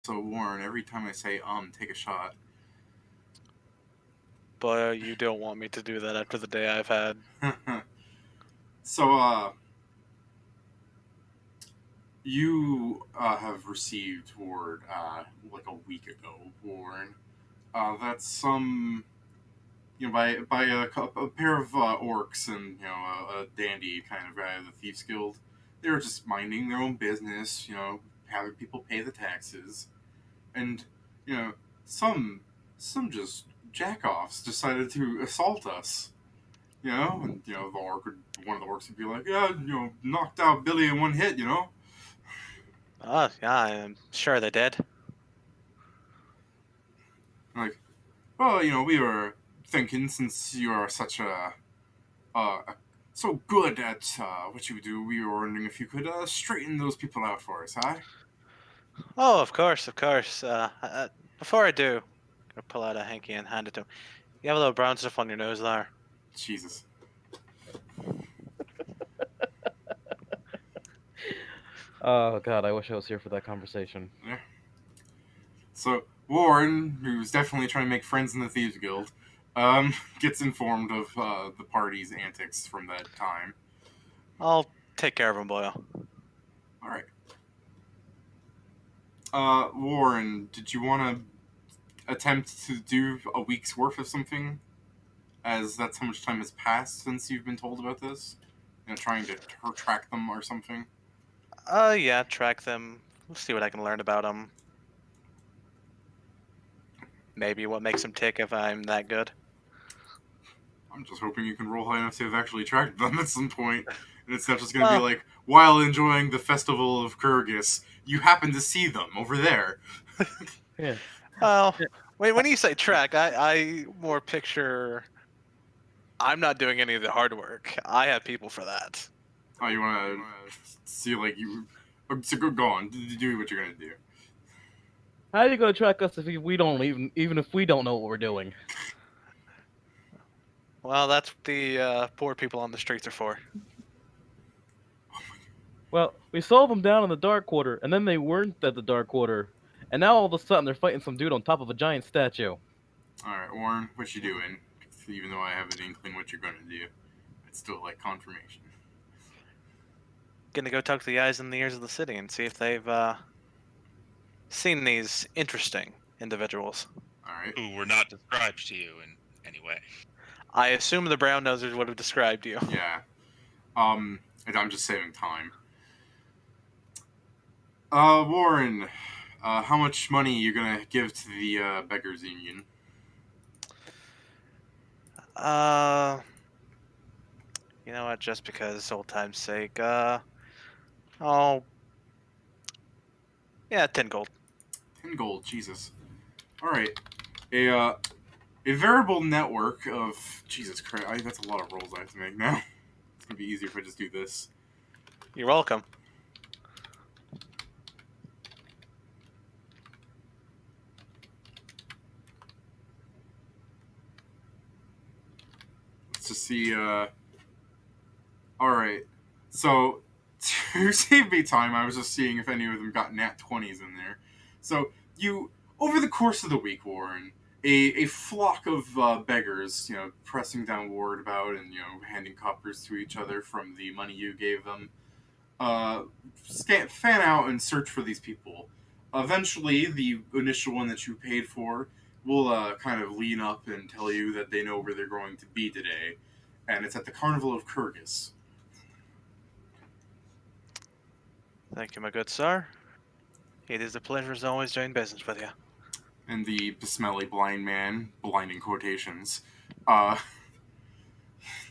So Warren, every time I say take a shot. But you don't want me to do that after the day I've had. So you have received word like a week ago, Warren. That some by a pair of orcs and a dandy kind of guy of the Thieves Guild. They were just minding their own business, having people pay the taxes, and you know some some just jackoffs decided to assault us. And one of the orcs would be like, yeah, knocked out Billy in one hit. Oh, yeah, I'm sure they did. Like, well, we were thinking since you are such uh, so good at what you do, we were wondering if you could straighten those people out for us, huh? Oh, of course, of course. Before I do, I'm gonna pull out a hanky and hand it to him. You have a little brown stuff on your nose there. Jesus. Oh god, I wish I was here for that conversation. Yeah. So Warren, who's definitely trying to make friends in the Thieves Guild, gets informed of the party's antics from that time. I'll take care of him, Boyle. All right. Warren, did you want to attempt to do a week's worth of something? As that's how much time has passed since you've been told about this? Trying to track them or something? Yeah, track them. We'll see what I can learn about them. Maybe what makes them tick if I'm that good. I'm just hoping you can roll high enough to have actually tracked them at some point. And it's not just going to be Well, like, while enjoying the Festival of Kyrgyz, you happen to see them over there. Yeah. well, wait. When you say track, I more picture. I'm not doing any of the hard work. I have people for that. Oh, you want to see, like, you. So go on. Do what you're going to do. How are you gonna track us if we don't even if we don't know what we're doing? Well, that's what the poor people on the streets are for. Well, we saw them down in the Dark Quarter, and then they weren't at the Dark Quarter, and now all of a sudden they're fighting some dude on top of a giant statue. Alright, Warren, what you doing? Even though I have an inkling what you're going to do, it's still like confirmation. Gonna go talk to the eyes and the ears of the city and see if they've seen these interesting individuals. Alright. Who were not described to you in any way. I assume the brown nosers would have described you. Yeah. And I'm just saving time. Warren, how much money you gonna give to the beggars union? Uh, you know what? Just because old time's sake, oh, yeah, 10 gold. 10 gold, Jesus. All right, a variable network of Jesus Christ. That's a lot of rolls I have to make now. It's gonna be easier if I just do this. You're welcome. Let's just see. All right. So to save me time, I was just seeing if any of them got nat 20s in there. So you, over the course of the week, Warren, a flock of beggars, pressing down word about and handing coppers to each other from the money you gave them, fan out and search for these people. Eventually, the initial one that you paid for will kind of lean up and tell you that they know where they're going to be today, and it's at the Carnival of Kyrgyz. Thank you, my good sir. It is a pleasure as always doing business with you. And the smelly blind man, blind in quotations, uh,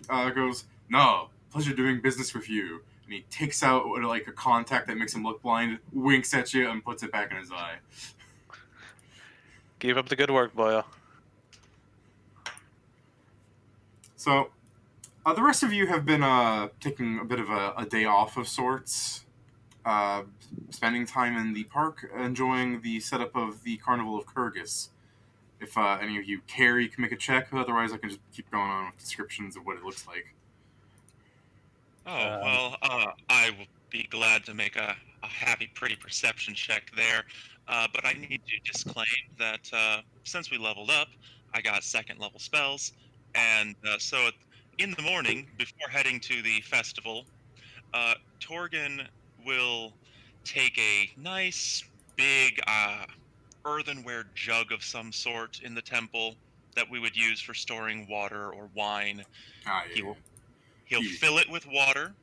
goes, "No, pleasure doing business with you." And he takes out like a contact that makes him look blind, winks at you, and puts it back in his eye. Keep up the good work, Boyle. So, the rest of you have been taking a bit of a day off of sorts, uh, spending time in the park, enjoying the setup of the Carnival of Kyrgyz. If any of you care, you can make a check. Otherwise, I can just keep going on with descriptions of what it looks like. Oh, Um, well, I will be glad to make a happy, pretty perception check there. But I need to disclaim that since we leveled up, I got second level spells, and in the morning before heading to the festival, Torgan will take a nice big earthenware jug of some sort in the temple that we would use for storing water or wine. Ah, He yeah, will he'll yeah. fill it with water.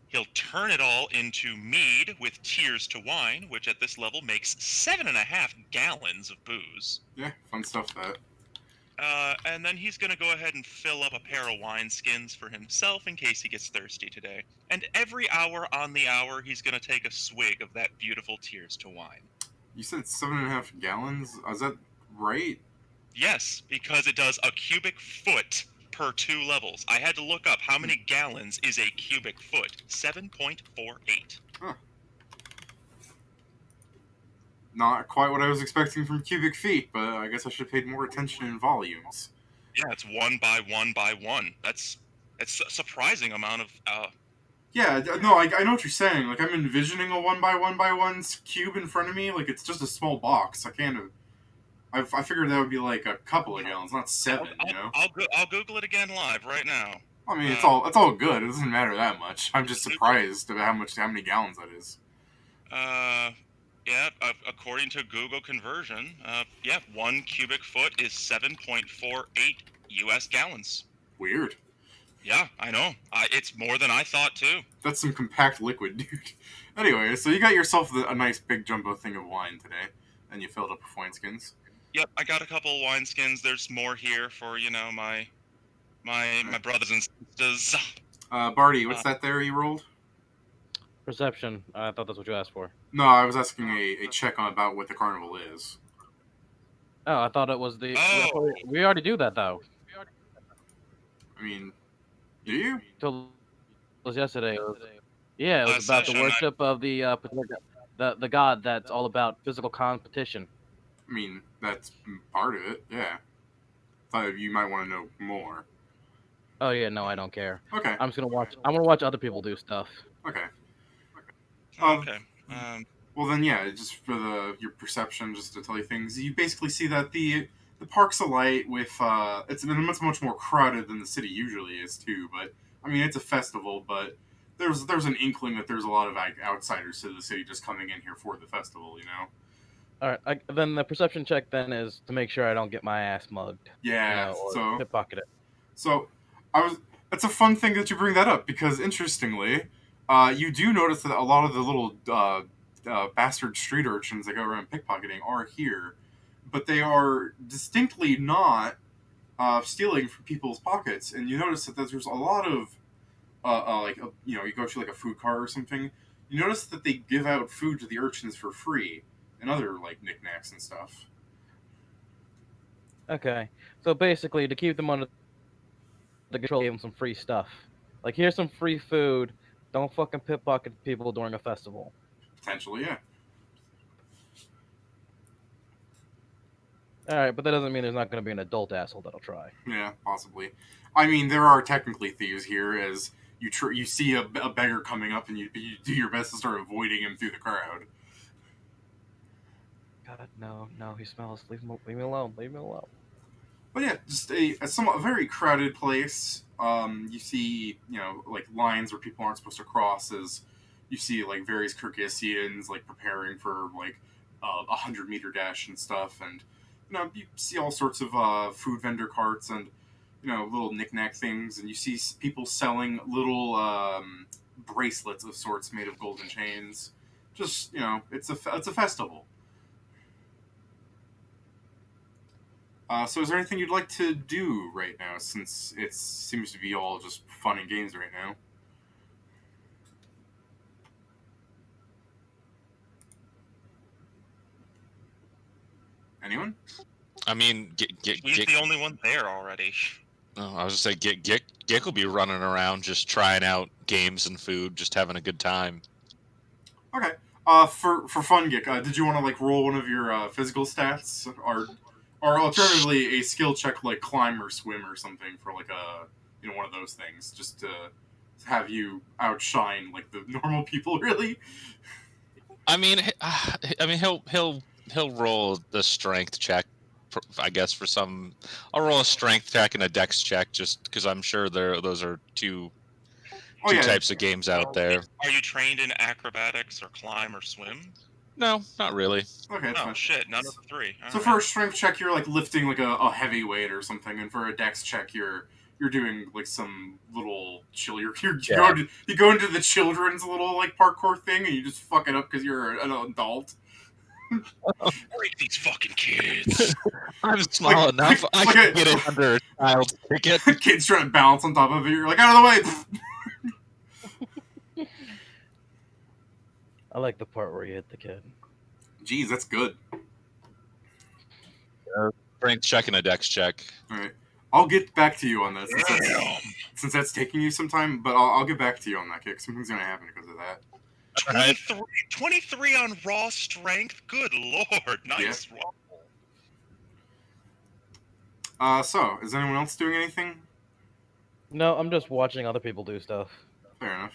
He'll turn it all into mead with tears to wine, which at this level makes 7.5 gallons of booze. Yeah, fun stuff. That. And then he's going to go ahead and fill up a pair of wineskins for himself in case he gets thirsty today. And every hour on the hour, he's going to take a swig of that beautiful tears to wine. You said 7.5 gallons. Is that right? Yes, because it does a cubic foot per 2 levels. I had to look up how many gallons is a cubic foot. 7.48. Huh. Not quite what I was expecting from cubic feet, but I guess I should have paid more attention in volumes. Yeah, it's 1 by 1 by 1. That's a surprising amount of. Yeah, no, I know what you're saying. Like, I'm envisioning a 1 by 1 by 1 cube in front of me. Like, it's just a small box. I figured that would be like a couple of gallons, not 7, you know? I'll Google it again live right now. I mean, it's all good. It doesn't matter that much. I'm just surprised about how many gallons that is. Yeah. According to Google conversion, yeah, 1 cubic foot is 7.48 U.S. gallons. Weird. Yeah, I know. It's more than I thought too. That's some compact liquid, dude. Anyway, so you got yourself a nice big jumbo thing of wine today, and you filled up with wineskins. Yep, I got a couple of wineskins. There's more here for my brothers and sisters. Barty, what's that there you rolled? Perception. I thought that's what you asked for. No, I was asking a check on about what the carnival is. Oh, I thought it was the. Oh. We already do that though. I mean, do you? Till was yesterday. Yeah, it was Last about the session, worship of the god that's all about physical competition. I mean, that's part of it, yeah. Thought you might want to know more. Oh yeah, no, I don't care. Okay, I'm just gonna watch. I'm gonna watch other people do stuff. okay. Okay. Well then, yeah, just for your perception, just to tell you things, you basically see that the park's alight with it's much more crowded than the city usually is too. But I mean, it's a festival, but there's an inkling that there's a lot of outsiders to the city just coming in here for the festival, you know. All right, then the perception check then is to make sure I don't get my ass mugged. Yeah. Or So pickpocket it. So, It's a fun thing that you bring that up because, interestingly, you do notice that a lot of the little bastard street urchins that go around pickpocketing are here, but they are distinctly not stealing from people's pockets. And you notice that there's a lot of you go to like a food cart or something. You notice that they give out food to the urchins for free and other like knickknacks and stuff. Okay, so basically to keep them under the control, give them some free stuff. Like here's some free food. Don't fucking pickpocket people during a festival. Potentially, yeah. All right, but that doesn't mean there's not going to be an adult asshole that'll try. Yeah, possibly. I mean, there are technically thieves here, as you see a beggar coming up, and you do your best to start avoiding him through the crowd. God, no, he smells. Leave me alone. Leave me alone. But yeah, just a very crowded place. You see, like lines where people aren't supposed to cross. As you see, like various Kyrgyzstans like preparing for like 100-meter dash and stuff, and you see all sorts of food vendor carts and little knickknack things, and you see people selling little bracelets of sorts made of golden chains. Just it's a festival. So is there anything you'd like to do right now, since it seems to be all just fun and games right now? Anyone? I mean, He's the only one there already. Oh, I was just saying, Gick will be running around just trying out games and food, just having a good time. Okay. For fun, Gick, did you want to like roll one of your physical stats, or alternatively a skill check like climb or swim or something for like one of those things, just to have you outshine like the normal people, really? I mean, he'll roll the strength check, I guess for some. I'll roll a strength check and a dex check, just because I'm sure those are two Oh yeah, types of games out there. Are you trained in acrobatics or climb or swim? No, not really. okay, that's Oh fine. shit, none of the three. So All for a right. strength check, you're like lifting like a heavy weight or something, and for a dex check, you're doing like some little chill. Yeah. You go into the children's little like parkour thing, and you just fuck it up because you're an adult. Break these fucking kids. I'm small Like- enough. I like can a- get it under a child's ticket. Kids trying to balance on top of it. You're like out of the way. I like the part where you hit the kid. Jeez, that's good. Strength check and a dex check. All right, I'll get back to you on that Damn. since that's taking you some time. But I'll get back to you on that kick. Something's gonna happen because of that. 23 on raw strength. Good lord, nice roll. So is anyone else doing anything? No, I'm just watching other people do stuff. Fair enough.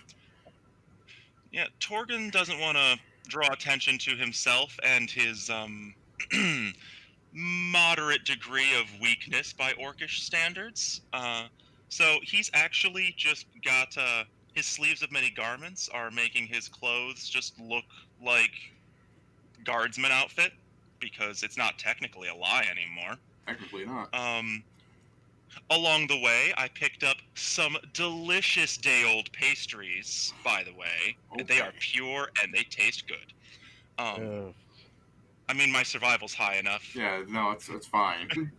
Yeah, Torgen doesn't want to draw attention to himself and his moderate degree of weakness by orcish standards. So he's actually just got his sleeves of many garments are making his clothes just look like guardsman outfit because it's not technically a lie anymore. Technically not. Along the way, I picked up some delicious day-old pastries, by the way. Okay. They are pure and they taste good. I mean, my survival's high enough. Yeah, no, it's fine.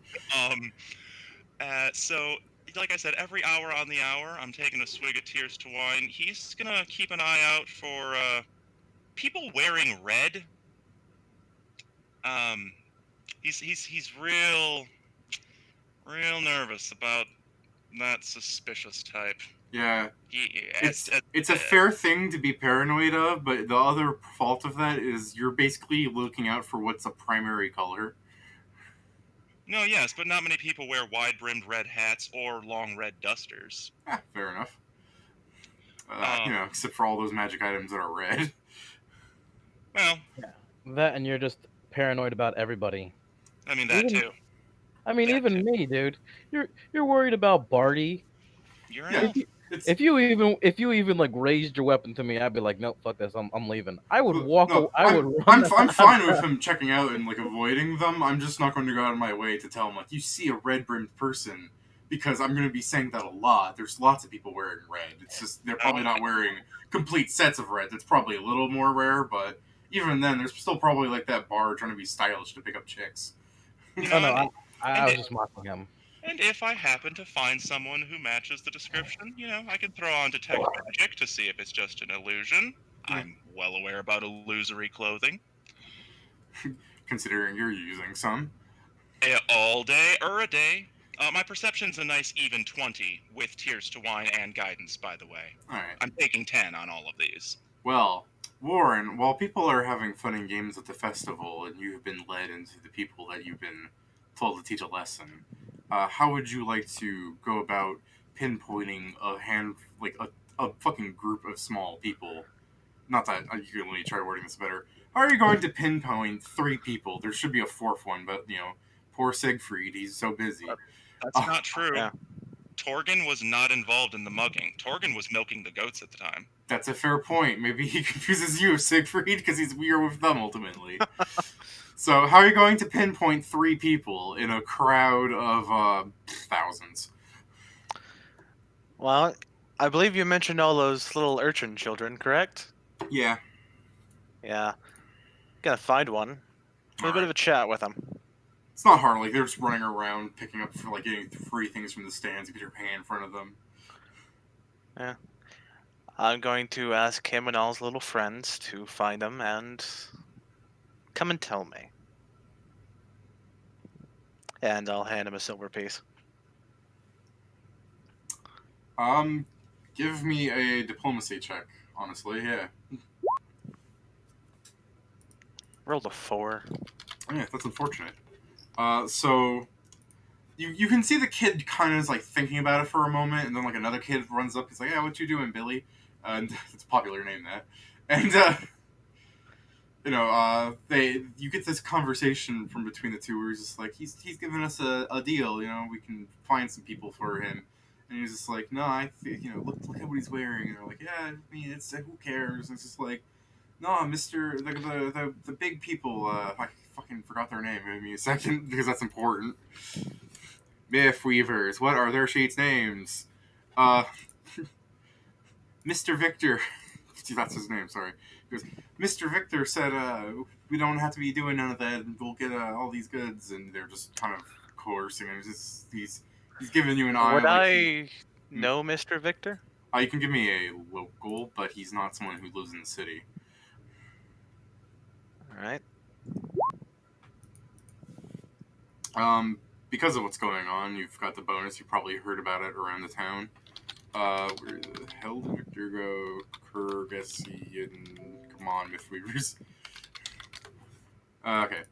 So, like I said, every hour on the hour, I'm taking a swig of Tears to Wine. He's gonna keep an eye out for people wearing red. He's real nervous about that suspicious type. Yeah, It's it's a fair thing to be paranoid of, but the other fault of that is you're basically looking out for what's a primary color. No, yes, but not many people wear wide-brimmed red hats or long red dusters. Fair enough. Except for all those magic items that are red. Well, That and you're just paranoid about everybody. I mean that Even- too. I mean, That even me, dude. You're worried about Barty. You're Yeah. enough. If you even like raised your weapon to me, I'd be like, nope, fuck this, I'm leaving. I would walk. No, I would. I'm run fine with him checking out and like avoiding them. I'm just not going to go out of my way to tell him like you see a red brimmed person because I'm going to be saying that a lot. There's lots of people wearing red. It's just they're probably not wearing complete sets of red. That's probably a little more rare, but even then, there's still probably like that bar trying to be stylish to pick up chicks. You Oh know, no, I was just mocking him. and if I happen to find someone who matches the description, I can throw on detect magic to see if it's just an illusion. Yeah. I'm well aware about illusory clothing. Considering you're using some. All day or a day. My perception's a nice even 20 with Tears to Wine and guidance, by the way. All right. I'm taking 10 on all of these. Well, Warren, while people are having fun and games at the festival, and you've been led into the people that you've been told to teach a lesson, how would you like to go about pinpointing a fucking group of small people? Not that you can really try wording this better. How are you going to pinpoint 3 people? There should be a 4th one, but poor Siegfried, he's so busy. That's not true. yeah. Torgen was not involved in the mugging. Torgen was milking the goats at the time. That's a fair point. Maybe he confuses you with Siegfried because he's weird with them ultimately. So, how are you going to pinpoint 3 people in a crowd of thousands? Well, I believe you mentioned all those little urchin children, correct? Yeah. Yeah. Gotta find one. Have a bit of a chat with them. It's not hard. Like they're just running around, picking up for like getting free things from the stands. You get your pay in front of them. I'm going to ask him and all his little friends to find them and come and tell me. And I'll hand him a silver piece. Give me a diplomacy check. Honestly, yeah. Rolled a 4. Yeah, that's unfortunate. So you can see the kid kind of is like thinking about it for a moment, and then like another kid runs up. He's like, "Yeah, what you doing, Billy?" And it's a popular name that. And you get this conversation from between the two where he's just like, he's giving us a deal, we can find some people for him. And he's just like, no, I think, look at what he's wearing. And they're like, yeah, I mean, it's who cares? And it's just like, no, Mister, the big people. I fucking forgot their name. Give me a second because that's important. Myth Weavers. What are their sheets' names? Mr. Victor. That's his name. Sorry. Because Mr. Victor said, we don't have to be doing none of that, and we'll get all these goods. And they're just kind of coercing him. He's giving you an eye. Would like I know Mr. Victor? you can give me a local, but he's not someone who lives in the city. All right. Because of what's going on, you've got the bonus. You probably heard about it around the town. Where the hell did Victor go? Karnegion. Come on, Mythweavers. Okay.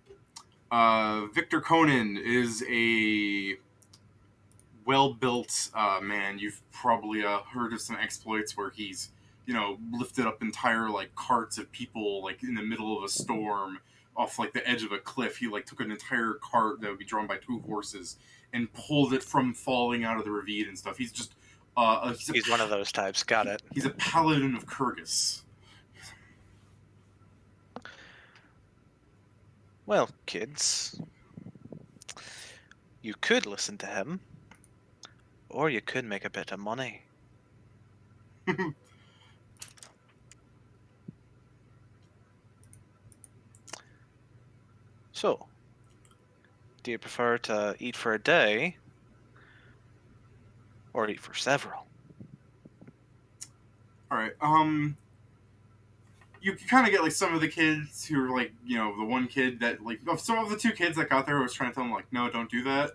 Victor Conan is a well-built man. You've probably heard of some exploits where he's, lifted up entire carts of people in the middle of a storm off the edge of a cliff. He took an entire cart that would be drawn by 2 horses and pulled it from falling out of the ravine and stuff. He's just He's one of those types. Got it. He's a paladin of Kyrgyz. Well, kids, you could listen to him, or you could make a bit of money. So, do you prefer to eat for a day, or eat for several? All right. You kind of get some of the kids who are the one kid that some of the 2 kids that got there was trying to tell him no, don't do that.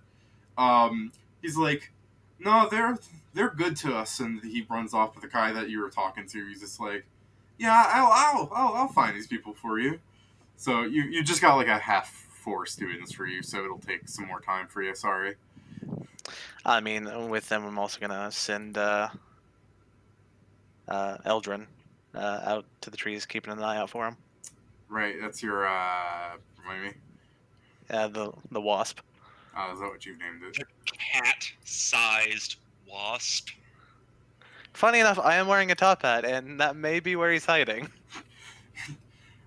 He's like, no, they're good to us, and he runs off with the guy that you were talking to. He's just like, yeah, I'll find these people for you. So you just got a half force doing this for you, so it'll take some more time for you. Sorry. I mean, with them, I'm also gonna send Eldrin out to the trees, keeping an eye out for him. Right, that's your remind me. The wasp. Is that what you've named it? The cat-sized wasp. Funny enough, I am wearing a top hat, and that may be where he's hiding.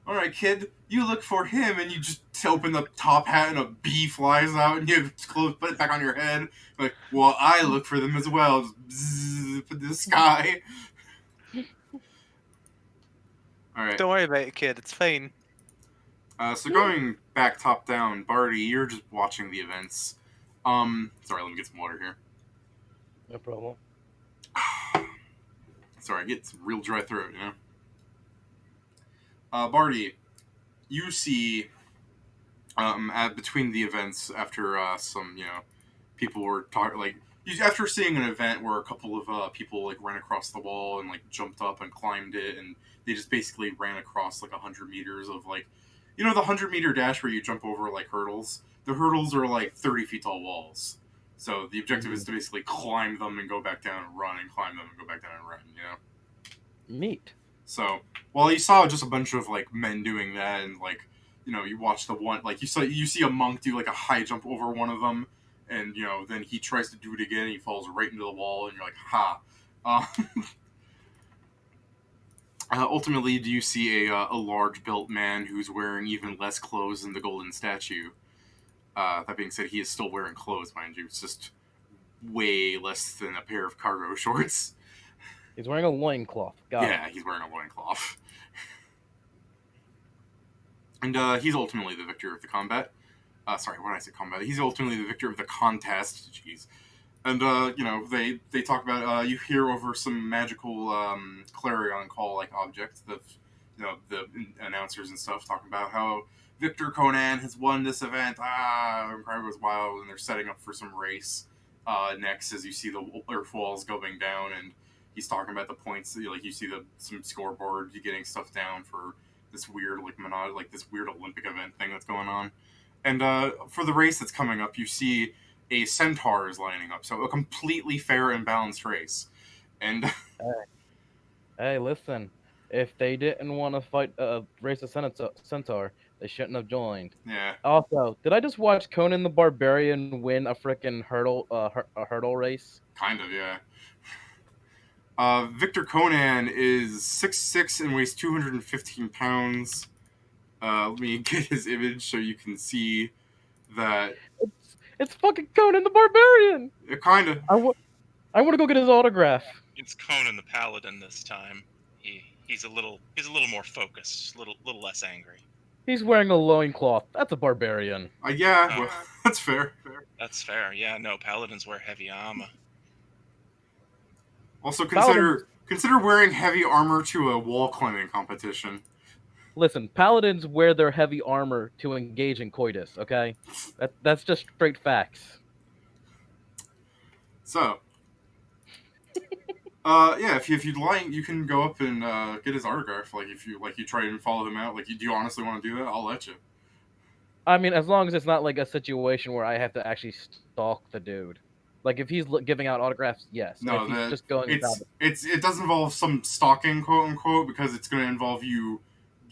All right, kid, you look for him, and you just open the top hat, and a bee flies out, and you put it back on your head. Like, well, I look for them as well. Just bzzz, put the sky. All right. Don't worry about it, kid. It's fine. So going back top down, Barty, you're just watching the events. Sorry, let me get some water here. No problem. Sorry, I get some real dry throat, Barty, you see, between the events after some, people were talking, after seeing an event where a couple of people ran across the wall and jumped up and climbed it, and they just basically ran across 100 meters of the 100-meter dash where you jump over hurdles. The hurdles are 30 feet tall walls. So the objective is to basically climb them and go back down and run, and climb them and go back down and run, Neat. So, while you saw just a bunch of men doing that, and you watch the one you see a monk do a high jump over one of them, and then he tries to do it again, and he falls right into the wall, and you're like, ha. Ultimately, do you see a large built man who's wearing even less clothes than the golden statue? That being said, he is still wearing clothes, mind you. It's just way less than a pair of cargo shorts. He's wearing a loincloth. Yeah, he's wearing a loincloth. And he's ultimately the victor of the combat. Sorry, when I say combat, he's ultimately the victor of the contest. Jeez. And, they talk about, you hear over some magical clarion call object, the announcers and stuff talking about how Victor Conan has won this event. And crowd goes wild, and they're setting up for some race next as you see the earth walls going down, and he's talking about the points. You see some scoreboard, you getting stuff down for this weird this weird Olympic event thing that's going on. And for the race that's coming up, you see a centaur is lining up, so a completely fair and balanced race. And Hey, listen. If they didn't want to fight race a centaur, they shouldn't have joined. Yeah, Also, did I just watch Conan the Barbarian win a freaking a hurdle race? kind of, yeah. Victor Conan is 6'6" and weighs 215 pounds. Let me get his image so you can see that. It's fucking Conan the Barbarian. Kind of. I want to go get his autograph. It's Conan the Paladin this time. He's a little more focused, little less angry. He's wearing a loincloth. That's a barbarian. Yeah, well, that's fair. That's fair. Yeah, no, Paladins wear heavy armor. Also, consider wearing heavy armor to a wall climbing competition. Listen, paladins wear their heavy armor to engage in coitus. Okay, that's just straight facts. So, yeah, if you'd like, you can go up and get his autograph. Like, if you try and follow him out, like, do you honestly want to do that? I'll let you. I mean, as long as it's not like a situation where I have to actually stalk the dude. Like, if he's giving out autographs, yes. No, if he's just going it does involve some stalking, quote unquote, because it's going to involve you.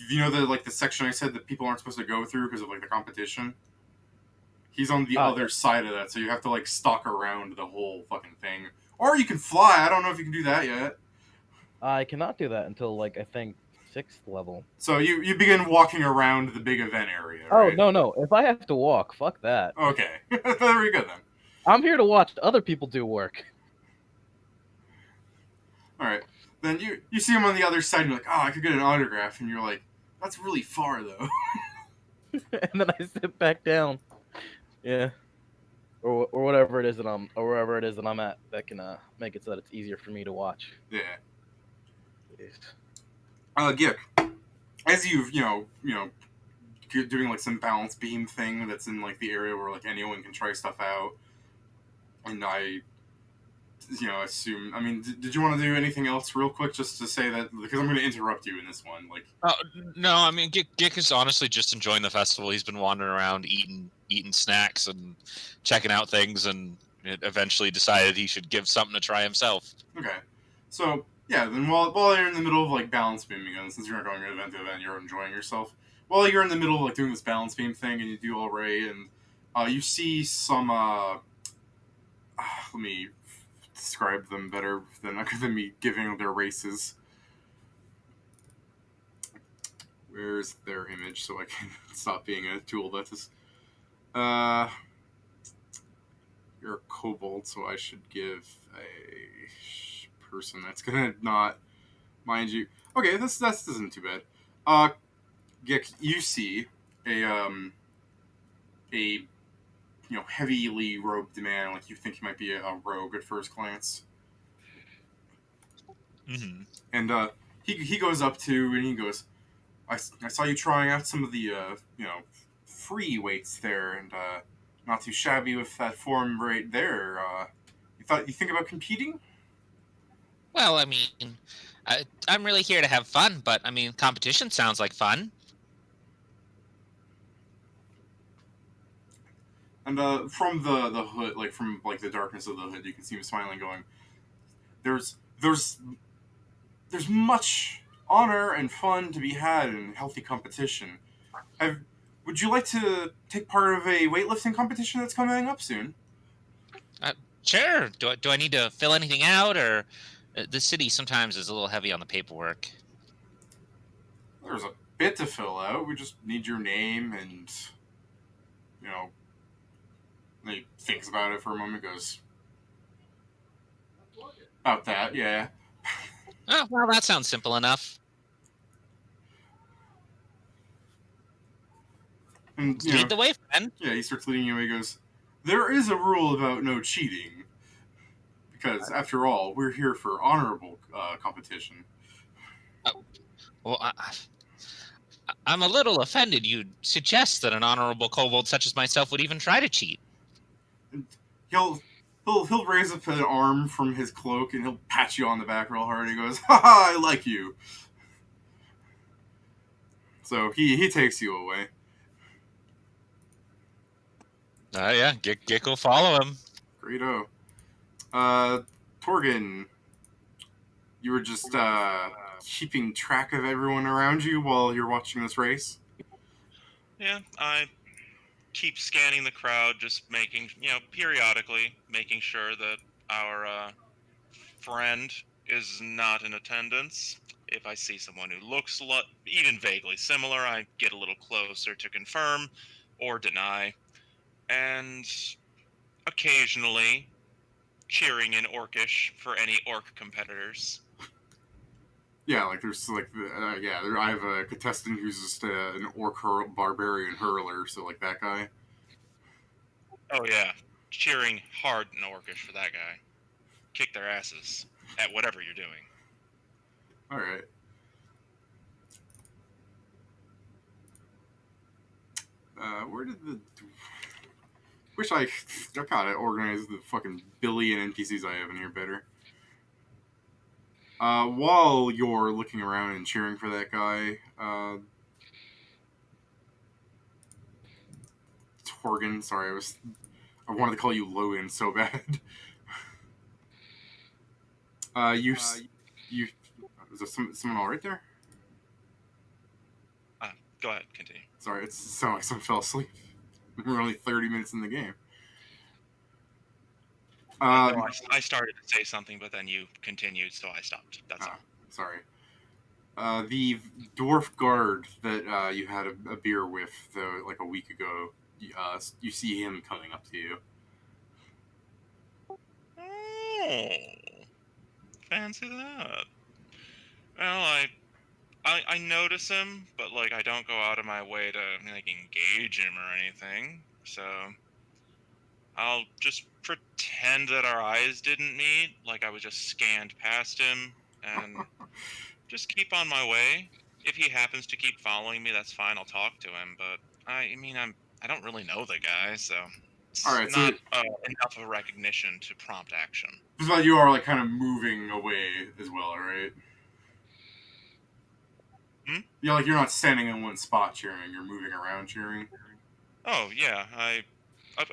You know the section I said that people aren't supposed to go through because of like the competition. He's on the other side of that, so you have to like stalk around the whole fucking thing. Or you can fly. I don't know if you can do that yet. I cannot do that until like I think 6th level. So you begin walking around the big event area. Right? Oh no! If I have to walk, fuck that. Okay, very good then. I'm here to watch other people do work. All right, then you see him on the other side, and you're like, oh, I could get an autograph, and you're like, that's really far though. And then I sit back down. Yeah. Or whatever it is that wherever it is that I'm at that can make it so that it's easier for me to watch. Yeah. Jeez. Gick, as you've doing like some balance beam thing that's in like the area where like anyone can try stuff out, and I assume. I mean, did you want to do anything else real quick just to say that, because I'm going to interrupt you in this one? Like, no, I mean, Gick is honestly just enjoying the festival. He's been wandering around eating snacks and checking out things, and eventually decided he should give something to try himself. Okay, so yeah, then while you're in the middle of like balance beaming, and since you're not going event to event, you're enjoying yourself. While you're in the middle of like doing this balance beam thing, and you do all right, and you see some let me describe them better than me giving their races. Where's their image so I can stop being a tool? That is, you're a kobold, so I should give a person that's gonna not mind you. Okay, this isn't too bad. Gick, you see a heavily robed man, like you think he might be a rogue at first glance. Mm-hmm. And he goes up to and he goes, I saw you trying out some of the free weights there, and not too shabby with that form right there. You think about competing? Well, I mean, I'm really here to have fun, but I mean, competition sounds like fun. And from the hood, like from like the darkness of the hood, you can see him smiling, going, "There's much honor and fun to be had in healthy competition. Would you like to take part of a weightlifting competition that's coming up soon?" Sure. Do I need to fill anything out, or the city sometimes is a little heavy on the paperwork? There's a bit to fill out. We just need your name and, And he thinks about it for a moment, goes, about that, yeah. Oh, well, that sounds simple enough. And, Lead the way, friend. Yeah, he starts leading you away. He goes, there is a rule about no cheating. Because, after all, we're here for honorable competition. Well, I'm a little offended you'd suggest that an honorable kobold such as myself would even try to cheat. And he'll raise up an arm from his cloak and he'll pat you on the back real hard. He goes, "Ha ha, I like you." So he takes you away. Yeah, Gick will follow him. Greedo. Torgen, you were just keeping track of everyone around you while you're watching this race? Yeah, I keep scanning the crowd, just making, periodically making sure that our friend is not in attendance. If I see someone who looks even vaguely similar, I get a little closer to confirm or deny. And occasionally cheering in Orcish for any Orc competitors. Yeah, like there's like I have a contestant who's just an barbarian hurler, so like that guy. Oh yeah, cheering hard in Orcish for that guy. Kick their asses at whatever you're doing. All right. Where did the? Wish I gotta organize the fucking billion NPCs I have in here better. While you're looking around and cheering for that guy, Torgan. Sorry, I wanted to call you Logan so bad. You is there someone all right there? Go ahead, continue. Sorry, it sounded like someone fell asleep. We're only 30 minutes in the game. No, I started to say something, but then you continued, so I stopped. That's all. Sorry. The dwarf guard that you had a beer with like a week ago, you see him coming up to you. Oh, fancy that. Well, I notice him, but like I don't go out of my way to like engage him or anything. So I'll just pretend that our eyes didn't meet, like I was just scanned past him, and just keep on my way. If he happens to keep following me, that's fine. I'll talk to him. But I don't really know the guy, so it's All right, so not enough of a recognition to prompt action. but you are like kind of moving away as well, right? You're not standing in one spot cheering. You're moving around cheering. Oh yeah, I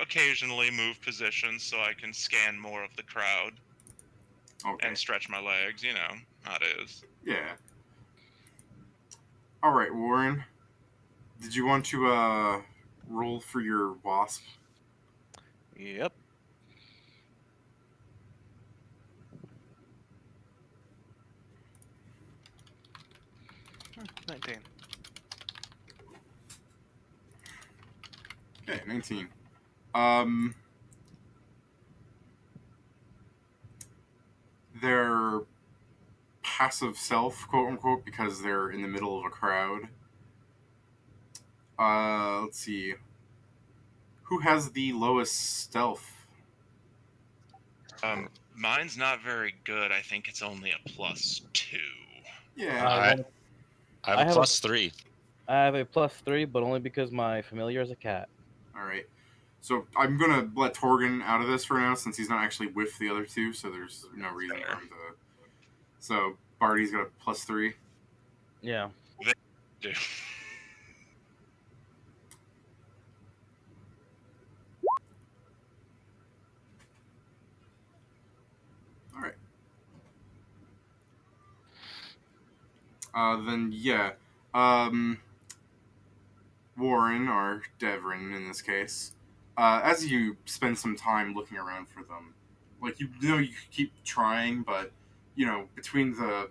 occasionally move positions so I can scan more of the crowd and stretch my legs. You know how it is. Yeah. All right, Warren. Did you want to roll for your wasp? Yep. Hmm, 19. Okay, 19. Their passive self, quote unquote, because they're in the middle of a crowd. Let's see. Who has the lowest stealth? Mine's not very good. I think it's only a +2. Yeah. I have a +3. I have a +3, but only because my familiar is a cat. All right. So I'm gonna let Torgan out of this for now, since he's not actually with the other two. So there's no reason for him to. So Barty's got a +3. Yeah. Dude. All right. Then yeah. Warren, or Devrin in this case, as you spend some time looking around for them, like you know you keep trying, but between the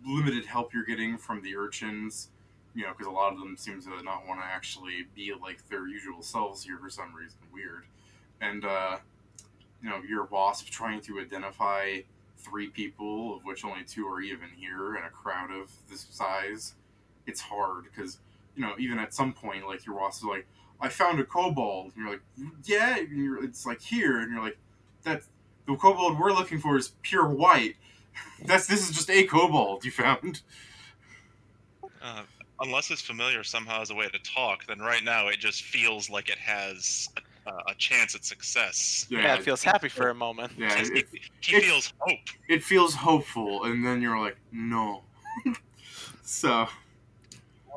limited help you're getting from the urchins, because a lot of them seem to not want to actually be like their usual selves here for some reason, weird, and your wasp trying to identify 3 people, of which only 2 are even here in a crowd of this size. It's hard because even at some point, like your wasp is like, "I found a kobold," and you're like, "Yeah," and it's like here, and you're like, "That the kobold we're looking for is pure white. This is just a kobold you found." Unless it's familiar somehow as a way to talk, then right now it just feels like it has a chance at success. Yeah, it feels happy for a moment. Yeah, he feels hope. It feels hopeful, and then you're like, "No." So.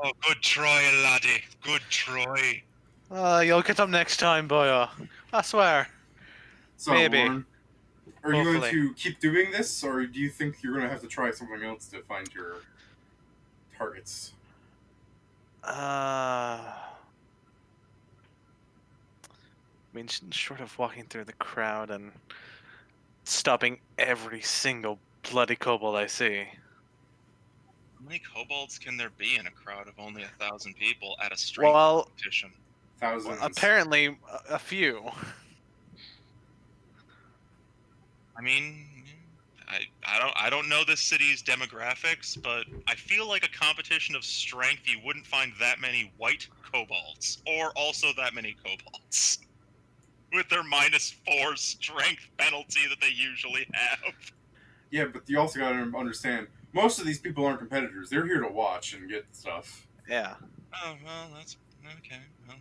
Oh, good try, laddie. Good try. You'll get them next time, boy. I swear. So, Maybe. Warren, Are you going Hopefully. to keep doing this, or do you think you're going to have to try something else to find your targets? I mean, short of walking through the crowd and stopping every single bloody kobold I see. How many kobolds can there be in a crowd of only 1,000 people at a strength Well, competition? Thousands. apparently a few. I mean, I don't know this city's demographics, but I feel like a competition of strength, you wouldn't find that many white kobolds, or also that many kobolds, with their -4 strength penalty that they usually have. Yeah, but you also got to understand, most of these people aren't competitors. They're here to watch and get stuff. Yeah. Oh well, that's okay. Well,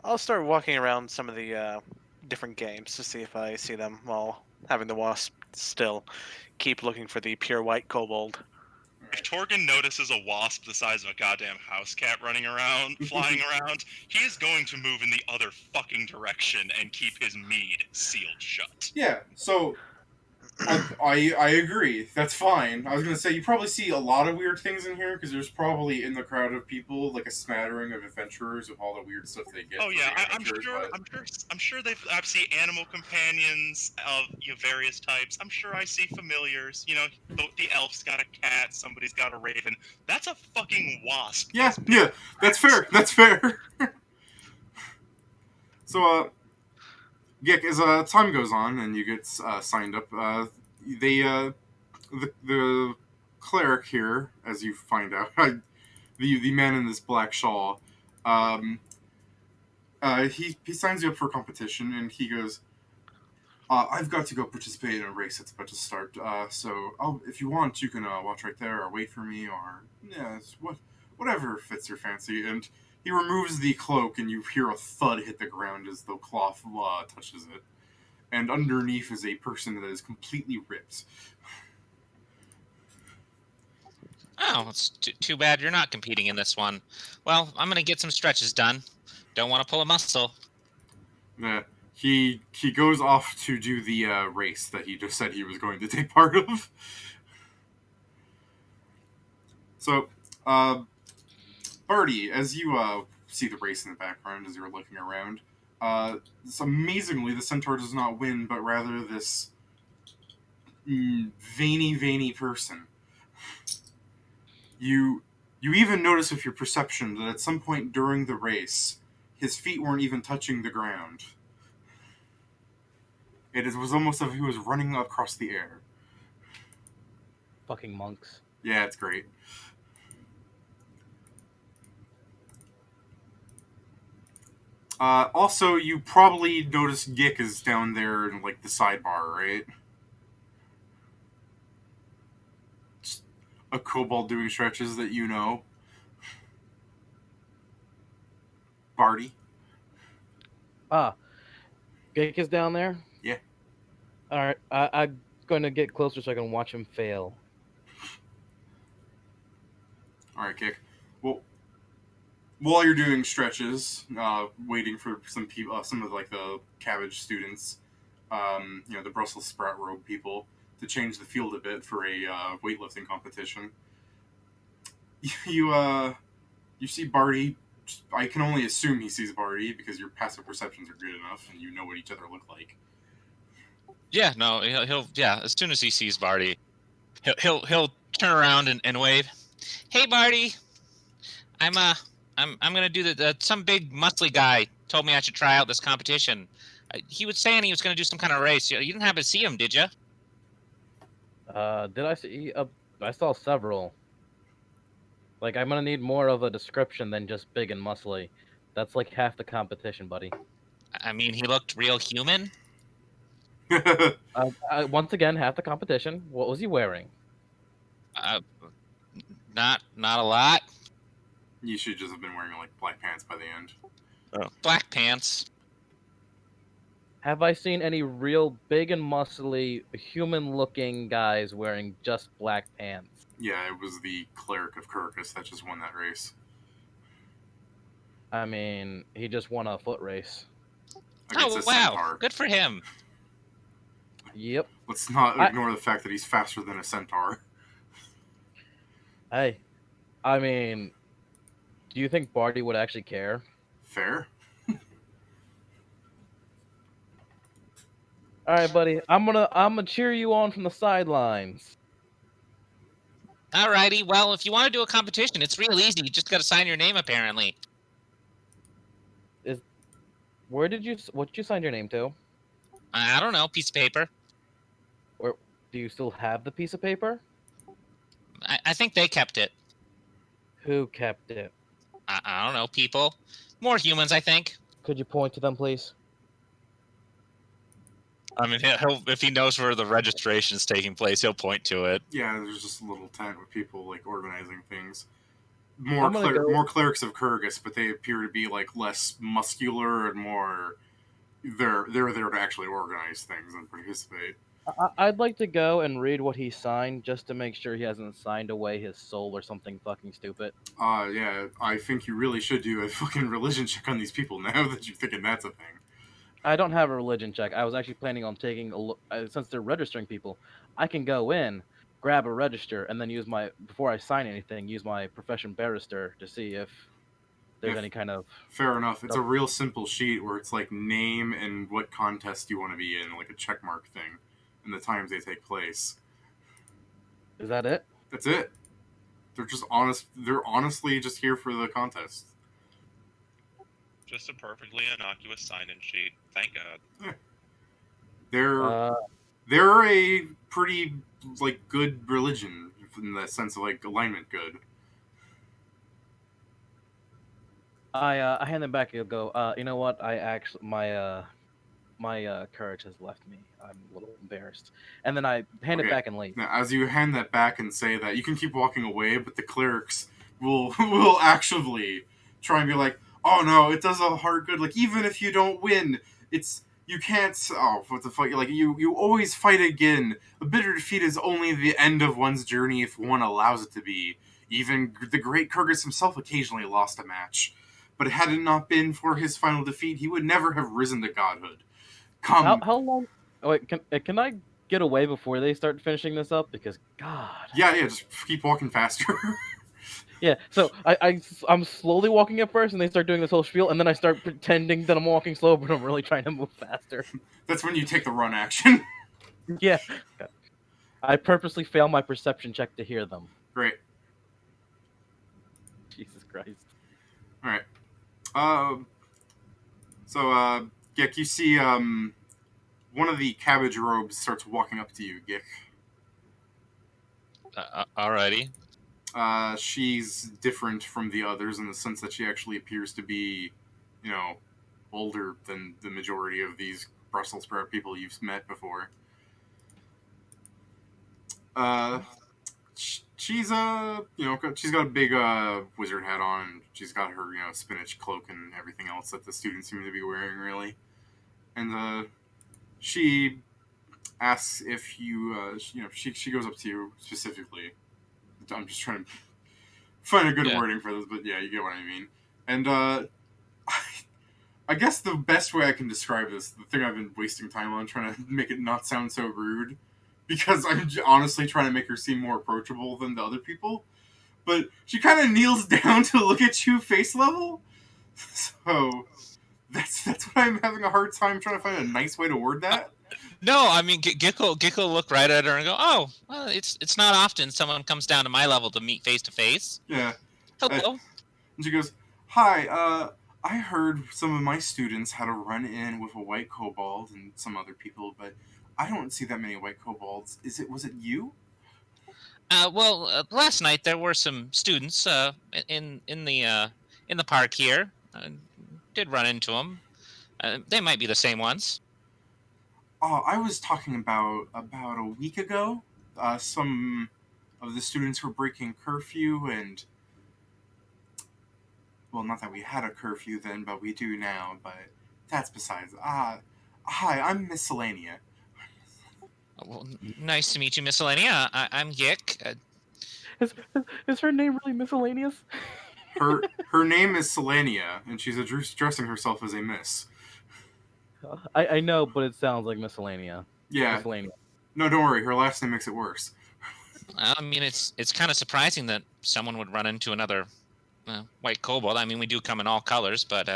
I'll start walking around some of the different games to see if I see them while having the wasp still keep looking for the pure white kobold. if Torgan notices a wasp the size of a goddamn house cat running around, flying around, he is going to move in the other fucking direction and keep his mead sealed shut. Yeah, so I agree. That's fine. I was gonna say you probably see a lot of weird things in here because there's probably in the crowd of people like a smattering of adventurers with all the weird stuff they get. Oh for yeah, being adventurers, but I'm sure I see animal companions of various types. I'm sure I see familiars. The elf's got a cat, somebody's got a raven. That's a fucking wasp. yeah, That's big. that's fair. That's fair. So, Gik, as time goes on and you get signed up, the cleric here, as you find out, the man in this black shawl, um, he signs you up for a competition, and he goes, I've got to go participate in a race that's about to start. So if you want, you can watch right there, or wait for me, or whatever fits your fancy. And he removes the cloak, and you hear a thud hit the ground as the cloth touches it. And underneath is a person that is completely ripped. Oh, it's too bad you're not competing in this one. Well, I'm gonna get some stretches done. Don't want to pull a muscle. He goes off to do the race that he just said he was going to take part of. So, Barty, as you see the race in the background as you're looking around, amazingly the centaur does not win, but rather this veiny person. You even notice with your perception that at some point during the race, his feet weren't even touching the ground. It was almost as if he was running across the air. Fucking monks. Yeah, it's great. Also, you probably noticed Gik is down there in like the sidebar, right? Just a kobold doing stretches that you know. Barty. Gake is down there? Yeah. Alright, I'm going to get closer so I can watch him fail. All right, Gik. Well, while you're doing stretches, waiting for some people, some of like the cabbage students, the Brussels sprout robe people, to change the field a bit for a weightlifting competition. You see Barty. I can only assume he sees Barty because your passive perceptions are good enough and you know what each other look like. Yeah, no, he'll yeah. As soon as he sees Barty, he'll turn around and wave. Hey, Barty, I'm gonna do some big muscly guy told me I should try out this competition. He was saying he was gonna do some kind of race. You didn't happen to see him, did you? Did I see? I saw several. Like, I'm gonna need more of a description than just big and muscly. That's like half the competition, buddy. I mean, he looked real human. Once again, half the competition. What was he wearing? Not a lot. You should just have been wearing like black pants by the end. Black pants. Have I seen any real big and muscly, human-looking guys wearing just black pants? Yeah, it was the cleric of Kirkus that just won that race. I mean, he just won a foot race. Against Oh a wow, centaur. good for him. Yep. Let's not I- ignore the fact that he's faster than a centaur. Hey, I mean, do you think Barty would actually care? Fair. All right, buddy. I'm gonna cheer you on from the sidelines. Alrighty, well, if you want to do a competition, it's real easy. You just got to sign your name, apparently. What did you sign your name to? I don't know, piece of paper. Or do you still have the piece of paper? I think they kept it. Who kept it? I don't know, people. More humans, I think. Could you point to them, please? I mean, he'll if he knows where the registration is taking place, he'll point to it. Yeah, there's just a little tent with people like organizing things. I'm gonna go- More clerics of Kyrgyz, but they appear to be like less muscular and more. They're there to actually organize things and participate. I'd like to go and read what he signed just to make sure he hasn't signed away his soul or something fucking stupid. Yeah, I think you really should do a fucking religion check on these people now that you're thinking that's a thing. I don't have a religion check. I was actually planning on taking a look. Since they're registering people, I can go in, grab a register, and then before I sign anything, use my profession barrister to see if there's Yeah. any kind of. Fair enough. It's a real simple sheet where it's like name and what contest you want to be in, like a checkmark thing, and the times they take place. Is that it? That's it. They're just honest. They're honestly just here for the contest. Just a perfectly innocuous sign-in sheet. Thank God. They're a pretty like good religion in the sense of like alignment good. I hand them back and go. You know what? I actually my courage has left me. I'm a little embarrassed. And then I hand it Okay. back and leave. Now, as you hand that back and say that, you can keep walking away, but the clerics will actually try and be like, "Oh no, it does a heart good. Like even if you don't win, it's you can't. Oh, what the fuck? Like you always fight again. A bitter defeat is only the end of one's journey if one allows it to be. Even the great Kyrgyz himself occasionally lost a match, but had it not been for his final defeat, he would never have risen to godhood. Come." How long? Oh, wait, can I get away before they start finishing this up? Because God. Yeah, just keep walking faster. Yeah. So I'm slowly walking at first, and they start doing this whole spiel, and then I start pretending that I'm walking slow, but I'm really trying to move faster. That's when you take the run action. Yeah. I purposely fail my perception check to hear them. Great. Jesus Christ. All right. Gek, you see, one of the cabbage robes starts walking up to you, Gek. Alrighty. She's different from the others in the sense that she actually appears to be, older than the majority of these Brussels sprout people you've met before. She's she's got a big wizard hat on, and she's got her spinach cloak and everything else that the students seem to be wearing, really. And she asks if you, she goes up to you specifically. I'm just trying to find a good wording for this, but yeah, you get what I mean. And I guess the best way I can describe this, the thing I've been wasting time on, trying to make it not sound so rude, because I'm honestly trying to make her seem more approachable than the other people. But she kind of kneels down to look at you face level. So that's what I'm having a hard time trying to find a nice way to word that. No, I mean Gickel look right at her and go, "Oh, well, it's not often someone comes down to my level to meet face to face." Yeah. Hello. And she goes, "Hi, I heard some of my students had a run-in with a white kobold and some other people, but I don't see that many white kobolds. Was it you?" Last night there were some students in the park here. Did run into them. They might be the same ones. Oh, I was talking about a week ago. Some of the students were breaking curfew, and well, not that we had a curfew then, but we do now. But that's besides. Hi, I'm Miscellanea. Well, nice to meet you, Miscellanea. I'm Gick. Is her name really Miscellaneous? Her name is Selenia, and she's addressing herself as a miss. I know, but it sounds like Miscellanea. Yeah. Miscellaneous. No, don't worry. Her last name makes it worse. I mean, it's kind of surprising that someone would run into another white kobold. I mean, we do come in all colors, but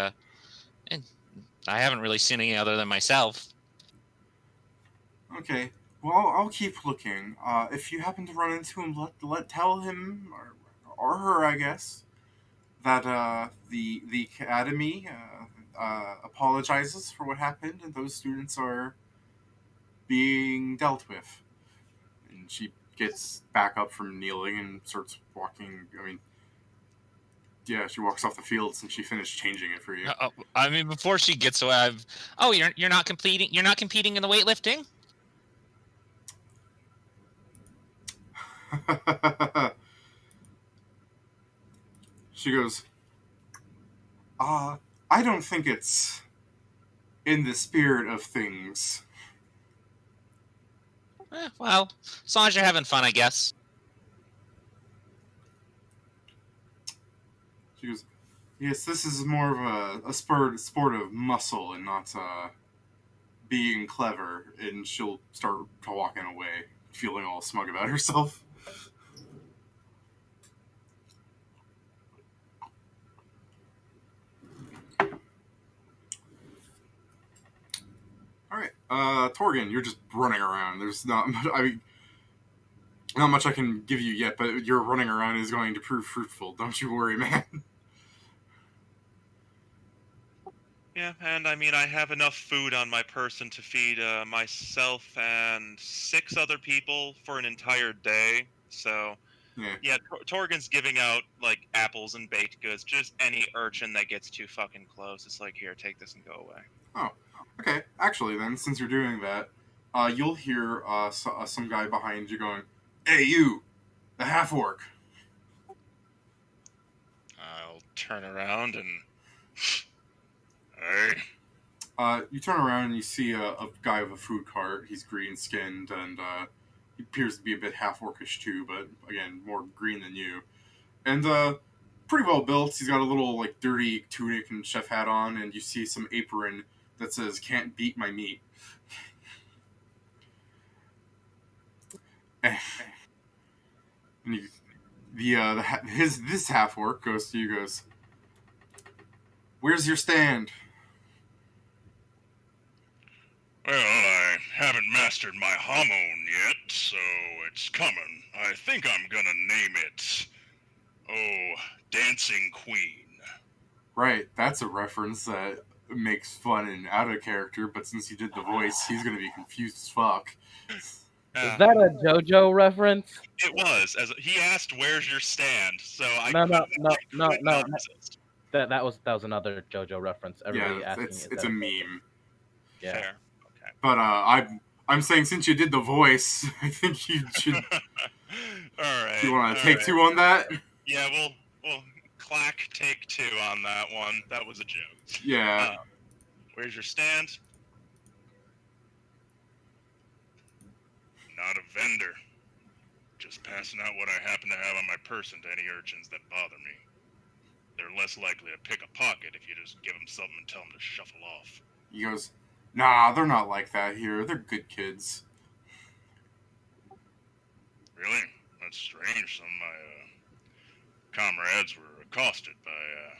and I haven't really seen any other than myself. Okay. Well, I'll keep looking. If you happen to run into him, tell him or her, I guess, that the academy apologizes for what happened, and those students are being dealt with. And she gets back up from kneeling and starts walking. I mean, yeah, she walks off the field since she finished changing it for you. I mean, before she gets away, you're not competing. You're not competing in the weightlifting. She goes, I don't think it's in the spirit of things. Well, as long as you're having fun, I guess. She goes, yes, this is more of a sport of muscle and not being clever. And she'll start walking away, feeling all smug about herself. All right, Torgan, you're just running around. There's not much. I mean, not much I can give you yet, but your running around is going to prove fruitful. Don't you worry, man. Yeah, and I mean, I have enough food on my person to feed myself and 6 other people for an entire day. So, Yeah. yeah, Torgan's giving out, like, apples and baked goods. Just any urchin that gets too fucking close. It's like, here, take this and go away. Oh, okay. Actually, then, since you're doing that, you'll hear some guy behind you going, "Hey, you, the half orc." I'll turn around and... Hey. You turn around and you see a guy with a food cart. He's green skinned and he appears to be a bit half orcish too, but again, more green than you. And pretty well built. He's got a little like dirty tunic and chef hat on, and you see some apron that says "Can't beat my meat." And this half orc goes to you, goes, "Where's your stand?" Well, I haven't mastered my hormone yet, so it's coming. I think I'm gonna name it... Oh, Dancing Queen. Right, that's a reference that makes fun and out of character, but since you did the voice, he's gonna be confused as fuck. Is that a JoJo reference? It was. As he asked, "Where's your stand?" So I No, no, couldn't, no, I no, could no. not resist. That was another JoJo reference. Everybody Yeah, asking it's is it's that a JoJo? meme. Yeah. Fair. Okay. But I'm saying since you did the voice, I think you should. All right. You want to all take right. 2 on that? Yeah, we'll clack take 2 on that one. That was a joke. Yeah. Where's your stand? Not a vendor. Just passing out what I happen to have on my person to any urchins that bother me. They're less likely to pick a pocket if you just give them something and tell them to shuffle off. He goes, "Nah, they're not like that here. They're good kids." Really? That's strange. Some of my comrades were accosted by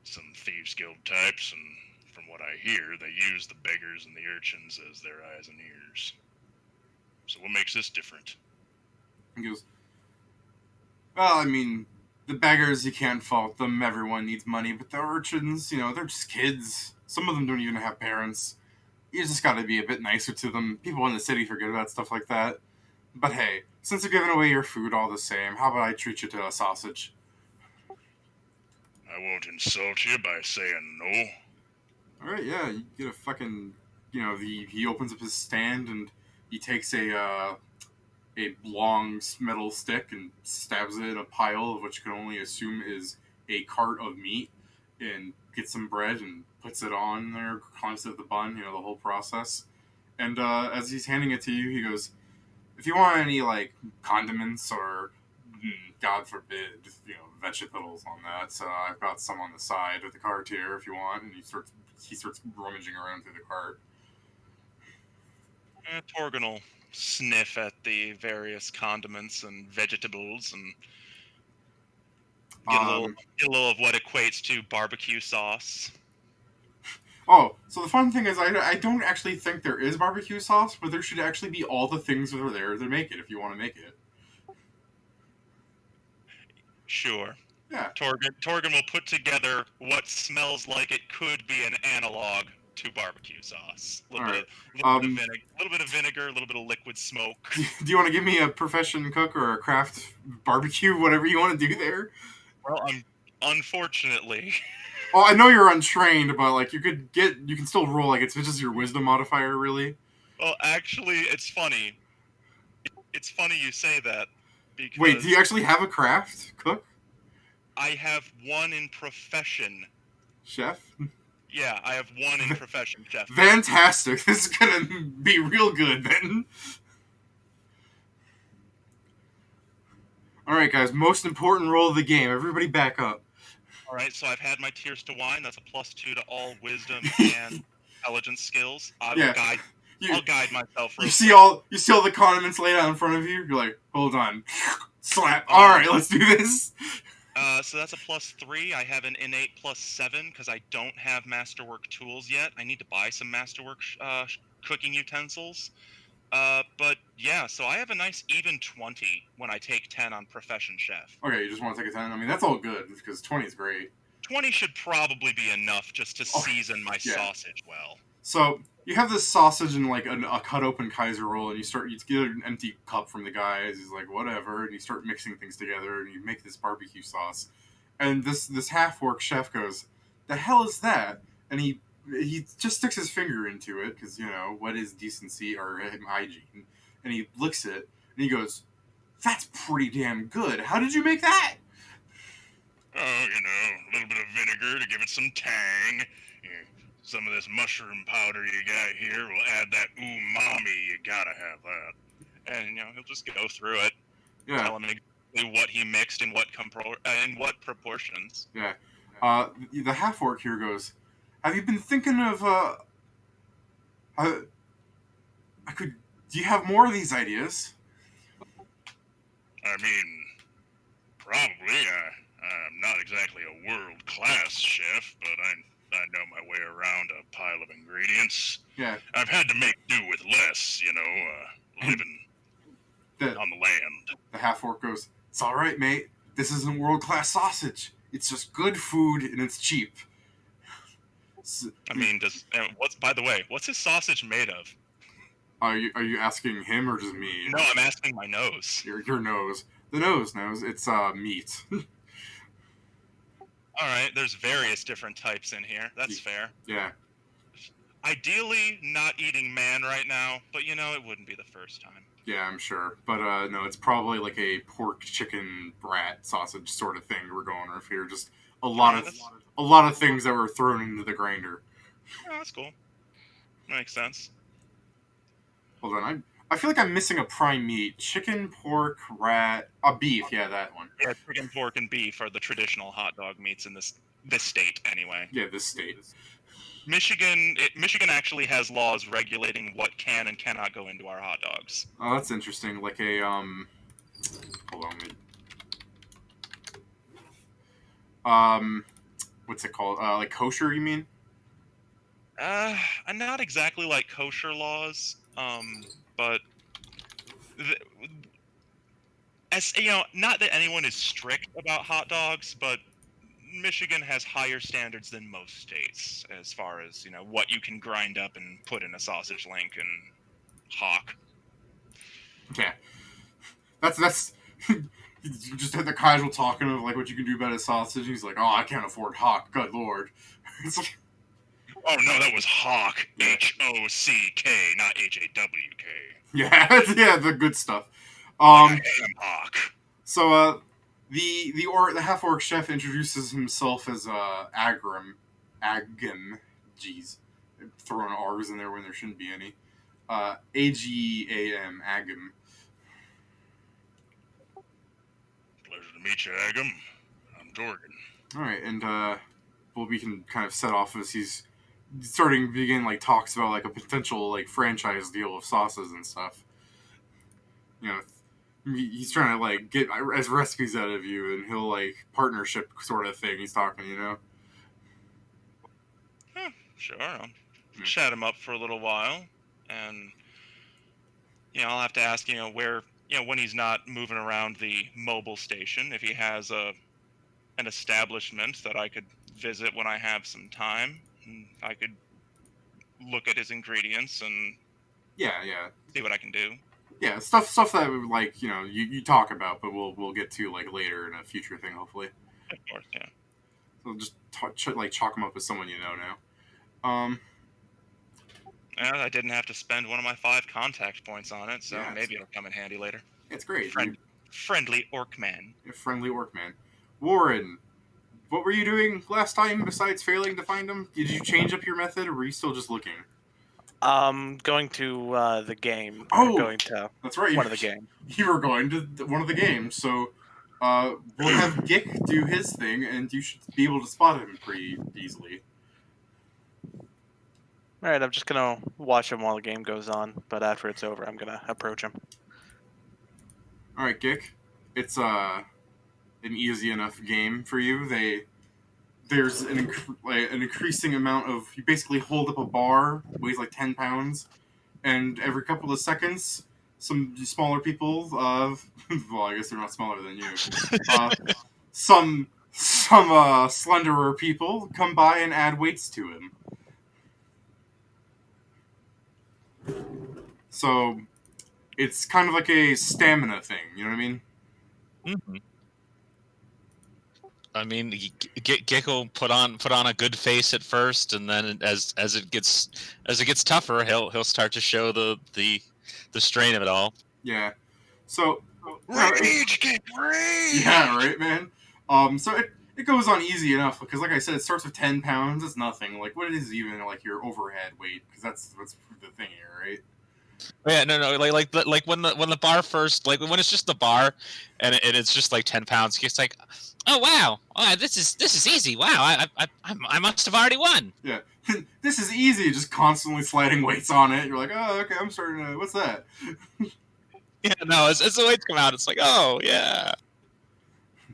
some thieves guild types, and from what I hear, they use the beggars and the urchins as their eyes and ears. So what makes this different? He goes, "Well, I mean, the beggars, you can't fault them. Everyone needs money, but the urchins, they're just kids. Some of them don't even have parents. You just gotta be a bit nicer to them. People in the city forget about stuff like that. But hey, since you're giving away your food all the same, how about I treat you to a sausage?" I won't insult you by saying no. All right, yeah, you get a fucking, he opens up his stand and he takes a long metal stick and stabs it in a pile of what you can only assume is a cart of meat, and gets some bread and puts it on there, climbs it the bun, the whole process. And as he's handing it to you, he goes, "If you want any like condiments or God forbid, vegetables on that. So I've got some on the side of the cart here if you want. And he starts rummaging around through the cart. Torgon will sniff at the various condiments and vegetables and get a little of what equates to barbecue sauce. Oh, so the fun thing is, I don't actually think there is barbecue sauce, but there should actually be all the things that are there to make it if you want to make it. Sure. Yeah. Torgon will put together what smells like it could be an analog to barbecue sauce. A little bit of vinegar, a little bit of liquid smoke. Do you want to give me a profession cook or a craft barbecue, whatever you want to do there? Well, unfortunately. Oh, I know you're untrained, but like you can still roll like it's just your wisdom modifier, really. Well, actually, it's funny. It's funny you say that because Wait, do you actually have a craft cook? I have one in profession. Chef? Yeah, I have one in profession, chef. Fantastic. This is gonna be real good then. Alright guys, most important roll of the game. Everybody back up. Alright, so I've had my tears to wine. That's a +2 to all wisdom and intelligence skills. I'll guide myself. You see all the condiments laid out in front of you? You're like, hold on. Slap. Alright, let's do this. So that's a +3. I have an innate +7 because I don't have masterwork tools yet. I need to buy some masterwork cooking utensils. But yeah, so I have a nice even 20 when I take 10 on profession chef. Okay, you just want to take a 10? I mean, that's all good because 20 is great. 20 should probably be enough just to season my sausage well. So you have this sausage in like a cut open Kaiser roll, and you get an empty cup from the guy. He's like, whatever, and you start mixing things together, and you make this barbecue sauce. And this half orc chef goes, "The hell is that?" And he just sticks his finger into it because what is decency or hygiene, and he licks it, and he goes, "That's pretty damn good. How did you make that?" Oh, a little bit of vinegar to give it some tang. Some of this mushroom powder you got here will add that umami. You gotta have that. And he'll just go through it. Yeah. Tell him exactly what he mixed in what proportions. Yeah. The half orc here goes, "Have you been thinking of do you have more of these ideas?" I mean, probably. I'm not exactly a world-class chef, but I know my way around a pile of ingredients. Yeah. I've had to make do with less, living on the land. The half-orc goes, "It's all right, mate. This isn't world-class sausage. It's just good food, and it's cheap." I mean, by the way, what's his sausage made of? Are you asking him or just me? No, I'm asking my nose. Your nose. The nose knows. It's meat. Alright, there's various different types in here. That's fair. Yeah. Ideally, not eating man right now, but it wouldn't be the first time. Yeah, I'm sure. But no, it's probably like a pork, chicken, brat sausage sort of thing we're going with here. Just a lot of things that were thrown into the grinder. Oh, that's cool. Makes sense. Hold on, I feel like I'm missing a prime meat. Chicken, pork, rat, beef. Yeah, that one. Yeah, chicken, pork, and beef are the traditional hot dog meats in this state, anyway. Yeah, this state. Michigan actually has laws regulating what can and cannot go into our hot dogs. Oh, that's interesting. Like a hold on. What's it called? Like kosher, you mean? Not exactly like kosher laws. But as not that anyone is strict about hot dogs, but Michigan has higher standards than most states as far as what you can grind up and put in a sausage link and hawk. Yeah, that's. You just had the casual talking of like what you can do about a sausage. He's like, "Oh, I can't afford hock. Good lord." It's like, oh no, that was hawk. H-O-C-K, not H-A-W-K. Yeah, yeah, the good stuff. I am hawk. So, the half orc chef introduces himself as Agrim. Jeez, throwing R's in there when there shouldn't be any. A-G-A-M, Agim. Pleasure to meet you, Agam. I'm Dorgan. All right, and well, we can kind of set off as he's starting to begin like talks about like a potential like franchise deal of sauces and stuff. You know, he's trying to like get as recipes out of you, and he'll like partnership sort of thing. He's talking, you know. Sure, I'll chat him up for a little while, and I'll have to ask, where, when he's not moving around the mobile station, if he has an establishment that I could visit when I have some time, and I could look at his ingredients and Yeah, see what I can do. yeah. Stuff that like you talk about, but we'll get to like later in a future thing, hopefully. Of course, yeah. So just like chalk him up as someone you know now. And I didn't have to spend one of my 5 contact points on it, so Yeah, maybe it'll come in handy later. It's great. Friendly orc man. A friendly orc man. Warren, what were you doing last time besides failing to find him? Did you change up your method, or were you still just looking? Going to the game. Oh, Going to that's right. one of the games. You were going to one of the games, so we'll have Gick do his thing, and you should be able to spot him pretty easily. All right, I'm just gonna watch him while the game goes on, but after it's over, I'm gonna approach him. All right, Gick. It's an easy enough game for you. There's an increasing amount of, you basically hold up a bar, weighs like 10 pounds, and every couple of seconds, some smaller people, well, I guess they're not smaller than you, some slenderer people come by and add weights to him. So it's kind of like a stamina thing, you know what I mean? Mm-hmm. I mean, Gick will put on a good face at first, and then as it gets tougher, he'll start to show the strain of it all. Yeah. So Rage, Gick, rage! yeah, right, man. So it goes on easy enough because, like I said, it starts with 10 pounds. It's nothing. Like, what is even like your overhead weight? Because that's the thing here, right? Yeah, no, like when the bar first, like when it's just the bar, and it's just like 10 pounds. It's like, oh wow, this is easy. Wow, I must have already won. Yeah, this is easy. Just constantly sliding weights on it. You're like, oh, okay, I'm starting to. What's that? Yeah, no, as the weights come out, it's like, oh yeah.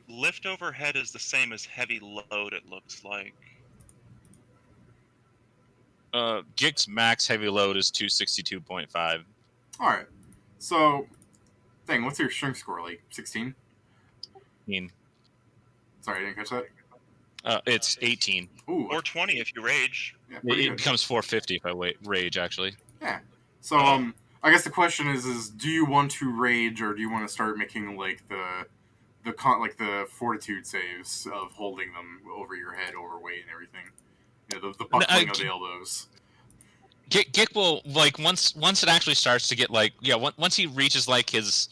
Lift overhead is the same as heavy load, it looks like. Gick's max heavy load is 262.5. All right. So, dang, what's your strength score? Like 16? Sorry, I didn't catch that. It's 18. Ooh. Or 20 if you rage. Yeah, It becomes 450 if I rage, actually. Yeah. So, I guess the question is do you want to rage, or do you want to start making like the fortitude saves of holding them over your head, overweight, and everything? You know, the buckling of the elbows. Gick will, like, once it actually starts to get like, yeah, once he reaches like his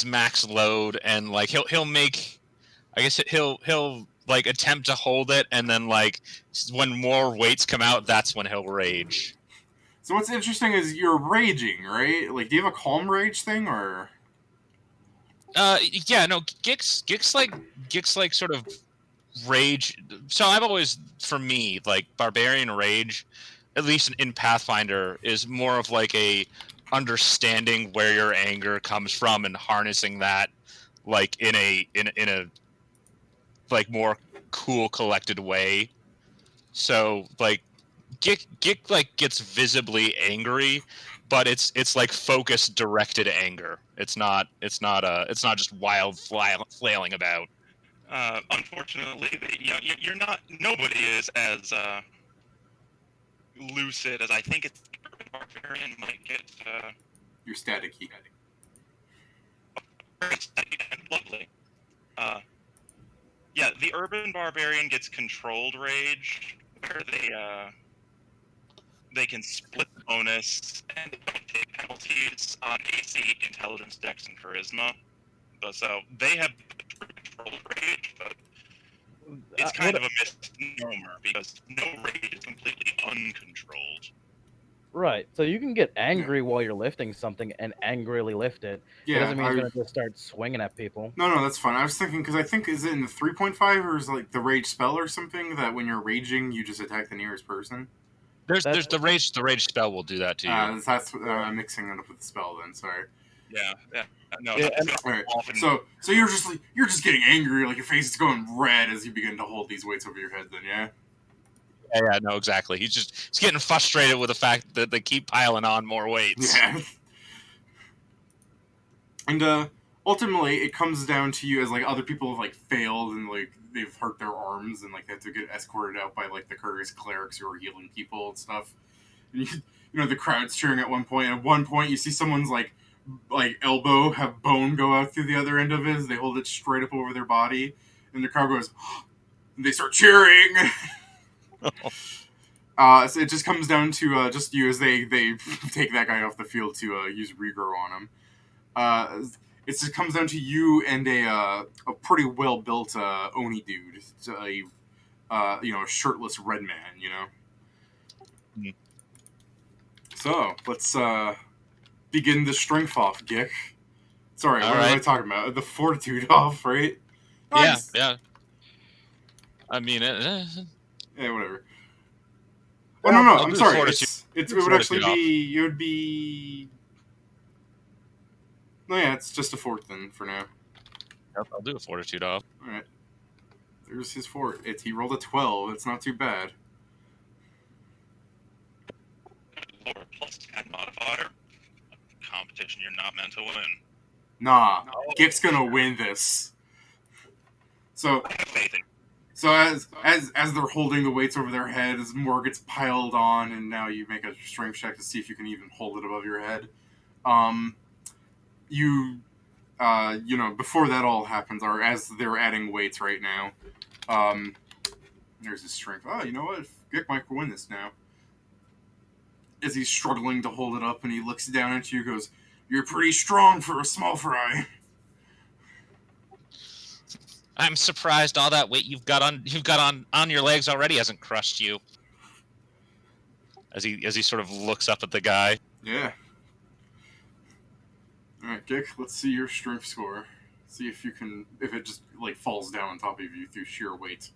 max load, and like he'll make, I guess he'll like attempt to hold it, and then like when more weights come out, that's when he'll rage. So what's interesting is you're raging, right? Like, do you have a calm rage thing, or? Yeah, no, Gick's like sort of rage. So I've always, for me, like barbarian rage, at least in Pathfinder, is more of like a understanding where your anger comes from and harnessing that, like in a like more cool, collected way. So like Gick like gets visibly angry, but it's like focused, directed anger. It's not just wild flailing about. Unfortunately, you're not. Nobody is as lucid as I think it's barbarian might get. You're staticky. Lovely. Yeah, the urban barbarian gets controlled rage, where they can split the bonus and don't take penalties on AC, intelligence, dex, and charisma. But so they have controlled rage, but it's kind of a misnomer because no rage is completely uncontrolled. Right. So you can get angry while you're lifting something and angrily lift it. It Yeah, doesn't mean he's gonna just start swinging at people. no, that's fine. I was thinking because I think is it in the 3.5 or is it like the rage spell or something that when you're raging you just attack the nearest person. There's That's the rage spell will do that to you. That's I'm mixing it up with the spell then. Sorry. Yeah, yeah. No, Yeah, that's All right. often. So you're just getting angry, like your face is going red as you begin to hold these weights over your head. Then yeah. Yeah, no, exactly. He's getting frustrated with the fact that they keep piling on more weights. Yeah. And ultimately, it comes down to you as like other people have like failed and like they've hurt their arms and like they have to get escorted out by like the courteous clerics who are healing people and stuff. And you know the crowd's cheering at one point. At one point, you see someone's like elbow have bone go out through the other end of it. As they hold it straight up over their body, and the crowd goes. And they start cheering. So it just comes down to just you as they take that guy off the field to use regrow on him. It just comes down to you and a pretty well built Oni dude. It's a a shirtless red man. You know. Mm. So let's begin the strength off, Gick. Sorry, All what am I right. talking about? The fortitude off, right? Yeah, Nice. yeah. I mean, Yeah, whatever. Oh no, I'll I'm do sorry. fortitude. It would actually Fortitude be. It would be. No, yeah, it's just a fort then for now. I'll do a fortitude off. All right. There's his fort. He rolled a 12. It's not too bad. Lower plus 10 modifier. Competition you're not meant to win. Nah, Gick's gonna win this. So I have faith in. So as they're holding the weights over their head, as more gets piled on, and now you make a strength check to see if you can even hold it above your head. You before that all happens, or as they're adding weights right now, there's his strength. Oh, you know what? Gick might win this now. As he's struggling to hold it up, and he looks down at you, goes, "You're pretty strong for a small fry." I'm surprised all that weight you've got on your legs already hasn't crushed you. As he sort of looks up at the guy. Yeah. All right, Gick. Let's see your strength score. See if it just like falls down on top of you through sheer weight,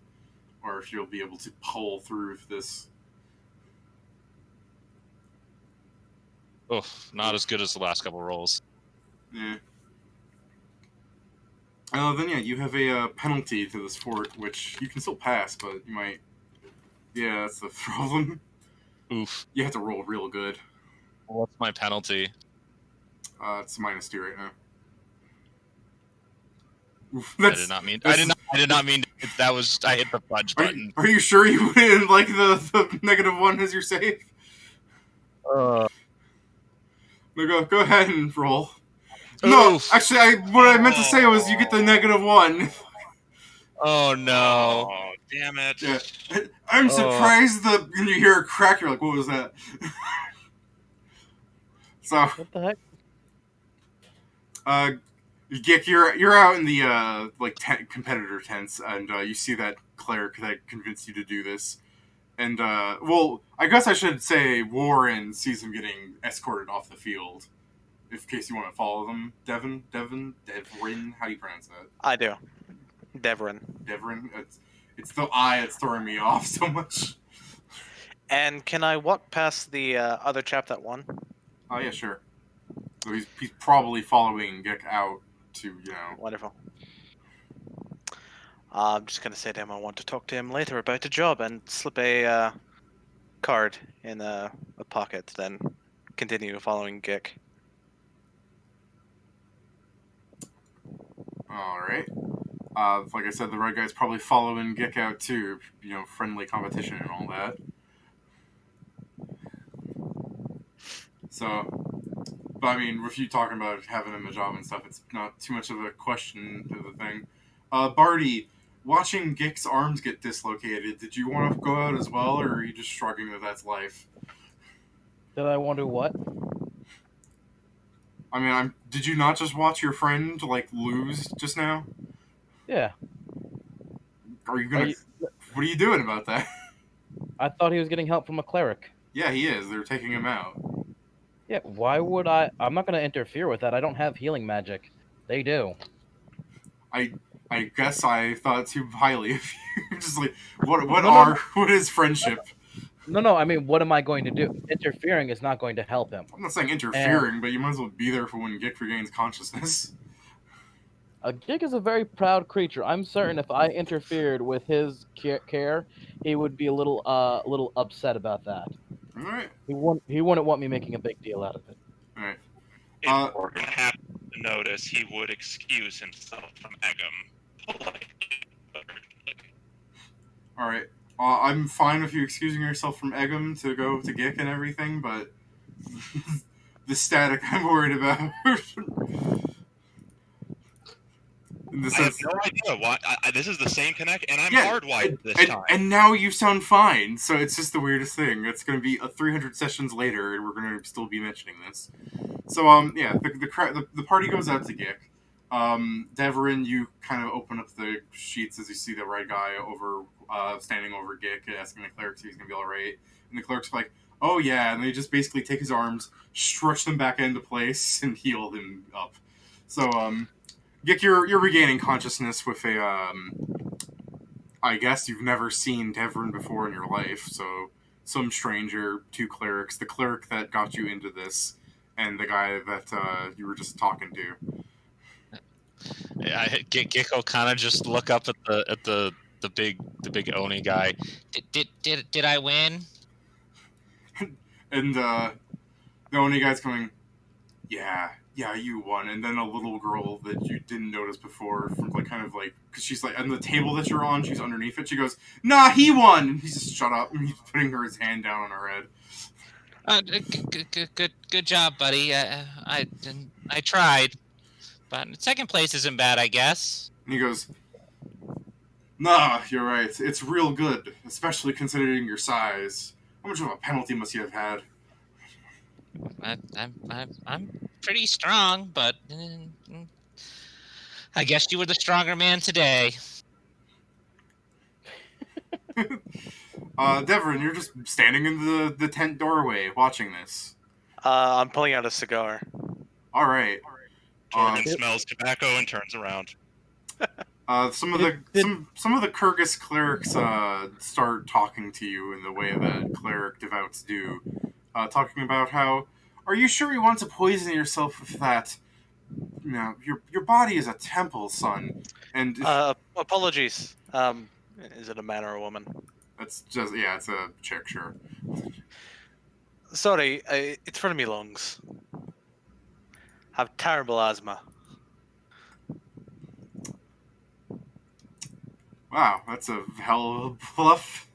or if you'll be able to pull through this. Oh, not as good as the last couple rolls. Yeah. Then yeah, you have a penalty to this fort, which you can still pass, but you might. Yeah, that's the problem. Oof. You have to roll real good. What's my penalty? It's -2 right now. Oof, I did not mean. I did not mean. I hit the fudge Are button. are you sure you wouldn't like the -1 as your save? No, go ahead and roll. No, Oof. actually, what I meant to say was you get the -1. Oh no. Oh, damn it. Yeah. I'm surprised that when you hear a crack, you're like, what was that? So, What the heck? Gick, you're out in the competitor tents, and you see that cleric that convinced you to do this. And well, I guess I should say Warren sees him getting escorted off the field. In case you want to follow them, Devrin, how do you pronounce that? I do. Devrin. Devrin. It's the I that's throwing me off so much. And can I walk past the other chap that won? Oh yeah, sure. So he's probably following Gick out to Wonderful. I'm just gonna say to him I want to talk to him later about the job and slip a card in a pocket, then continue following Gick. All right. Like I said, the red guy's probably following Gick out too. Friendly competition and all that. So, but I mean, with you talking about having him a job and stuff, it's not too much of a question of the thing. Barty, watching Gick's arms get dislocated, did you want to go out as well, or are you just shrugging that that's life? Did I want to what? I mean, did you not just watch your friend lose just now? Yeah. Are you gonna? What are you doing about that? I thought he was getting help from a cleric. Yeah, he is. They're taking him out. Yeah, why would I? I'm not going to interfere with that. I don't have healing magic. They do. I I guess I thought too highly of you. Just like No. what is friendship? No. I mean, what am I going to do? Interfering is not going to help him. I'm not saying And interfering, but you might as well be there for when Gik regains consciousness. a Gig is a very proud creature. I'm certain if I interfered with his care, he would be a little upset about that. All right, He wouldn't want me making a big deal out of it. all right. If Morgan happened to notice, he would excuse himself from Egum politely. but urgently. All right. I'm fine with you excusing yourself from Eggum to go to Gik and everything, but the static I'm worried about. In the I have sense, no idea why. This is the same connect, and I'm yeah, hardwired this and, time. and now you sound fine. So it's just the weirdest thing. It's going to be 300 sessions later, and we're going to still be mentioning this. So yeah, the party goes out to Gik. Deverin, you kind of open up the sheets as you see the red guy over standing over Gik, asking the clerics if he's gonna be all right. And the clerics are like, "Oh yeah," and they just basically take his arms, stretch them back into place, and heal him up. So Gik, you're regaining consciousness with a I guess you've never seen Deverin before in your life, so some stranger, two clerics, the cleric that got you into this, and the guy that you were just talking to. Gecko kind of just look up at the big Oni guy. Did I win? And the only guy's going, yeah, you won. And then a little girl that you didn't notice before, from like kind of like, because she's like on the table that you're on, she's underneath it. She goes, nah, he won. And he's just shut up, and he's putting his hand down on her head. Good job, buddy. I tried, but second place isn't bad, I guess. And he goes, nah, you're right. It's real good, especially considering your size. How much of a penalty must you have had? I'm pretty strong, but I guess you were the stronger man today. Deverin, you're just standing in the tent doorway watching this. I'm pulling out a cigar. All right. Jordan smells tobacco and turns around. Some of the Kyrgyz clerics start talking to you in the way that cleric devoutes do, talking about how, are you sure you want to poison yourself with that? You know, your body is a temple, son, and Apologies. Is it a man or a woman? that's just it's a chick, sure. Sorry, it's for me lungs. Have terrible asthma. Wow, that's a hell of a bluff.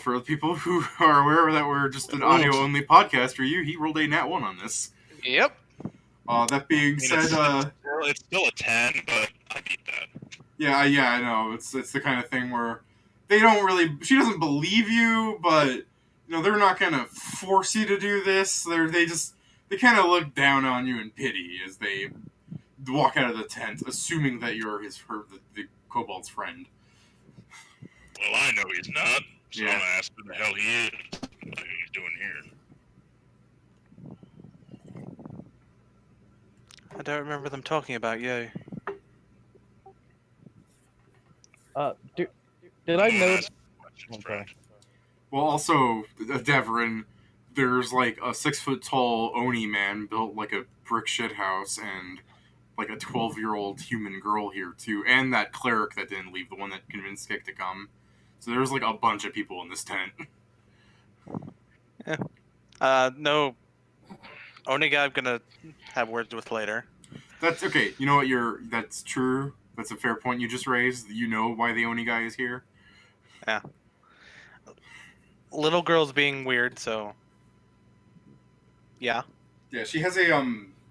For the people who are aware that we're just an audio-only podcast, for you, he rolled a nat 1 on this. Yep. That being said, it's still a 10, but I beat that. Yeah, I know. It's the kind of thing where they don't really. She doesn't believe you, but you know they're not gonna force you to do this. They kind of look down on you in pity as they walk out of the tent, assuming that you're the kobold's friend. Well, I know he's not, so Yeah. I'm gonna ask who the hell he is. What he's doing here. I don't remember them talking about you. Did I notice? Questions, Okay. friend. Well, also Deverin, there's like a 6-foot-tall Oni man built like a brick shit house, and like a 12-year-old human girl here too, and that cleric that didn't leave, the one that convinced Kick to come. So there's like a bunch of people in this tent. No. Only guy I'm gonna have words with later. That's okay. You know what? That's true. That's a fair point you just raised. You know why the Oni guy is here. Little girl's being weird, so yeah. Yeah, she has a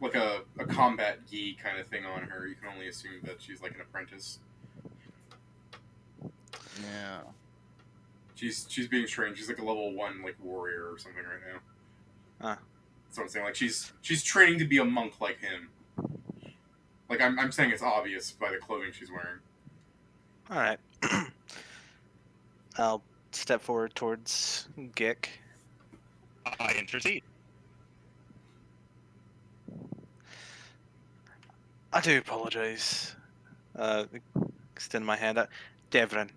like a combat gi kind of thing on her. You can only assume that she's like an apprentice. Yeah. She's being strange. She's like a level 1 like warrior or something right now. That's what I'm saying. Like she's training to be a monk like him. Like I'm saying it's obvious by the clothing she's wearing. All right. I'll step forward towards Gick. I intercede. I do apologise. Extend my hand out. Devon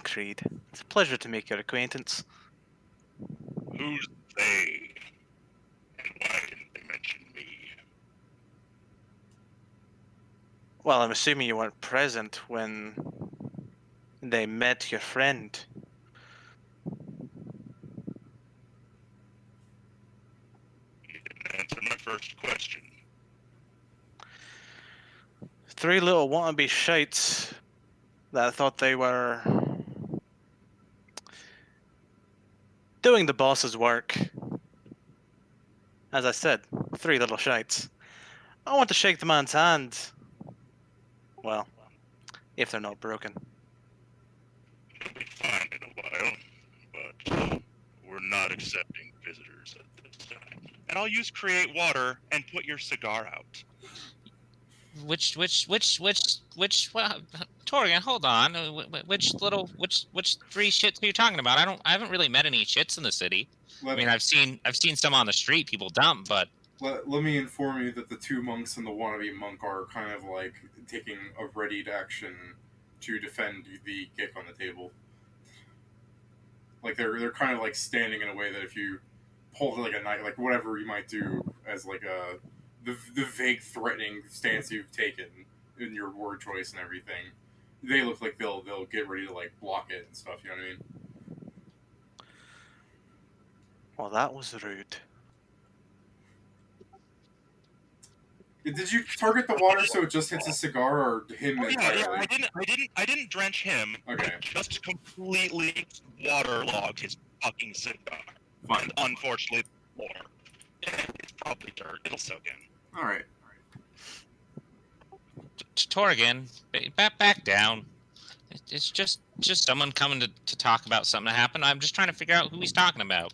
Creed. It's a pleasure to make your acquaintance. Who's they? And why didn't they mention me? Well, I'm assuming you weren't present when they met your friend. You didn't answer my first question. 3 little wannabe shites that thought they were doing the boss's work. As I said, 3 little shites. I want to shake the man's hand. Well, if they're not broken. You'll be fine in a while, but we're not accepting visitors at this time. And I'll use create water and put your cigar out. Which well, Torian, hold on. Which 3 shits are you talking about? I haven't really met any shits in the city. I mean, I've seen some on the street people dump, but Let me inform you that the 2 monks and the wannabe monk are kind of like taking a readied action to defend the Gick on the table. Like they're kind of like standing in a way that if you hold like a knife, like whatever you might do as like the vague threatening stance you've taken in your word choice and everything, they look like they'll get ready to like block it and stuff. You know what I mean? Well, that was rude. Did you target the water so it just hits his cigar or him Oh, entirely? I didn't drench him. Okay. I just completely waterlogged his fucking cigar. Fine. And unfortunately, more. It's probably dirt. It'll soak in. All right. Torian, back down. It's just someone coming to talk about something that happened. I'm just trying to figure out who he's talking about.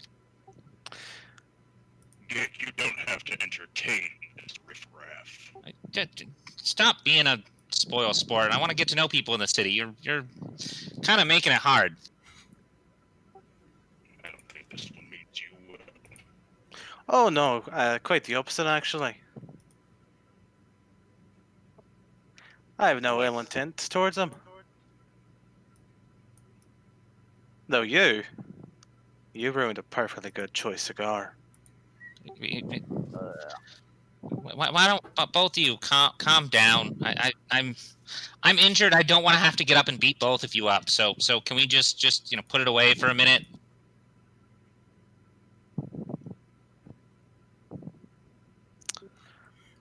Gick, you don't have to entertain this riffraff. Stop being a spoil sport. I want to get to know people in the city. You're kind of making it hard. I don't think this one means you will. Oh no, quite the opposite actually. I have no ill intent towards them. Though you ruined a perfectly good choice cigar. Why don't both of you calm down? I'm injured. I don't want to have to get up and beat both of you up. So can we just put it away for a minute?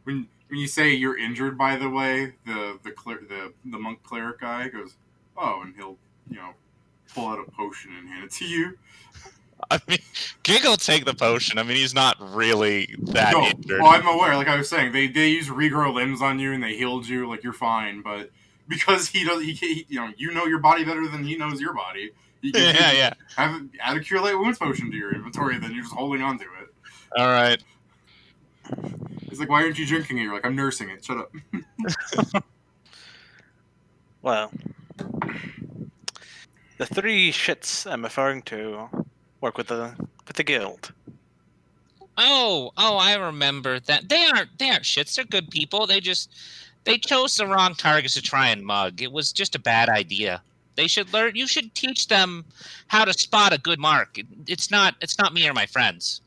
When you say you're injured, by the way, the monk cleric guy goes, oh, and he'll pull out a potion and hand it to you. I mean, Giggle take the potion. I mean, he's not really that injured. Well, I'm aware. Like I was saying, they use regrow limbs on you and they healed you. Like you're fine, but because he does, he you know your body better than he knows your body. He gives Yeah. Add a cure light wounds potion to your inventory, then you're just holding on to it. All right. He's like, why aren't you drinking it? You're like, I'm nursing it. Shut up. Well, the 3 shits I'm referring to work with the guild. Oh, I remember that. They aren't shits. They're good people. They chose the wrong targets to try and mug. It was just a bad idea. They should learn. You should teach them how to spot a good mark. It's not me or my friends.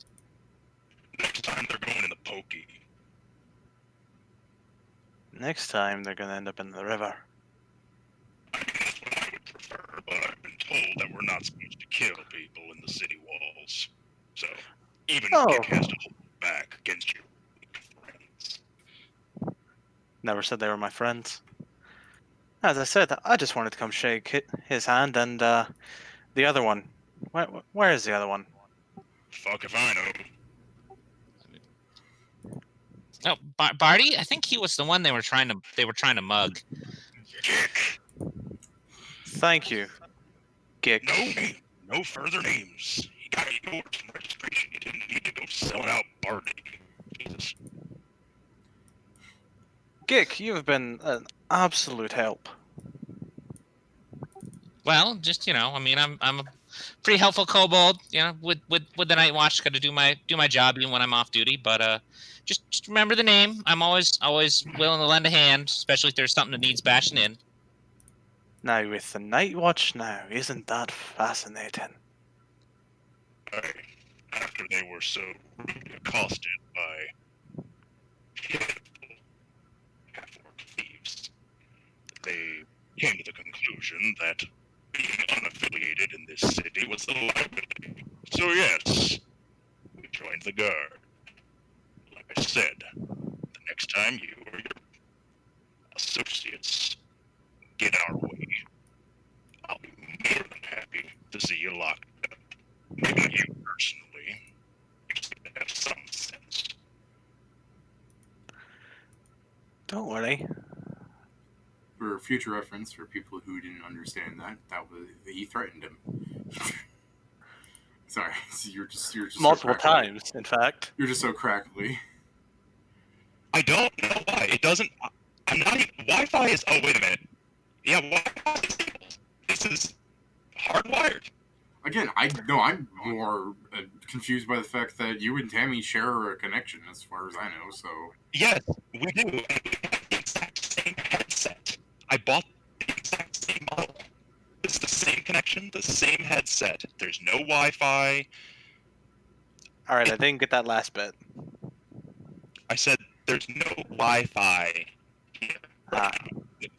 Next time they're going in the pokey. Next time they're gonna end up in the river. I mean, that's what I would prefer, but I've been told that we're not supposed to kill people in the city walls. So, even Gick has to hold back against your weak friends. Never said they were my friends. As I said, I just wanted to come shake his hand and the other one. Where is the other one? Fuck if I know. Oh, Barty, I think he was the one they were trying to mug. Gick! Thank you, Gick. No further names. He got yours from registration. You didn't need to go selling out Barty. Jesus. Gick, you have been an absolute help. Well, just I mean, I'm pretty helpful kobold. You know, with the night watch, got to do my job even when I'm off duty. But just remember the name. I'm always willing to lend a hand, especially if there's something that needs bashing in. Now, with the Night Watch now, isn't that fascinating? After they were so rudely accosted by half-orc thieves, they came to the conclusion that being unaffiliated in this city was a liability. So yes, we joined the guard. Like I said, the next time you or your associates get our way, I'll be more than happy to see you locked up. Maybe you personally, you just need to have some sense. Don't worry. For future reference, for people who didn't understand that was he threatened him. Sorry, you're just Multiple so crackly. times, in fact. You're just so crackly. I don't know why. It doesn't. I'm not even. Wi-Fi is. Oh, wait a minute. Yeah, Wi-Fi is disabled. This is hardwired. Again, I'm more confused by the fact that you and Tammy share a connection, as far as I know. So Yes, we do. And we have the exact same headset. I bought the exact same model. It's the same connection, the same headset. There's no Wi-Fi. Alright, I didn't get that last bit. I said there's no Wi-Fi here. Ah.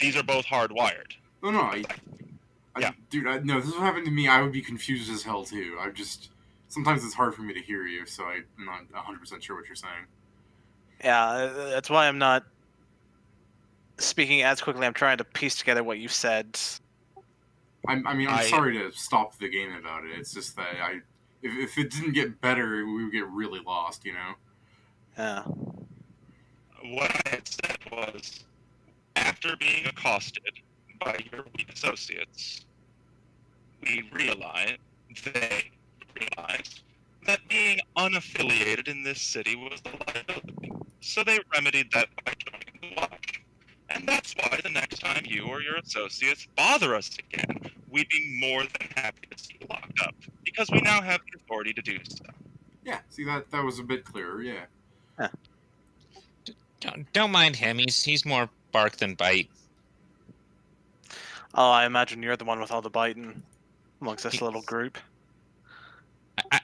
These are both hardwired. no, Yeah. dude, no, this would happen to me. I would be confused as hell too. Sometimes it's hard for me to hear you, so I'm not 100% sure what you're saying. Yeah, that's why I'm not speaking as quickly. I'm trying to piece together what you said. I'm sorry to stop the game about it. It's just that if it didn't get better, we would get really lost, you know? Yeah. What I had said was, after being accosted by your weak associates, they realized that being unaffiliated in this city was a liability. So they remedied that by joining the Watch. And that's why the next time you or your associates bother us again, we'd be more than happy to see you locked up, because we now have the authority to do so. Yeah, see, that was a bit clearer, yeah. Don't mind him. He's more bark than bite. Oh, I imagine you're the one with all the biting amongst this little group.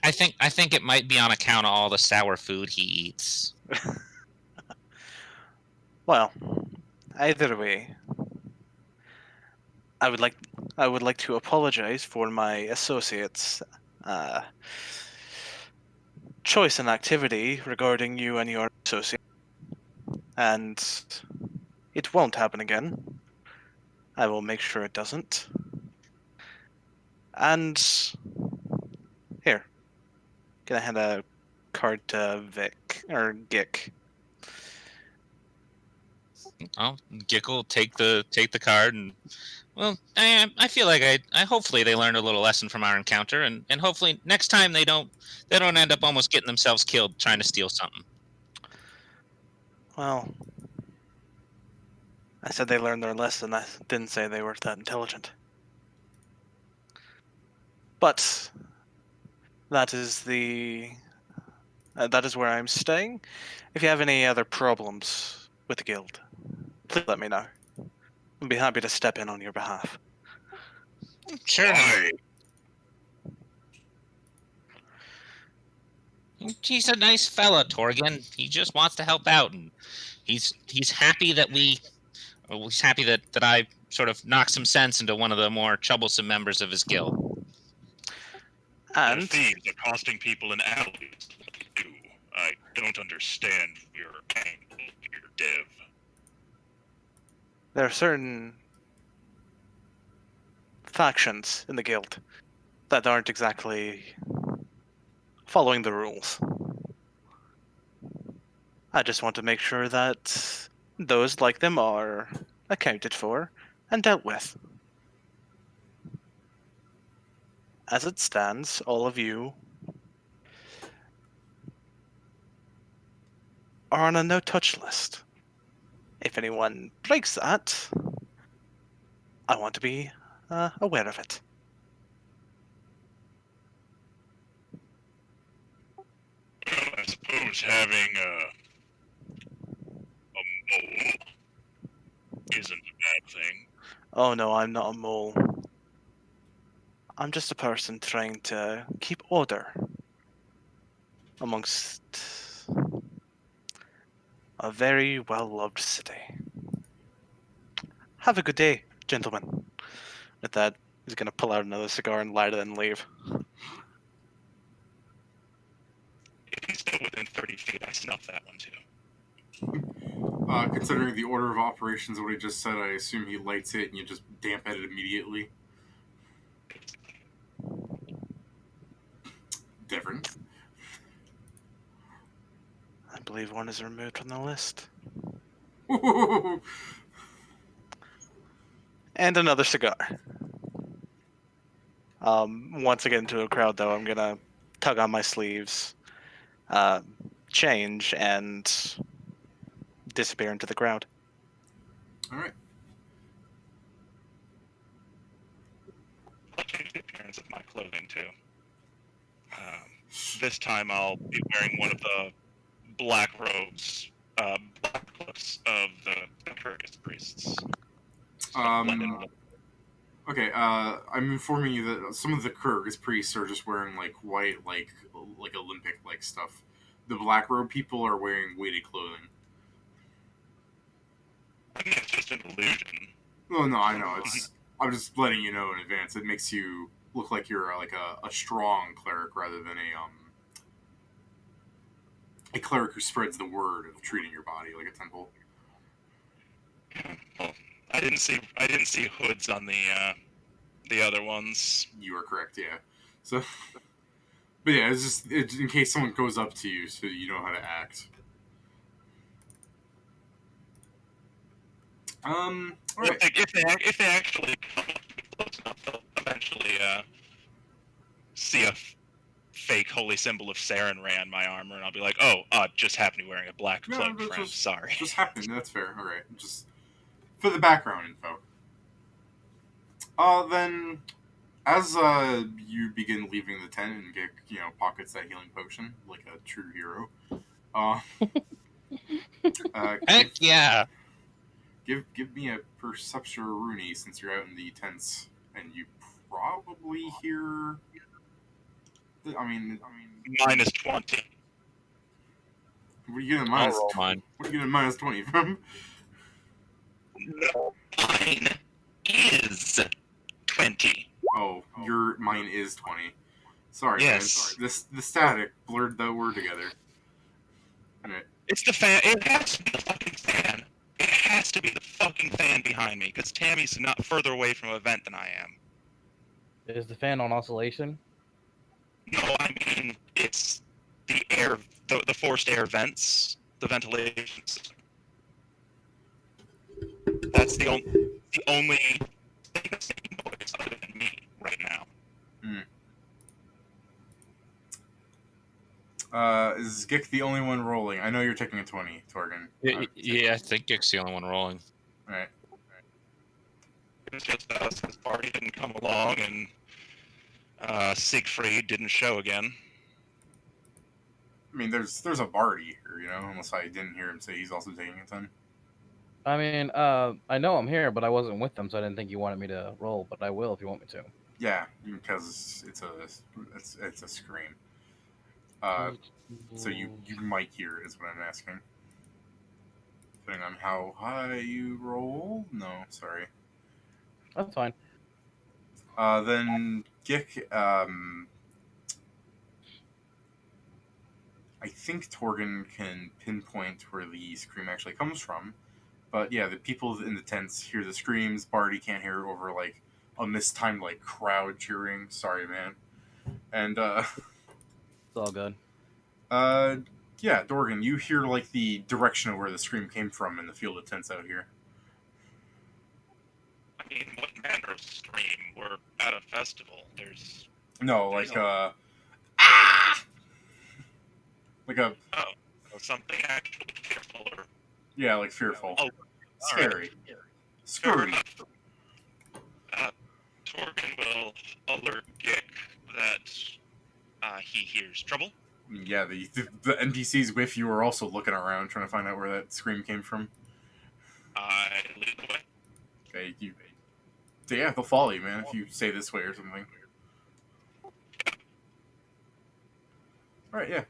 I think it might be on account of all the sour food he eats. Well, either way, I would like to apologize for my associates' choice and activity regarding you and your associate, and it won't happen again. I will make sure it doesn't. And here, can I hand a card to Vic or Gick? Oh, Gick will take the card and well, I feel like I hopefully they learned a little lesson from our encounter and hopefully next time they don't end up almost getting themselves killed trying to steal something. Well, I said they learned their lesson. I didn't say they were that intelligent. But that is that is where I'm staying. If you have any other problems with the guild, please let me know. I'd be happy to step in on your behalf. Sure. Why? He's a nice fella, Torgen. He just wants to help out, and he's happy that he's happy that I sort of knocked some sense into one of the more troublesome members of his guild. They're And thieves accosting people in alleys. What they do. I don't understand your angle here, Dev. there are certain factions in the guild that aren't exactly following the rules. I just want to make sure that those like them are accounted for and dealt with. As it stands, all of you are on a no-touch list. If anyone breaks that, I want to be aware of it. suppose having a mole isn't a bad thing. Oh no, I'm not a mole. I'm just a person trying to keep order amongst a very well-loved city. Have a good day, gentlemen. With that, he's gonna pull out another cigar and light it and leave. If he's still within 30 feet, I snuff that one too. Considering the order of operations of what he just said, I assume he lights it and you just damp it immediately. Different. I believe one is removed from the list. And another cigar. Once I get into a crowd, though, I'm gonna tug on my sleeves, change, and disappear into the crowd. All right. I'll change the appearance of my clothing too. This time I'll be wearing one of the black robes, black cloaks of the Karnegion priests. Okay, I'm informing you that some of the Kurg's priests are just wearing like white, like Olympic like stuff. The black robe people are wearing weighted clothing. I think it's just an illusion. Oh no, I know. I'm just letting you know in advance. It makes you look like you're like a strong cleric rather than a cleric who spreads the word of treating your body like a temple. Well, I didn't see hoods on the other ones. You are correct, yeah. So, but yeah, it's in case someone goes up to you, so you know how to act. All right. If they actually come close enough, they'll eventually see a fake holy symbol of Sarenrae on my armor, and I'll be like, "Oh, just happened to be wearing a black No, cloak, that's friend. Sorry." Just happened. That's fair. All right. Just for the background info. Then, as you begin leaving the tent and get pockets that healing potion like a true hero, Heck yeah! give me a perception Rooney since you're out in the tents and you probably hear. I mean, Minus 20. what are you getting I'll minus? roll mine. What are you getting minus 20 from? No, mine is 20. Oh, mine is 20. Sorry, Yes. man. The static blurred that word together. Alright. It's the fan. It has to be the fucking fan. It has to be the fucking fan behind me, because Tammy's not further away from a vent than I am. Is the fan on oscillation? No, I mean, it's the air, the forced air vents, the ventilation system. That's the only thing that's making noise other than me right now. Is Gick the only one rolling? I know you're taking a 20, Torgan. Yeah, I think Gick's the only one rolling. Alright. It's just us, because Barty didn't come along, and Siegfried didn't show again. I mean, there's a Barty here, unless I didn't hear him say he's also taking a 10. I mean, I know I'm here, but I wasn't with them, so I didn't think you wanted me to roll. But I will if you want me to. Yeah, because it's a scream. So you might hear it is what I'm asking. Depending on how high you roll. No, sorry. That's fine. Then Gick, I think Torgan can pinpoint where the scream actually comes from. But yeah, the people in the tents hear the screams. Barty can't hear it over like a mistimed like crowd cheering. Sorry, man. And It's all good. yeah, Dorgan, you hear like the direction of where the scream came from in the field of tents out here. I mean, what manner of scream? We're at a festival. There's No, like like a something actually fearful or yeah, like fearful, scary, scurry. Torgan will alert Gick that he hears trouble. Yeah, the NPCs with you are also looking around, trying to find out where that scream came from. I lead the way. Okay, yeah, they'll follow you, man, if you say this way or something. All right, yeah.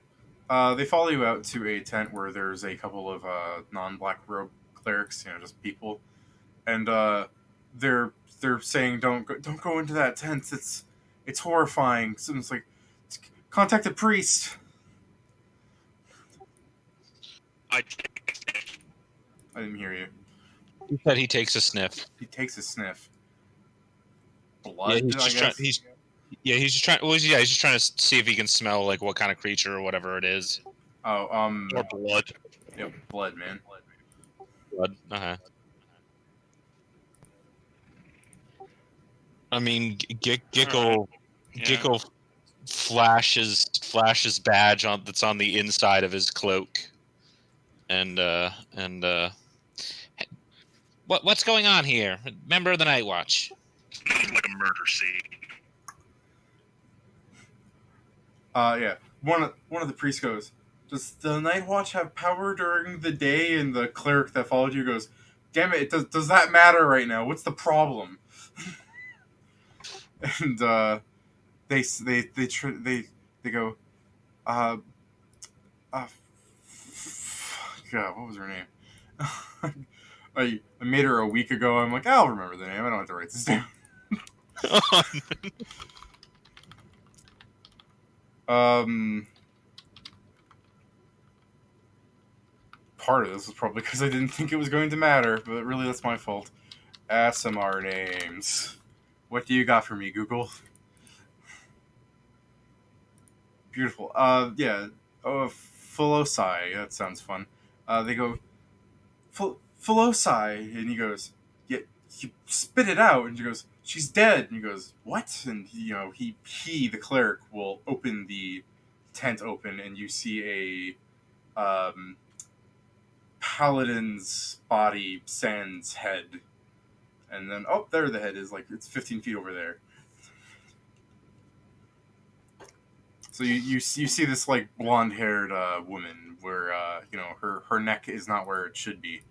They follow you out to a tent where there's a couple of non-black robe clerics, just people, and they're saying don't go into that tent. It's horrifying. So it's like contact a priest. I take a sniff. I didn't hear you. He said he takes a sniff. He takes a sniff. Yeah, Blood, he's I just trying. guess. He's just trying. Well, yeah, he's just trying to see if he can smell like what kind of creature or whatever it is. Oh, Or blood. yep, blood, man. Blood. Uh-huh. I mean, Gickle Yeah. Gickle flashes badge on that's on the inside of his cloak, and what's going on here? Member of the Night Watch. Like a murder scene. Yeah. One of the priests goes, "Does the Night Watch have power during the day?" And the cleric that followed you goes, "Damn it! Does that matter right now? What's the problem?" And they go, uh, God, what was her name? I made her a week ago. I'm like, I'll remember the name. I don't have to write this down. Part of this was probably because I didn't think it was going to matter, but really that's my fault. ASMR names. What do you got for me, Google? Beautiful. Yeah. Oh, Philosai. That sounds fun. They go, Philosai, and he goes, yeah, you spit it out, and he goes, she's dead, and he goes, what? And the cleric will open the tent open, and you see a paladin's body, sans head, and then there the head is, like it's 15 feet over there. So you see this like blonde haired woman where her neck is not where it should be.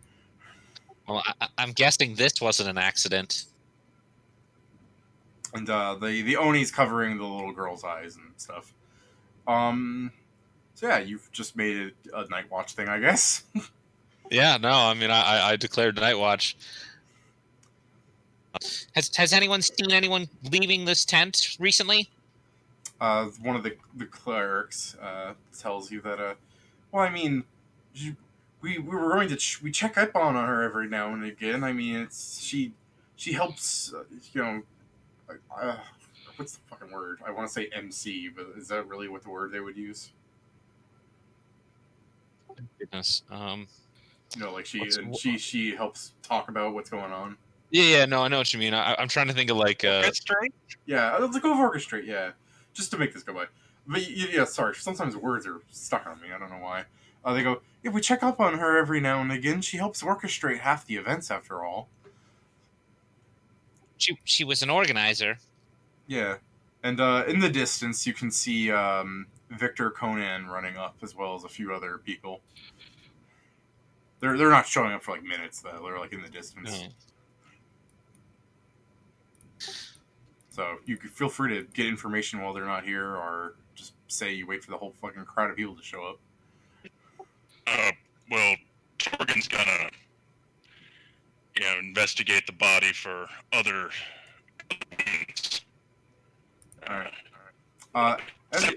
Well, I'm guessing this wasn't an accident. And the Oni's covering the little girl's eyes and stuff. So yeah, you've just made it a Night Watch thing, I guess. Yeah, no, I mean, I declared Night Watch. Has anyone seen anyone leaving this tent recently? One of the clerics tells you that, well, I mean, we were going to we check up on her every now and again. I mean, she helps, what's the fucking word? I want to say MC, but is that really what the word they would use? Goodness. Like she helps talk about what's going on. Yeah, no, I know what you mean. I'm trying to think of like Orchestrate? Yeah, let's go orchestrate. Yeah, just to make this go by. But yeah, sorry. Sometimes words are stuck on me. I don't know why. They go, yeah, we check up on her every now and again. She helps orchestrate half the events, after all. she was an organizer. Yeah, and in the distance you can see Victor Conan running up, as well as a few other people. They're not showing up for like minutes though. They're like in the distance. Mm. So you could feel free to get information while they're not here, or just say you wait for the whole fucking crowd of people to show up. Well, Torgen's gonna, investigate the body for other wounds. All right.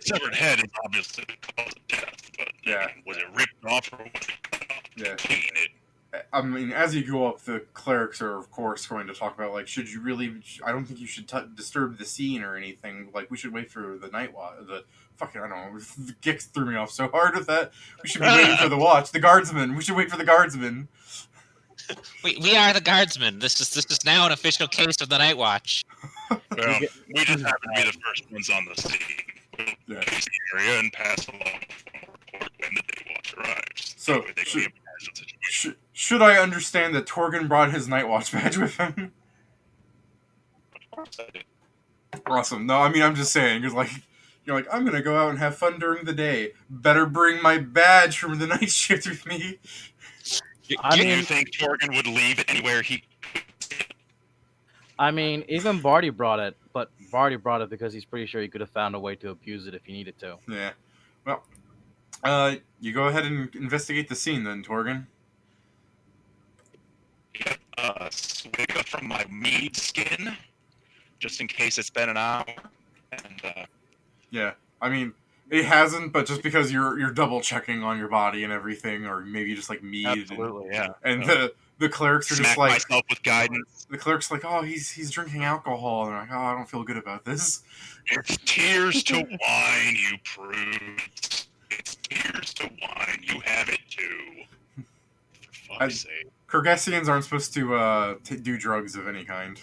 Severed head is obviously the cause of death, but Yeah. Was it ripped off or was it cut off? Yeah. Clean it. I mean, as you go up, the clerics are, of course, going to talk about, like, should you really... I don't think you should disturb the scene or anything. Like, we should wait for the night watch. The fucking, I don't know. The Gix threw me off so hard with that. We should be waiting for the watch. The guardsmen. We should wait for the guardsmen. We are the guardsmen. This is now an official case of the Night Watch. Well, we just happen to be the first ones on the scene. We'll Yeah. pace the area and pass along a report when the day watch arrives. So, That way they can be apprised of the situation. Should I understand that Torgen brought his night watch badge with him? Of course I do. Awesome. No, I mean, I'm just saying, because, like, You're like, I'm gonna go out and have fun during the day. Better bring my badge from the night shift with me. I Do you mean, think Torgan would leave it anywhere he? even Barty brought it, but Barty brought it because he's pretty sure he could have found a way to abuse it if he needed to. Yeah. Well, you go ahead and investigate the scene then, Torgan. Swig up from my mead skin, just in case it's been an hour. And Yeah. I mean, it hasn't, but just because you're double checking on your body and everything, or maybe just like mead. absolutely, yeah. And So, the clerics are just smack like myself with guidance. the cleric's like, oh, he's drinking alcohol, and they're like, oh, I don't feel good about this. It's tears to wine, you prudes. It's tears to wine. You have it too. For fuck's sake. Kargesians aren't supposed to do drugs of any kind.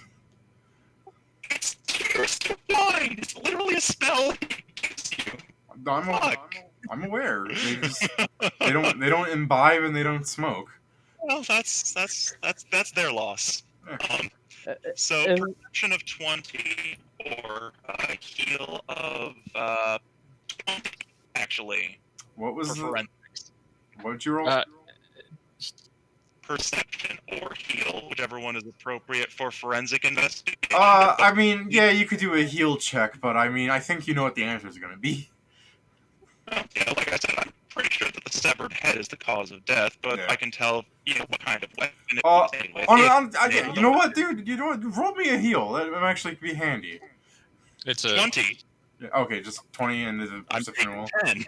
It's tears to wine. It's literally a spell. I'm aware. They don't imbibe and they don't smoke. Well, that's their loss. Yeah. So and- perception of 20 or a heal of 20, actually, What was for the? forensics. What'd you roll? Perception or heal, whichever one is appropriate for forensic investigation. I mean, yeah, you could do a heal check, but I mean, I think you know what the answer is going to be. Yeah, like I said, I'm pretty sure that the severed head is the cause of death, but Yeah. I can tell, what kind of weapon it was anyway. You know what, dude? You know what? Roll me a heal. That would actually be handy. It's a 20. Yeah, okay, just 20 and the I'm perception roll. 10.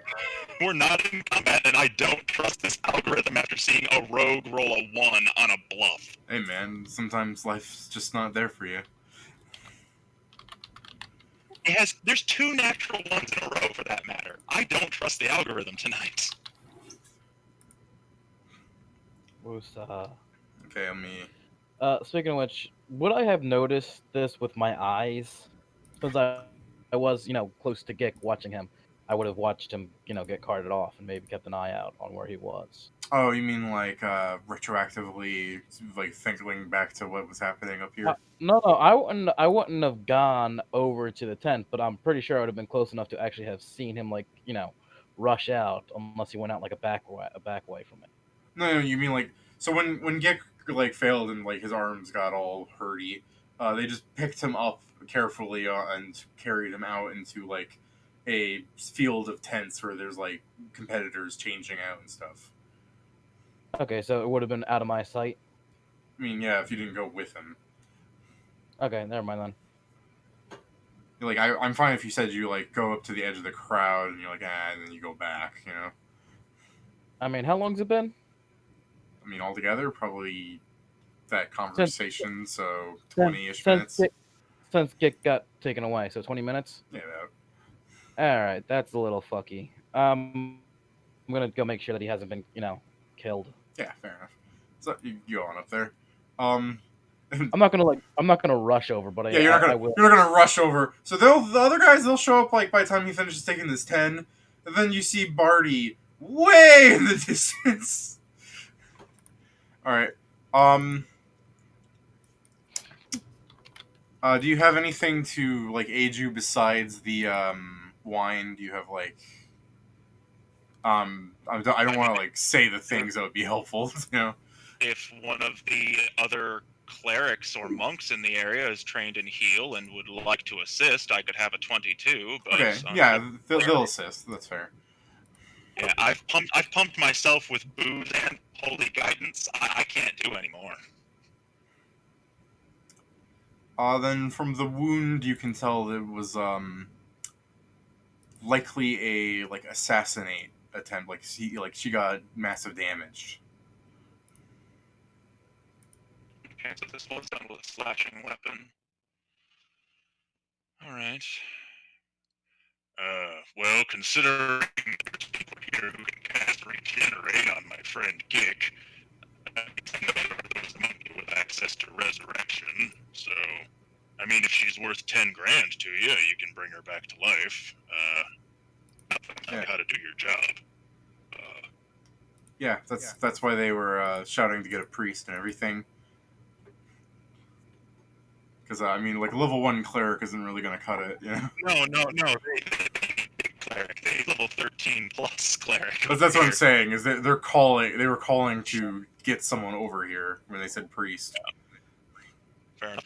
We're not in combat, and I don't trust this algorithm after seeing a rogue roll a 1 on a bluff. Hey, man, sometimes life's just not there for you. There's 2 natural ones in a row for that matter. I don't trust the algorithm tonight. Woosah. Okay, let me. Speaking of which, would I have noticed this with my eyes? Since I was, close to Gick watching him, I would have watched him, get carted off and maybe kept an eye out on where he was. Oh, you mean like retroactively, like thinking back to what was happening up here? No, I wouldn't have gone over to the tent, but I'm pretty sure I would have been close enough to actually have seen him, like, rush out, unless he went out like a back way from it. No, you mean like so when Gick like failed and like his arms got all hurty, they just picked him up carefully and carried him out into like a field of tents where there's like competitors changing out and stuff. Okay, so it would have been out of my sight. I mean, yeah, if you didn't go with him. Okay, never mind then. Like I'm fine if you said you like go up to the edge of the crowd and you're like and then you go back, you know. I mean, how long's it been? I mean, altogether probably that conversation, so 20-ish Since minutes. Since Gick got taken away, so 20 minutes. Yeah, All right, that's a little fucky. I'm gonna go make sure that he hasn't been, killed. yeah, fair enough. So you go on up there. I'm not gonna rush over, but Yeah, you're I will. not gonna rush over. So the other guys they'll show up like by the time he finishes taking this 10, and then you see Barty way in the distance. All right. Do you have anything to like aid you besides the wine? Do you have like I don't want to like say the things that would be helpful, you know. If one of the other clerics or monks in the area is trained in heal and would like to assist, I could have a 22. But Okay, yeah, they'll assist. That's fair. Yeah, I've pumped myself with booze and holy guidance. I can't do anymore. Then from the wound, you can tell that it was likely a like assassinate attempt. Like she got massive damage. Okay, so this was done with a slashing weapon. All right. Well, considering there's people here who can cast regenerate on my friend Gick, there's a monkey with access to resurrection. So, I mean, if she's worth 10 grand to you, you can bring her back to life. Yeah. How to do your job. Yeah, that's why they were shouting to get a priest and everything. Because I mean, like level 1 cleric isn't really gonna cut it, you know. No. cleric, a level 13 plus cleric. But that's what I'm saying, is that they were calling to get someone over here when they said priest. Fair enough.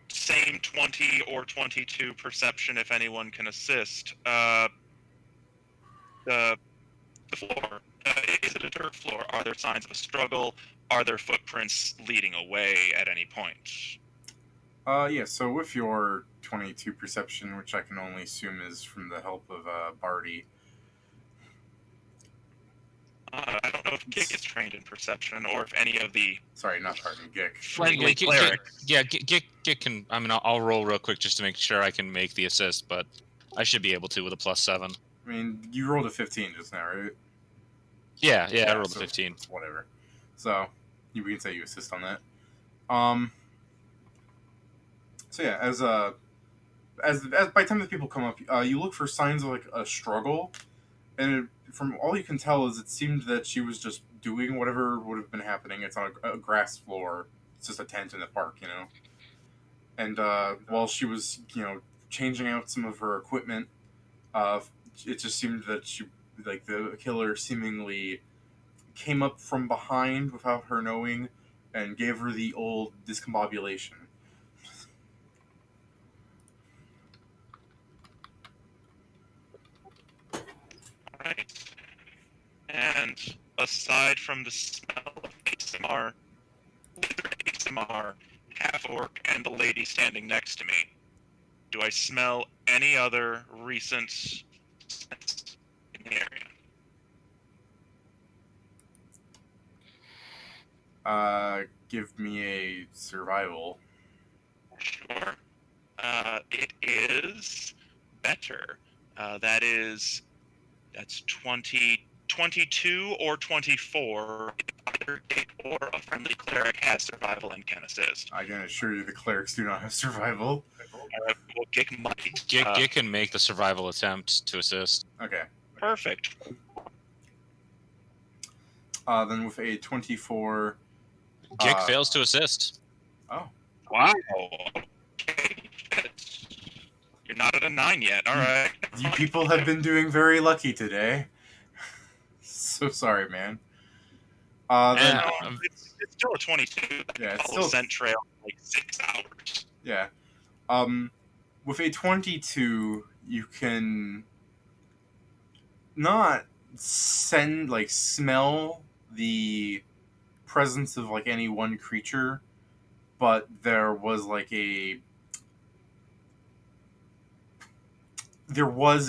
Same 20 or 22 perception if anyone can assist. The floor, is it a dirt floor? Are there signs of a struggle? Are there footprints leading away at any point? Yeah, so with your 22 perception, which I can only assume is from the help of Barty. I don't know if Gik is trained in perception or if any of the Sorry, not Barty, Gik. friendly clerics. Gik can. I mean, I'll roll real quick just to make sure I can make the assist, but I should be able to with a +7. I mean, you rolled a 15 just now, right? Yeah, I rolled so a 15. Whatever. So, we can say you assist on that. So yeah, as by the time that people come up, you look for signs of like a struggle, and from all you can tell is it seemed that she was just doing whatever would have been happening. It's on a grass floor. It's just a tent in the park, you know. And while she was, changing out some of her equipment, it just seemed that the killer seemingly came up from behind without her knowing, and gave her the old discombobulation. Right. And aside from the smell of ASMR, half-orc, and the lady standing next to me, do I smell any other recent scents in the area? Give me a survival. Sure. It is better. That's 22 or 24. Either Gik or a friendly cleric has survival and can assist. I can assure you the clerics do not have survival. Well, Gik might. Gik can make the survival attempt to assist. Okay. Perfect. Then with a 24... Gik fails to assist. Oh. Wow. Okay. You're not at a 9 yet. All right. You people have been doing very lucky today. So sorry, man. Then, It's still a 22. Yeah, it's Follow still... scent trail in like 6 hours. Yeah. With a 22, you can not smell the presence of like any one creature, but there was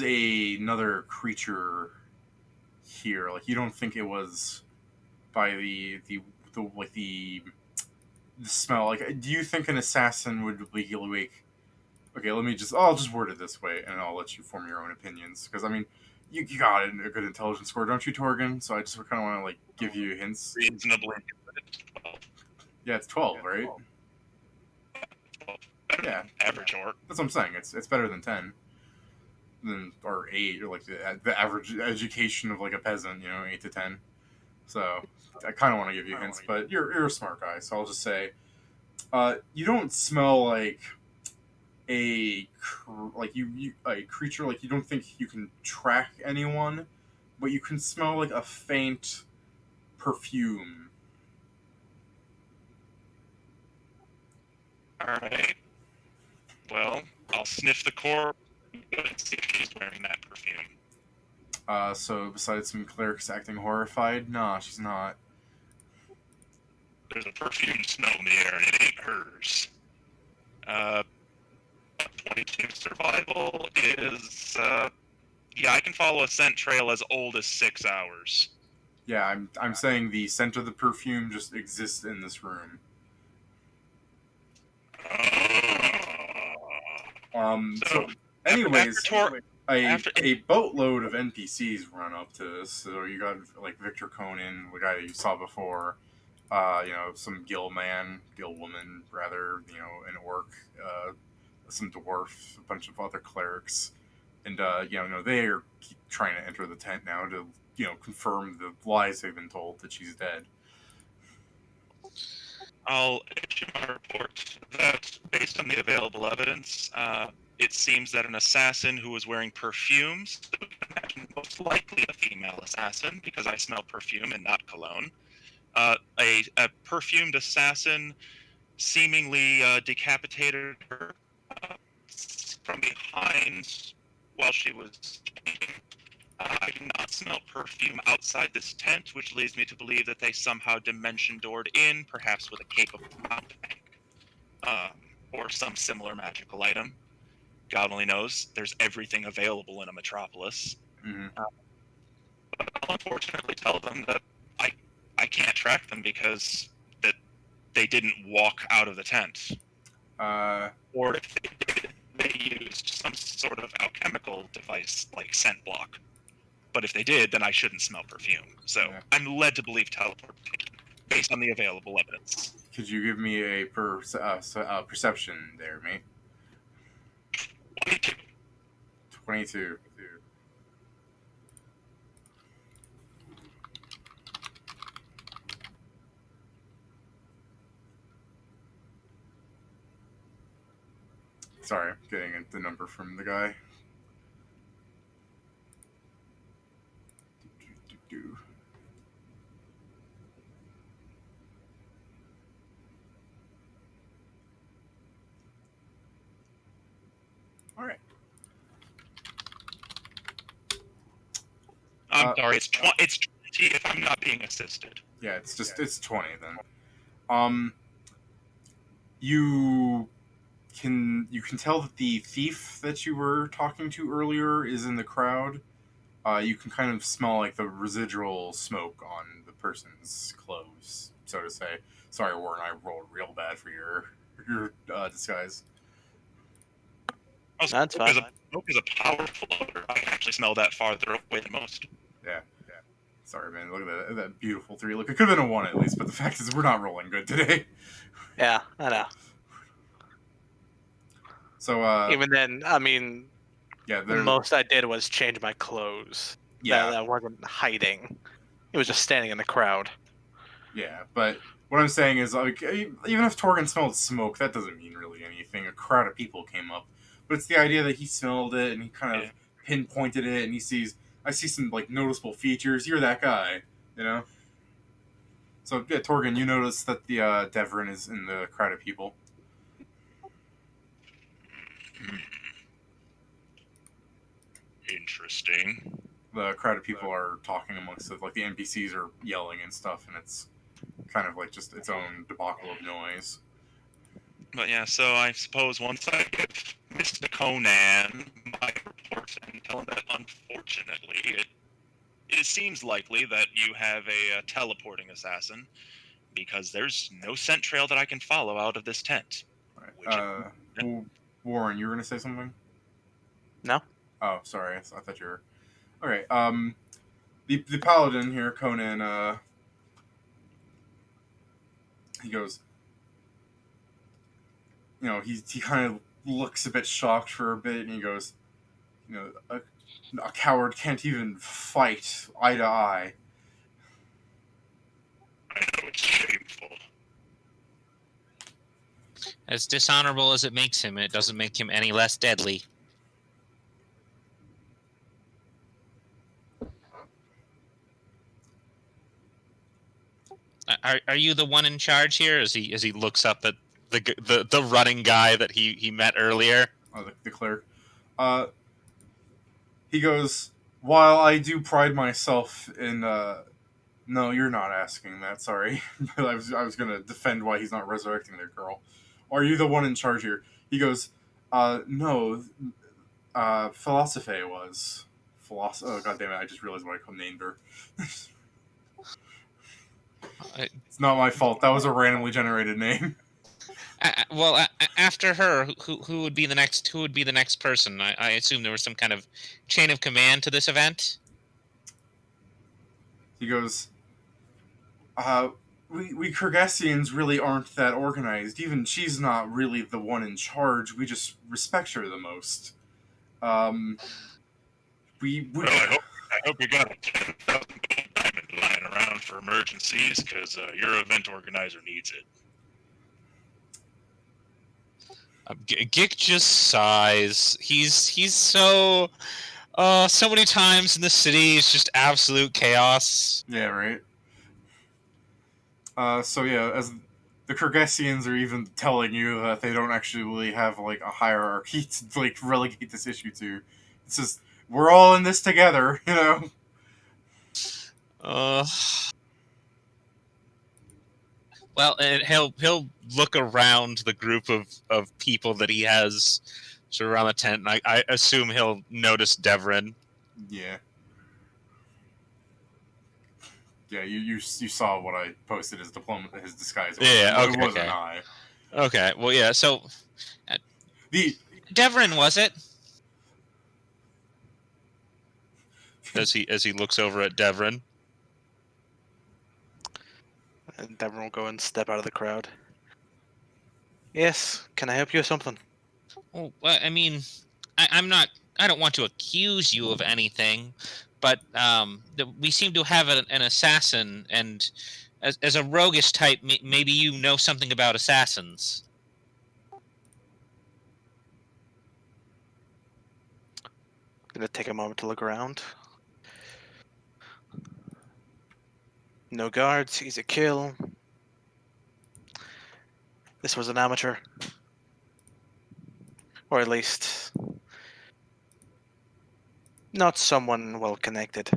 another creature here. Like, you don't think it was by the smell. Like, do you think an assassin would be awake? Okay, I'll just word it this way, and I'll let you form your own opinions. Because, I mean, you got a good intelligence score, don't you, Torgan? So I just kind of want to, give you hints. Reasonably. Yeah, it's 12, right? Yeah. Average orc. That's what I'm saying. It's better than 10. Or 8, or, the average education of, a peasant, 8 to 10. So, I kind of want to give you hints, but you're a smart guy, so I'll just say, you don't smell a creature, you don't think you can track anyone, but you can smell a faint perfume. Alright. Well, I'll sniff the corpse and see if she's wearing that perfume. So besides some clerics acting horrified, nah, she's not. There's a perfume smell in the air and it ain't hers. 22 survival is, yeah, I can follow a scent trail as old as 6 hours. Yeah, I'm saying the scent of the perfume just exists in this room. So anyways, a boatload of NPCs run up to this. So you got Victor Conan, the guy that you saw before, some gill woman, rather, an orc, some dwarf, a bunch of other clerics, and they are trying to enter the tent now to confirm the lies they've been told that she's dead. I'll issue my report that based on the available evidence, It seems that an assassin who was wearing perfumes, so I can imagine most likely a female assassin, because I smell perfume and not cologne. A perfumed assassin seemingly decapitated her from behind while she was changing. I do not smell perfume outside this tent, which leads me to believe that they somehow dimension doored in, perhaps with a capable mountebank, or some similar magical item. God only knows. There's everything available in a metropolis. Mhm. But I'll unfortunately tell them that I can't track them because that they didn't walk out of the tent. Or if they did, they used some sort of alchemical device like scent block. But if they did, then I shouldn't smell perfume. So Yeah. I'm led to believe teleportation based on the available evidence. Could you give me a perception there, mate? 22. 22. Sorry, I'm getting the number from the guy. All right. I'm sorry, it's 20 if I'm not being assisted. Yeah, it's 20 then. You can tell that the thief that you were talking to earlier is in the crowd. You can kind of smell like the residual smoke on the person's clothes, so to say. Sorry, Warren, I rolled real bad for your disguise. Oh, That's smoke is fine. smoke is a powerful odor. I can actually smell that farther away than most. Yeah. Sorry, man. Look at that beautiful 3. Look, it could have been a 1 at least, but the fact is we're not rolling good today. Yeah, I know. So, Even then, I mean, yeah, the most I did was change my clothes. Yeah. That wasn't hiding. It was just standing in the crowd. Yeah, but what I'm saying is, like, even if Torgan smelled smoke, that doesn't mean really anything. A crowd of people came up, but it's the idea that he smelled it and he kind of pinpointed it, and I see some like noticeable features. You're that guy, you know. So yeah, Torgan, you notice that the Devrin is in the crowd of people. Interesting. The crowd of people are talking amongst it, like the NPCs are yelling and stuff, and it's kind of like just its own debacle of noise. But yeah, so I suppose once I give Mr. Conan my report and tell him that unfortunately it seems likely that you have a teleporting assassin because there's no scent trail that I can follow out of this tent. Right. Warren, you were gonna say something? No? Oh, sorry. I thought you were. All right. The paladin here, Conan. He goes. He kind of looks a bit shocked for a bit, and he goes, a coward can't even fight eye to eye. I know it's shameful. As dishonorable as it makes him, it doesn't make him any less deadly. Are you the one in charge here? As he looks up at the running guy that he met earlier. Oh, the cleric. He goes, while I do pride myself in. No, you're not asking that. Sorry, I was gonna defend why he's not resurrecting their girl. Are you the one in charge here? He goes, no. Philosophe was. Oh, god damn it! I just realized what I named her. It's not my fault. That was a randomly generated name. After her, who would be the next? Who would be the next person? I assume there was some kind of chain of command to this event. He goes, we Kyrgyzstans really aren't that organized. Even she's not really the one in charge. We just respect her the most. Well, I hope you got a 10,000 diamond lying around for emergencies, because your event organizer needs it. Gick just sighs. He's so so many times in the city. It's just absolute chaos. Yeah, right. So yeah, as the Kyrgyzstans are even telling you that they don't actually really have like a hierarchy to like relegate this issue to. It's just we're all in this together, you know. Uh, well, and he'll look around the group of people that he has sort of around the tent, and I assume he'll notice Devrin. Yeah. Yeah, you saw what I posted his disguise. Yeah, It okay, wasn't okay. I. Okay, well, yeah. So The Devrin, was it? As he looks over at Devrin. And Devon will go and step out of the crowd. Yes, can I help you with something? Well, I mean, I'm not. I don't want to accuse you of anything, but we seem to have an assassin, and as a roguish type, maybe you know something about assassins. Gonna take a moment to look around. No guards, easy kill. This was an amateur. Or at least not someone well connected.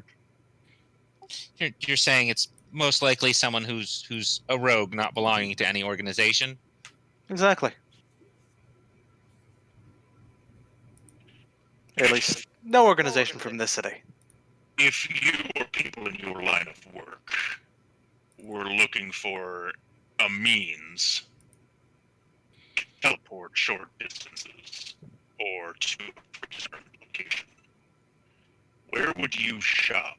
You're saying it's most likely someone who's a rogue, not belonging to any organization. Exactly. At least no organization from this city. If you or people in your line of work were looking for a means to teleport short distances or to a predetermined location, where would you shop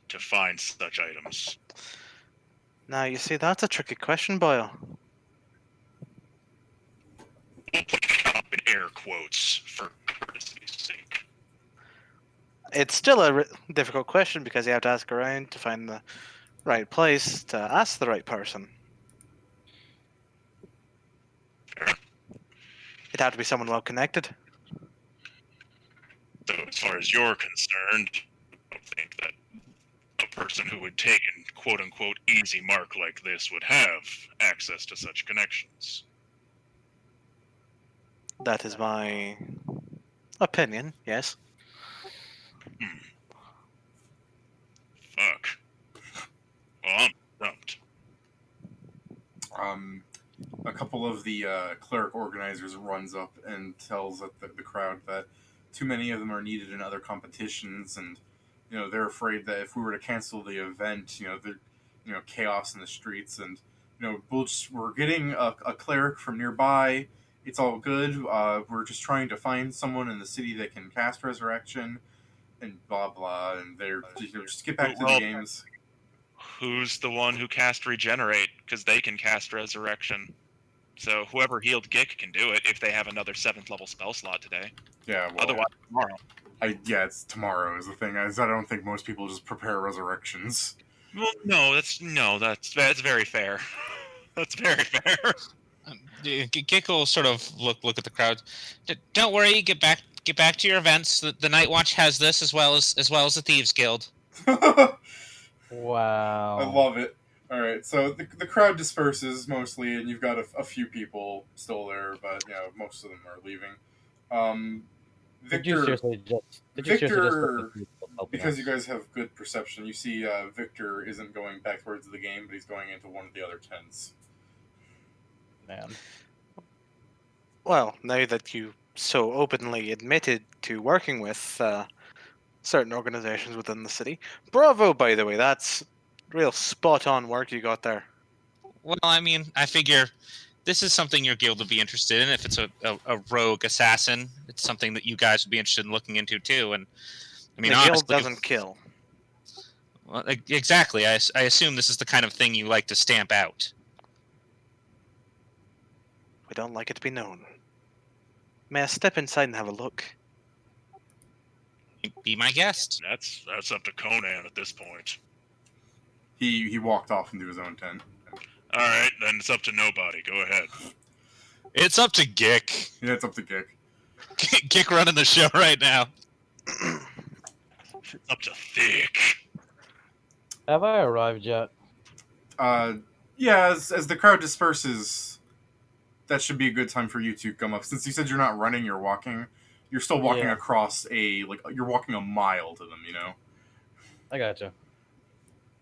to find such items? Now, you see, that's a tricky question, Boyle. We'll put shop in air quotes for courtesy's sake. It's still a difficult question because you have to ask around to find the right place to ask the right person. Fair. It'd have to be someone well connected. So as far as you're concerned, I don't think that a person who would take an quote-unquote easy mark like this would have access to such connections. That is my opinion, yes. Fuck. Well, I'm stumped. A couple of the cleric organizers runs up and tells the crowd that too many of them are needed in other competitions, and they're afraid that if we were to cancel the event, chaos in the streets, and we're getting a cleric from nearby. It's all good. We're just trying to find someone in the city that can cast resurrection, and blah blah. And they're just get back to the games. Who's the one who cast regenerate? Because they can cast resurrection. So whoever healed Gick can do it if they have another 7th level spell slot today. Yeah, well, Otherwise, tomorrow. it's tomorrow is the thing. I don't think most people just prepare resurrections. Well, that's very fair. That's very fair. Gick will sort of look at the crowd. Don't worry, get back to your events. The Night Watch has this as well as the Thieves Guild. Wow. I love it. All right, so the crowd disperses mostly, and you've got a few people still there, but most of them are leaving. Victor, because you guys have good perception, you see Victor isn't going back towards the game, but he's going into one of the other tents. Man. Well, now that you so openly admitted to working with certain organizations within the city, bravo, by the way, that's real spot-on work you got there. Well, I mean, I figure this is something your guild would be interested in. If it's a rogue assassin, it's something that you guys would be interested in looking into too. And I mean, the honestly, guild doesn't kill. Well, exactly. I assume this is the kind of thing you like to stamp out. We don't like it to be known. May I step inside and have a look? Be my guest. That's up to Conan at this point. He walked off into his own tent. All right, then it's up to nobody. Go ahead. It's up to Gick. Yeah, it's up to Gick. Gick running the show right now. It's up to thick. Have I arrived yet? Yeah, as the crowd disperses, that should be a good time for you to come up. Since you said you're not running, you're walking. You're still walking Yeah. across you're walking a mile to them, I gotcha.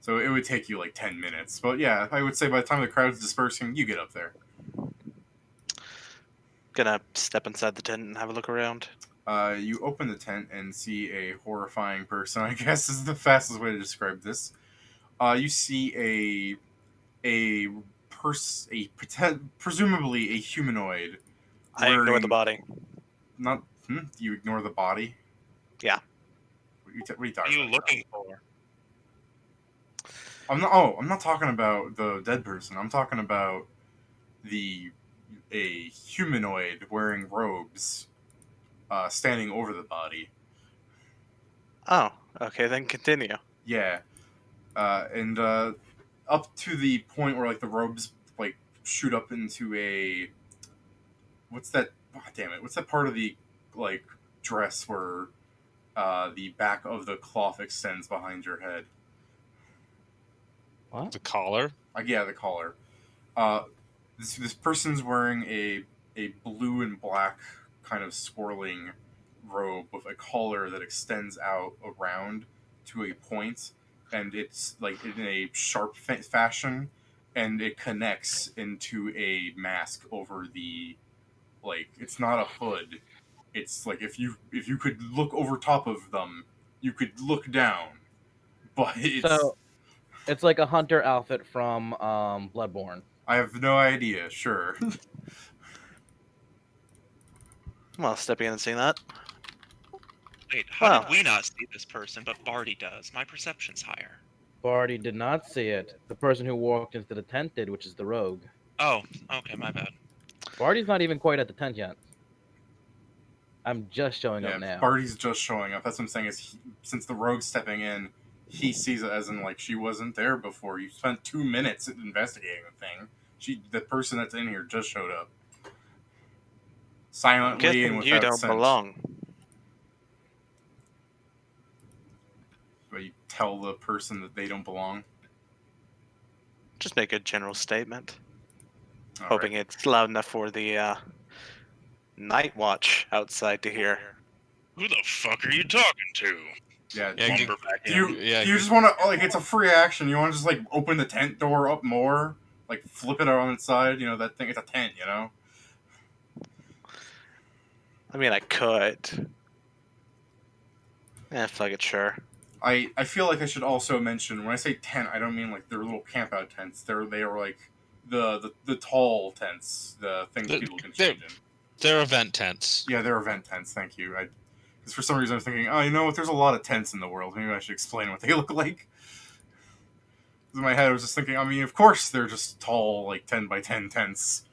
So it would take you like 10 minutes. But yeah, I would say by the time the crowd's dispersing, you get up there. Gonna step inside the tent and have a look around. You open the tent and see a horrifying person, I guess is the fastest way to describe this. You see presumably a humanoid. I ignore the wearing- body. Not you ignore the body. Yeah. What are you What are talking you about? looking for? I'm not talking about the dead person. I'm talking about a humanoid wearing robes, standing over the body. Oh, okay, then continue. Yeah, and up to the point where like the robes like shoot up into a what's that? Oh, damn it! What's that part of the like dress where the back of the cloth extends behind your head? What? The collar. Yeah, the collar. Uh, this person's wearing a blue and black kind of swirling robe with a collar that extends out around to a point, and it's like in a sharp fashion, and it connects into a mask over the like. It's not a hood. It's like if you could look over top of them, you could look down, but it's. So it's like a hunter outfit from Bloodborne. I have no idea. Sure. Well, stepping in and seeing that. Wait, how Wow. did we not see this person, but Barty does? My perception's higher. Barty did not see it. The person who walked into the tent did, which is the rogue. Oh, okay, my bad. Barty's not even quite at the tent yet. I'm just showing Yeah, up now. Barty's just showing up. That's what I'm saying. Since the rogue's stepping in, he sees it as in like she wasn't there before. You spent 2 minutes investigating the thing. The person that's in here just showed up silently and Guessing without you don't scent. belong. But you tell the person that they don't belong. Just make a general statement. All Hoping right. it's loud enough for the night watch outside to hear. Who the fuck are you talking to? Yeah. Yeah, Lumber back Do in. you Yeah, do you just want to like it's a free action? You want to just like open the tent door up more, like flip it on its side? You know that thing. It's a tent. You know. I mean, I could. Fuck it, sure. I feel like I should also mention when I say tent, I don't mean like they're little camp out tents. They are like the tall tents, the things people can change in. They're event tents. Yeah, they're event tents. Thank you. Because for some reason I was thinking, oh, you know what? There's a lot of tents in the world. Maybe I should explain what they look like. 'Cause in my head, I was just thinking. I mean, of course they're just tall, like 10 by 10 tents.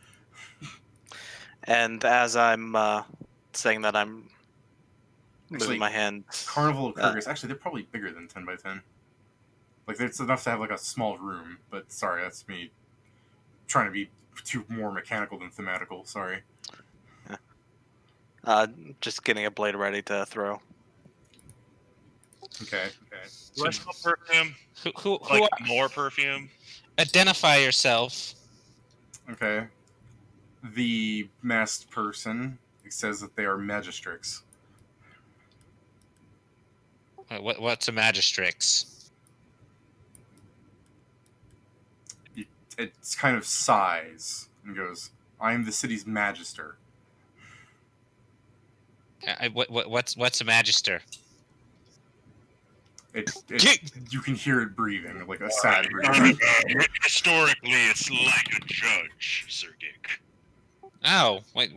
And as I'm saying that, I'm moving Actually, my hands. Carnival of Kyrgyz. Actually, they're probably bigger than 10 by 10. Like it's enough to have like a small room. But sorry, that's me trying to be too more mechanical than thematical. Sorry. Just getting a blade ready to throw. Okay. Do I smell perfume? Who Like more perfume? identify yourself? Okay. The masked person says that they are magistrix. What's a magistrix? It's kind of sighs and goes, "I am the city's magister." What's a magister? You can hear it breathing, like a sad breathing. Historically, it's like a judge, Sir Dick. Oh, wait.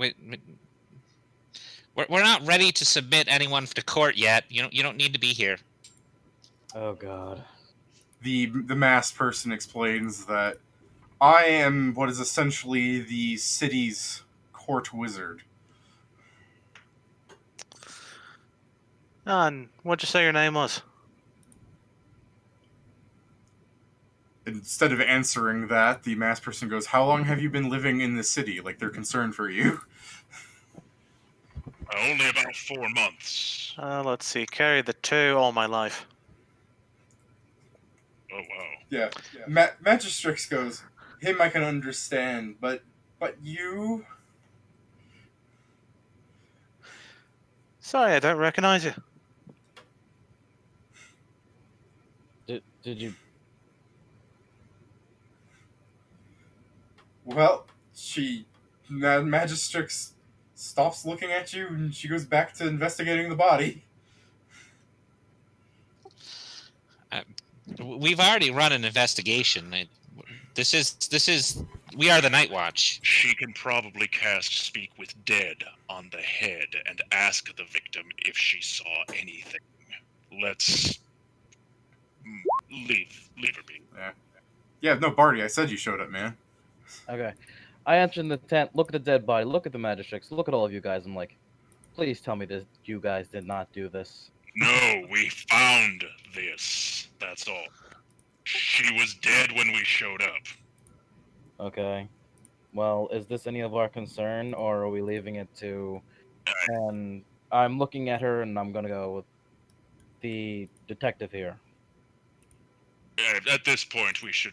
We're not ready to submit anyone to court yet. You don't need to be here. Oh god. The masked person explains that I am what is essentially the city's court wizard. And what'd you say your name was? instead of answering that, the masked person goes, "How long have you been living in this city? Like they're concerned for you." Only about 4 months. Let's see. Carry the 2 all my life. Oh wow. Yeah. Magistrix goes, "Him I can understand, but you." Sorry, I don't recognize you. Did you? Well, Magistrix stops looking at you and she goes back to investigating the body. We've already run an investigation. This is we are the Night Watch. She can probably cast Speak with Dead on the head and ask the victim if she saw anything. Let's leave her be. Yeah, no, Barty, I said you showed up, man. Okay. I enter in the tent. Look at the dead body. Look at the magistrates. Look at all of you guys. I'm like, please tell me this. You guys did not do this. No, we found this. That's all. She was dead when we showed up. Okay. Well, is this any of our concern, or are we leaving it to? And I'm looking at her, and I'm gonna go with the detective here. At this point, we should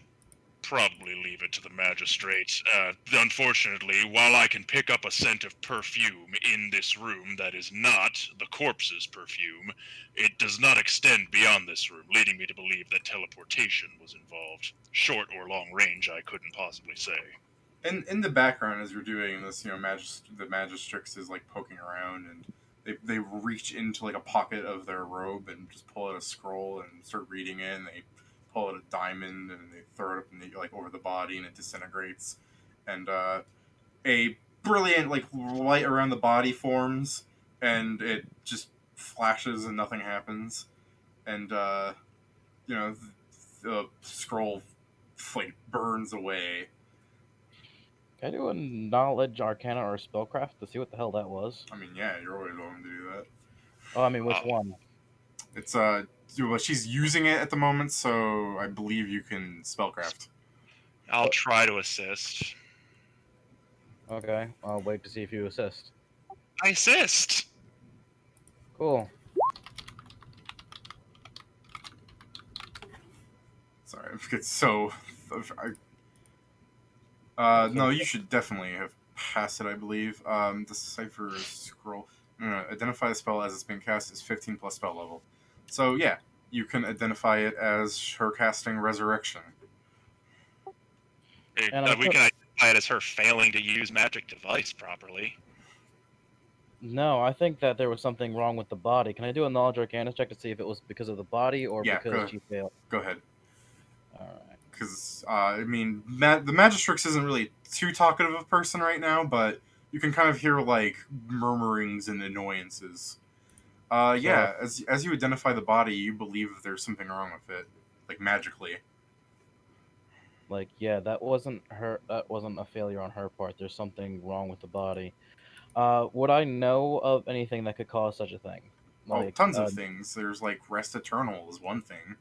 probably leave it to the magistrate. Unfortunately, while I can pick up a scent of perfume in this room that is not the corpse's perfume, it does not extend beyond this room, leading me to believe that teleportation was involved. Short or long range, I couldn't possibly say. In the background, as you're doing this, the Magistrix is like poking around, and they reach into like a pocket of their robe and just pull out a scroll and start reading it. And they pull out a diamond and they throw it up and like over the body, and it disintegrates. And a brilliant like light around the body forms, and it just flashes and nothing happens. And the scroll like burns away. Can I do a knowledge, arcana, or spellcraft to see what the hell that was? I mean, yeah, you're always going to do that. Oh, I mean, which one? It's well, she's using it at the moment, so I believe you can spellcraft. I'll try to assist. Okay, I'll wait to see if you assist. I assist! Cool. Sorry, it's so. No, you should definitely have passed it, I believe. Decipher scroll. No, identify the spell as it's being cast is 15 plus spell level. So yeah, you can identify it as her casting Resurrection. We can identify it as her failing to use magic device properly. No, I think that there was something wrong with the body. Can I do a knowledge arcana check to see if it was because of the body or Yeah, because she failed? Go ahead. Alright. Because, I mean, the Magistrix isn't really too talkative of a person right now, but you can kind of hear, like, murmurings and annoyances. Yeah, as you identify the body, you believe there's something wrong with it, like, magically. Like, yeah, that wasn't a failure on her part. There's something wrong with the body. Would I know of anything that could cause such a thing? Like, tons of things. There's, like, Rest Eternal is one thing.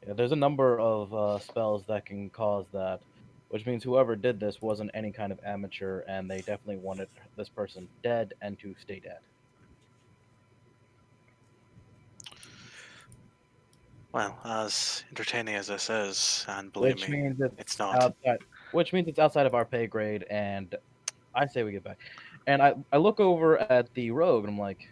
Yeah, there's a number of spells that can cause that, which means whoever did this wasn't any kind of amateur, and they definitely wanted this person dead and to stay dead. Well, as entertaining as this is, and believe Which me, means it's not. outside. Which means it's outside of our pay grade, and I say we get back. And I look over at the rogue, and I'm like,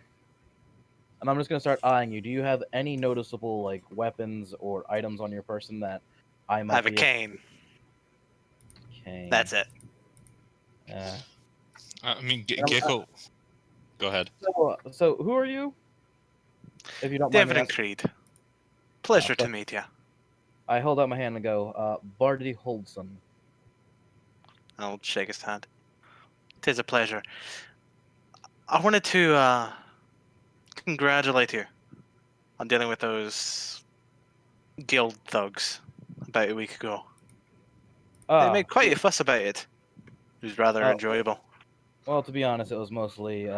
and I'm just gonna start eyeing you. Do you have any noticeable like weapons or items on your person that I might I have a be? cane. Cane. That's it. I mean, Gecko. Go ahead. So who are you? If you don't mind David me and asking. Creed. Pleasure to meet you. I hold out my hand and go, Barty Holdson. I'll shake his hand. 'Tis a pleasure. I wanted to congratulate you on dealing with those guild thugs about a week ago. They made quite a fuss about it. It was rather enjoyable. Well, to be honest, it was mostly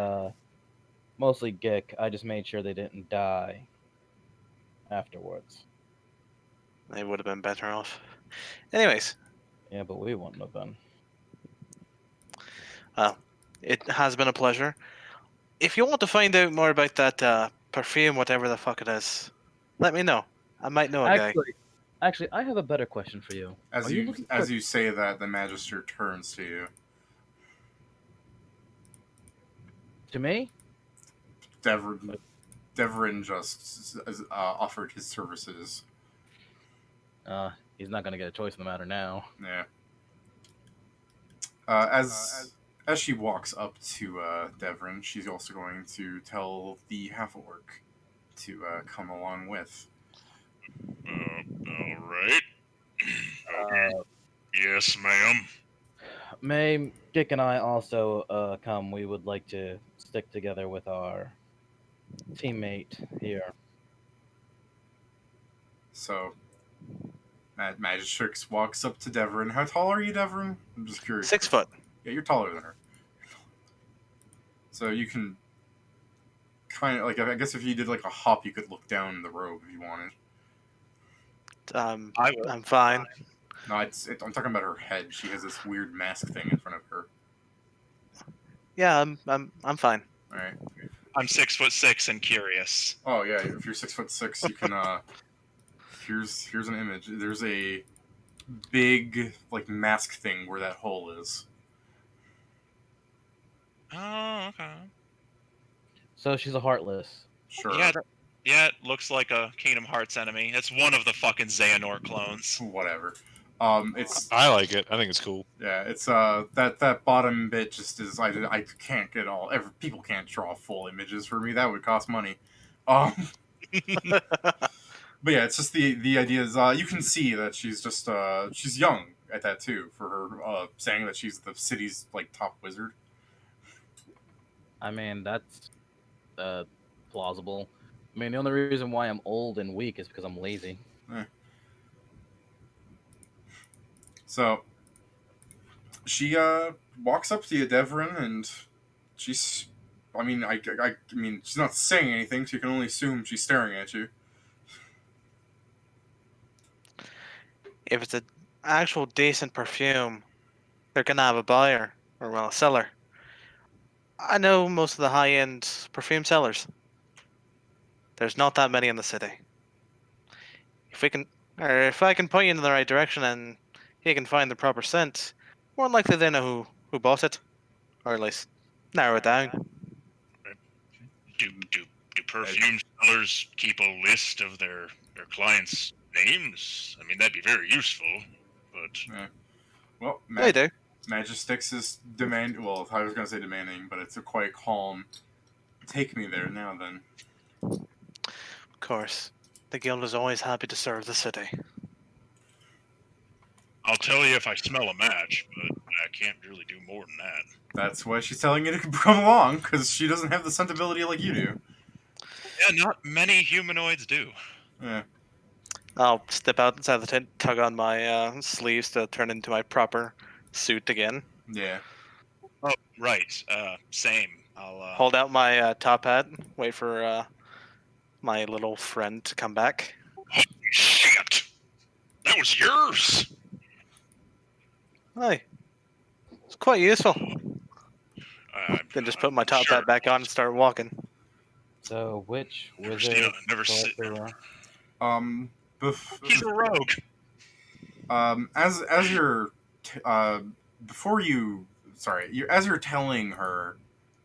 Gick. I just made sure they didn't die afterwards. They would have been better off. Anyways, Yeah, but we wouldn't have been. it has been a pleasure. If you want to find out more about that perfume, whatever the fuck it is, let me know. I might know a guy. Actually, I have a better question for you. As Are you you looking as for? you say that, the Magister turns to you. To me? Deverin just offered his services. He's not gonna get a choice in the matter now. Yeah. As she walks up to Deverin, she's also going to tell the half-orc to come along with. All right. Uh, Yes, ma'am. May, Dick, and I also come. We would like to stick together with our teammate here. So, Magistrix walks up to Deverin. How tall are you, Deverin? I'm just curious. 6 foot. Yeah, you're taller than her. So you can kind of, like, I guess if you did like a hop, you could look down the robe if you wanted. I'm fine. No, I'm talking about her head. She has this weird mask thing in front of her. Yeah, I'm fine. All right. I'm 6'6" and curious. Oh yeah, if you're 6'6", you can. Here's an image. There's a big like mask thing where that hole is. Oh, okay. So she's a heartless. Sure. Yeah, it looks like a Kingdom Hearts enemy. It's one of the fucking Xehanort clones. Whatever. It's I like it. I think it's cool. yeah. It's that bottom bit just is. I can't get all. People can't draw full images for me. That would cost money. But yeah, it's just the idea is you can see that she's just she's young at that too for her saying that she's the city's like top wizard. I mean, that's plausible. I mean, the only reason why I'm old and weak is because I'm lazy. So she walks up to you, Deverin, and she's. I mean, I mean, she's not saying anything, so you can only assume she's staring at you. If it's an actual decent perfume, they're gonna have a buyer, or well, a seller. I know most of the high-end perfume sellers. There's not that many in the city. If I can point you in the right direction and you can find the proper scent, more than likely they know who bought it, or at least narrow it down. Do perfume sellers keep a list of their clients' names? I mean, that'd be very useful. But Well, They do. Magistix is well, I was gonna say demanding, but it's a quite calm. Take me there now, then. Of course, the guild is always happy to serve the city. I'll tell you if I smell a match, but I can't really do more than that. That's why she's telling you to come along, because she doesn't have the scent ability like you do. Yeah, not many humanoids do. Yeah. I'll step out inside the tent, tug on my sleeves to turn into my proper suit again. Yeah. Oh, right. Same. I'll Hold out my top hat, wait for my little friend to come back. Shit! That was yours! Hey, it's quite useful. Then just put my top sure. hat back on and start walking. So which Never wizard? seen it, never seen it. He's a rogue. As you're before you as you're telling her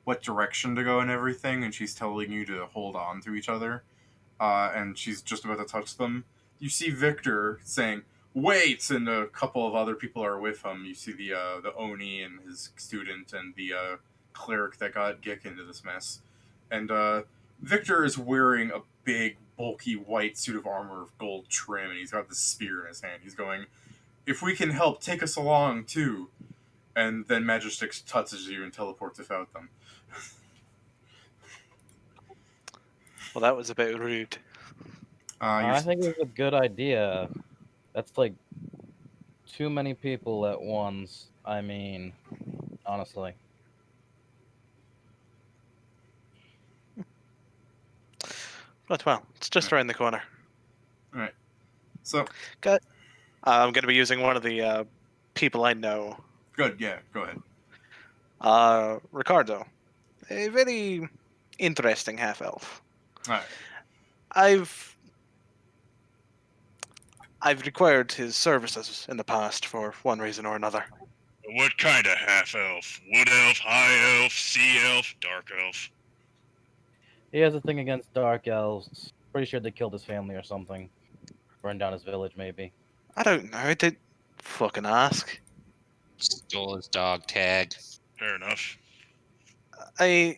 what direction to go and everything, and she's telling you to hold on to each other, and she's just about to touch them, you see Victor saying, "Wait!" and a couple of other people are with him. You see the Oni and his student and the cleric that got Gick into this mess, and Victor is wearing a big, bulky white suit of armor of gold trim, and he's got this spear in his hand. He's going, "If we can help, take us along too." And then Magistix touches you and teleports without them. Well, that was a bit rude. I think it's a good idea. That's like too many people at once. I mean, honestly. But well, it's just around the corner. Alright. So I'm going to be using one of the people I know. good. Yeah, go ahead. Ricardo, a very interesting half elf. All right. I've required his services in the past for one reason or another. What kind of half elf? Wood elf, high elf, sea elf, dark elf? He has a thing against dark elves. Pretty sure they killed his family or something. Burned down his village, maybe. I don't know. I did fucking ask. Stole his dog tag. Fair enough. I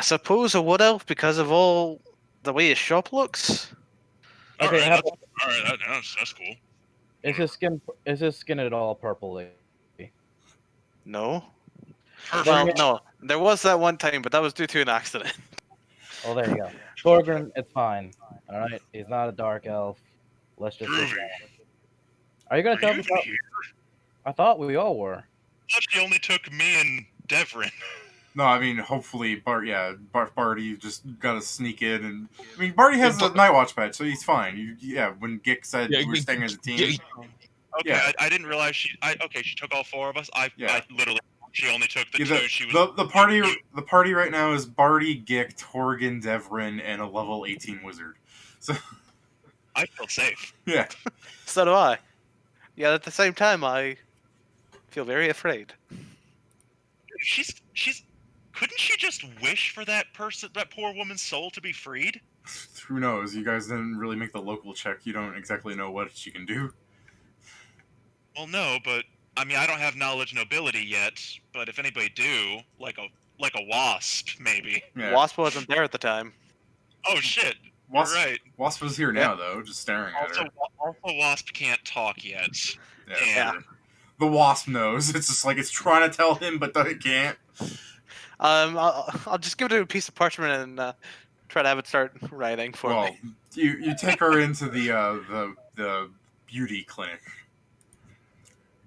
suppose a wood elf because of all the way his shop looks. Okay, Alright, how that's cool. is his skin at all purpley? No. Perfect. Well, no. There was that one time, but that was due to an accident. Oh, there you go. Thorgrim, it's fine. All right, he's not a dark elf. Let's just. Groovy. Are you gonna Are tell you me? even here? I thought we all were. I thought she only took me and Devrin. No, I mean, hopefully, Barty just gotta sneak in, and I mean, Barty has a night watch badge, so he's fine. When Gick said we're staying as a team, Okay, Yeah. I didn't realize she took all four of us. I literally, she only took the Yeah, two. She was the party right now is Barty, Gick, Torgan, Devrin, and a level 18 wizard. So I feel safe. yeah, So do I. Yet at the same time, I feel very afraid. She's couldn't she just wish for that poor woman's soul to be freed? who knows? You guys didn't really make the local check. You don't exactly know what she can do. Well, no, but I mean, I don't have knowledge nobility yet. But if anybody do, like a wasp, maybe. Yeah. Wasp wasn't there at the time. Oh shit! Wasp, You're right. Wasp is here now, though, just staring at her. Also, wasp can't talk yet. Yeah. The Wasp knows. It's just like it's trying to tell him, but it can't. I'll just give it a piece of parchment and try to have it start writing for me. You take her into the beauty clinic.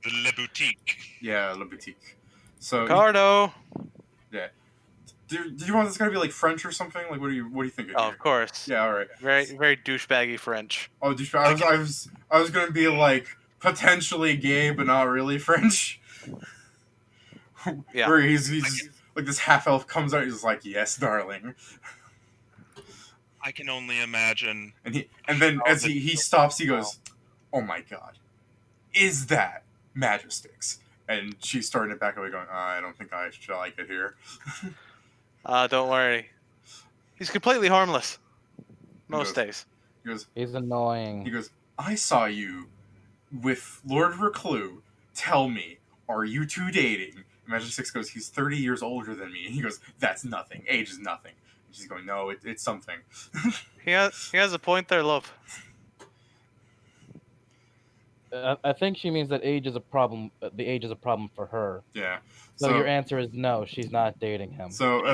The Le Boutique. Yeah, La Boutique. So Ricardo. do you want this guy to be like French or something? Like what do you think? Oh, of course. Yeah, all right. Very very douchebaggy French. Oh, I was gonna be like potentially gay, but not really French. Yeah. Where he's like this half elf comes out, he's like, "Yes, darling," I can only imagine. and then as he stops, he goes, "Oh my god, is that Magistix?" And she's starting to back away, going, "I don't think I should like it here." Don't worry. He's completely harmless. Most goes- days. He goes, He's annoying. He goes, "I saw you with Lord Reclue. Tell me, are you two dating?" Imagine Six goes, "He's 30 years older than me." And he goes, "That's nothing. Age is nothing." And she's going, "No, it's something." He has a point there, love. I think she means that age is a problem. The age is a problem for her. Yeah. So your answer is no. She's not dating him. So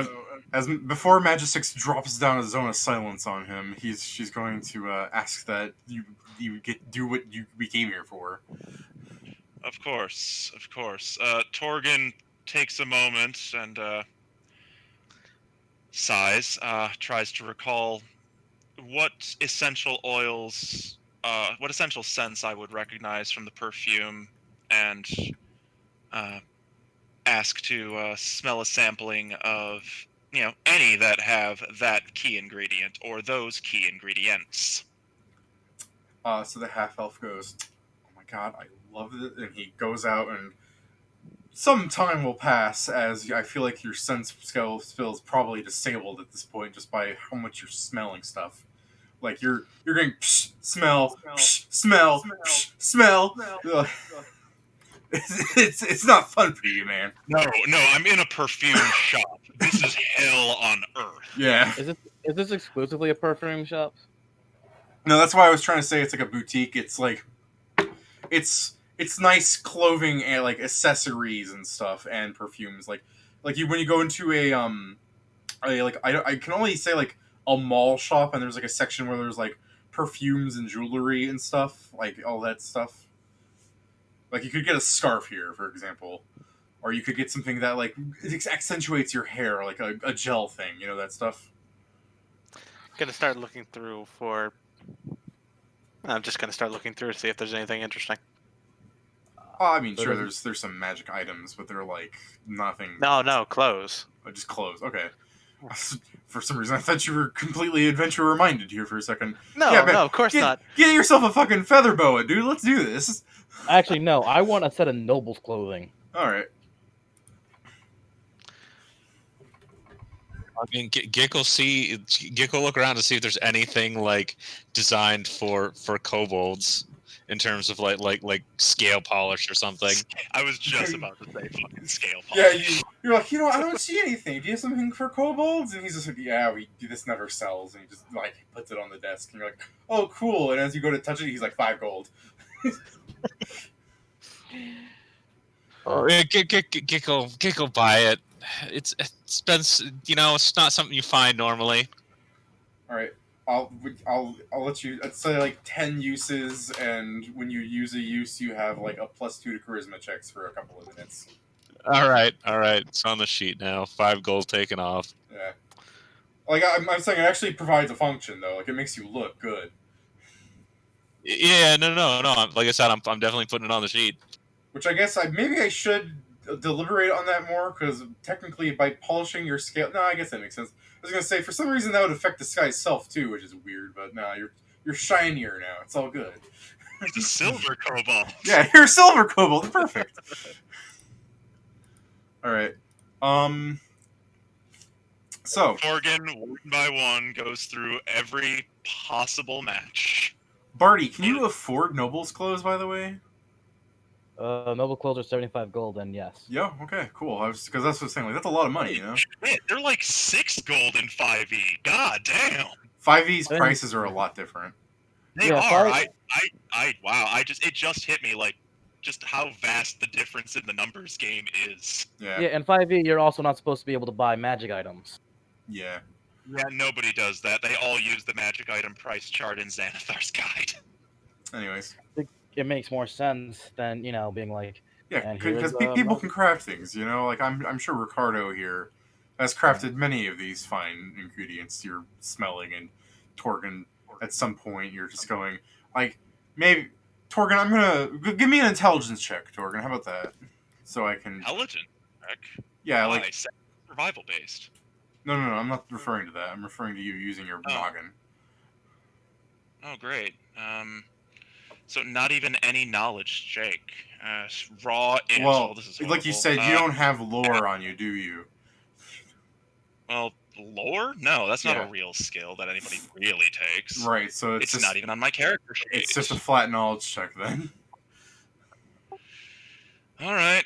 as before Magistix drops down a zone of silence on him, she's going to ask that you do what we came here for. Of course. Torgan takes a moment and sighs. Tries to recall what essential oils, what essential scents I would recognize from the perfume, and ask to smell a sampling of any that have that key ingredient or those key ingredients. So the half elf goes, "Oh my god, I love it," and he goes out, and some time will pass as I feel like your sense skill is probably disabled at this point just by how much you're smelling stuff. Like you're going psh, smell, psh, smell, psh, smell. Ugh. It's not fun for you, man. No, I'm in a perfume shop. This is hell on earth. Yeah. Is this exclusively a perfume shop? No, that's why I was trying to say it's like a boutique. It's like it's nice clothing and like accessories and stuff and perfumes. Like when you go into I can only say like a mall shop, and there's like a section where there's like perfumes and jewelry and stuff, like all that stuff. Like you could get a scarf here, for example, or you could get something that like it accentuates your hair, like a gel thing, that stuff. gonna start looking through for. I'm just gonna start looking through to see if there's anything interesting. I mean, So sure, does- there's some magic items, but they're like nothing. No, clothes. Just clothes. Okay. For some reason, I thought you were completely adventure minded here for a second. No, Yeah, man, no, of course not. Get yourself a fucking feather boa, dude. Let's do this. Actually, no. I want a set of nobles' clothing. All right. I mean, Gick will look around to see if there's anything like designed for kobolds in terms of like scale polish or something. I was just about to say fucking scale Yeah, polish. you're like, I don't see anything. Do you have something for kobolds? And he's just like, yeah, this never sells. And he just like puts it on the desk, and you're like, oh, cool. And as you go to touch it, he's like 5 gold. Oh, yeah, Gick will buy it. It's been, it's not something you find normally. All right. I'll let you. I'd say like 10 uses, and when you use a use, you have like a +2 to charisma checks for a couple of minutes. All right. It's on the sheet now. 5 gold taken off. Yeah. Like I'm saying, it actually provides a function though. Like it makes you look good. Yeah, no. Like I said, I'm definitely putting it on the sheet. Which I guess maybe I should deliberate on that more, because technically by polishing your scale, no, I guess that makes sense. I was gonna say for some reason that would affect the sky's self too, which is weird. But no, you're shinier now. It's all good. It's a silver kobold. Yeah, you're a silver kobold. Perfect. All right. So Torgan, one by one, goes through every possible match. Barty, can you afford nobles' clothes, by the way? Noble clothes are 75 gold, and yes. Yeah. Okay. Cool. Because that's what I was saying. Like that's a lot of money, you know. Shit, they're like 6 gold in 5e. God damn. 5e's prices are a lot different. They Yeah, are. five- Wow. It just hit me like just how vast the difference in the numbers game is. Yeah. Yeah, in 5e, you're also not supposed to be able to buy magic items. Yeah. Yeah, nobody does that. They all use the magic item price chart in Xanathar's guide. Anyways. It makes more sense than, being like, Yeah, and because here's, people can craft things, you know. Like I'm sure Ricardo here has crafted many of these fine ingredients you're smelling, and Torgan, at some point you're just going like, maybe Torgan, I'm gonna give me an intelligence check, Torgan. How about that? So I can. Intelligent, heck. Yeah, Why? like Survival based. no. I'm not referring to that. I'm referring to you using your noggin. Oh, great. So not even any knowledge, Jake. Raw int. Well, This is like you horrible. said, you don't have lore on you, do you? Well, lore? No, that's not Yeah. a real skill that anybody really takes. Right. So It's just not even on my character sheet. it's just a flat knowledge check then. All right.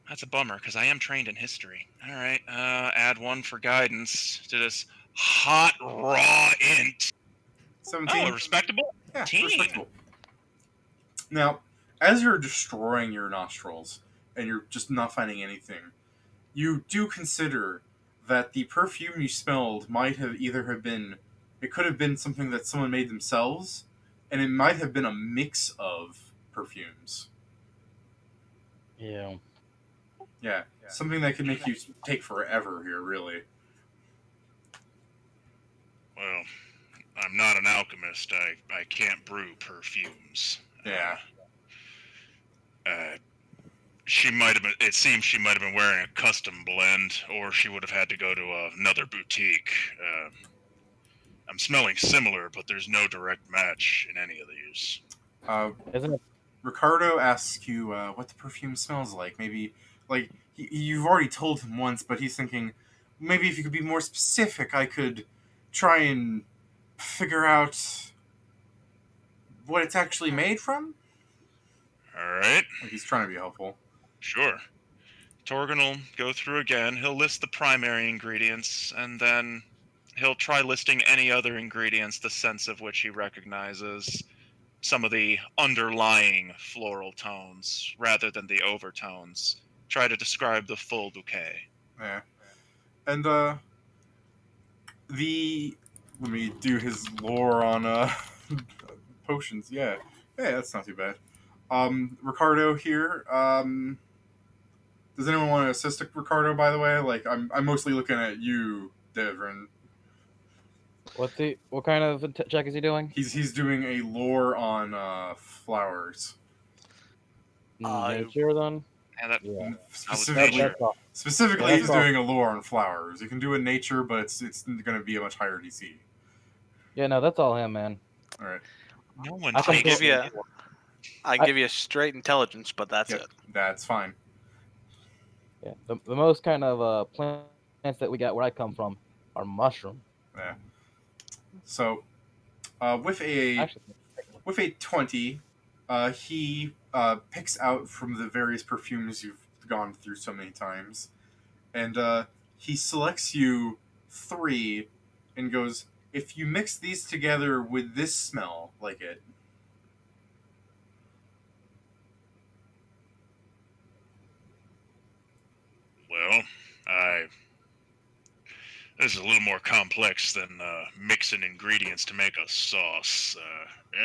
That's a bummer, because I am trained in history. All right. Add 1 for guidance to this hot raw int. 17. Oh, respectable. Yeah, Teen. respectable. Now, as you're destroying your nostrils and you're just not finding anything, you do consider that the perfume you smelled might have it could have been something that someone made themselves, and it might have been a mix of perfumes. Yeah. Yeah, something that could make you take forever here, really. Well, I'm not an alchemist. I can't brew perfumes. Yeah. She might have been. It seems she might have been wearing a custom blend, or she would have had to go to another boutique. I'm smelling similar, but there's no direct match in any of these. Isn't it? Ricardo asks you what the perfume smells like. Maybe, like, you've already told him once, but he's thinking, maybe if you could be more specific, I could try and figure out what it's actually made from. All right, Like, he's trying to be helpful. sure. Torgan will go through again. He'll list the primary ingredients, and then he'll try listing any other ingredients, the sense of which he recognizes. Some of the underlying floral tones, rather than the overtones. Try to describe the full bouquet. Yeah. And, let me do his lore on, potions. Yeah. Yeah, that's not too bad. Ricardo here, does anyone want to assist Ricardo, by the way? Like, I'm mostly looking at you, Devrin. What kind of check is he doing? He's doing a lore on flowers. Nature then. And that Yeah. Specifically, That's all. specifically, Yeah, he's that's all. doing a lore on flowers. You can do a nature, but it's going to be a much higher DC. Yeah, no, that's all him, man. All right. no one I can takes give you lore. I can give you a straight intelligence, but that's Yep, it. that's fine. Yeah, the most kind of plants that we got where I come from are mushroom. Yeah. So, with a Actually, 20, he picks out from the various perfumes you've gone through so many times, and he selects you 3, and goes, "If you mix these together with this smell, like it." Well, this is a little more complex than mixing ingredients to make a sauce.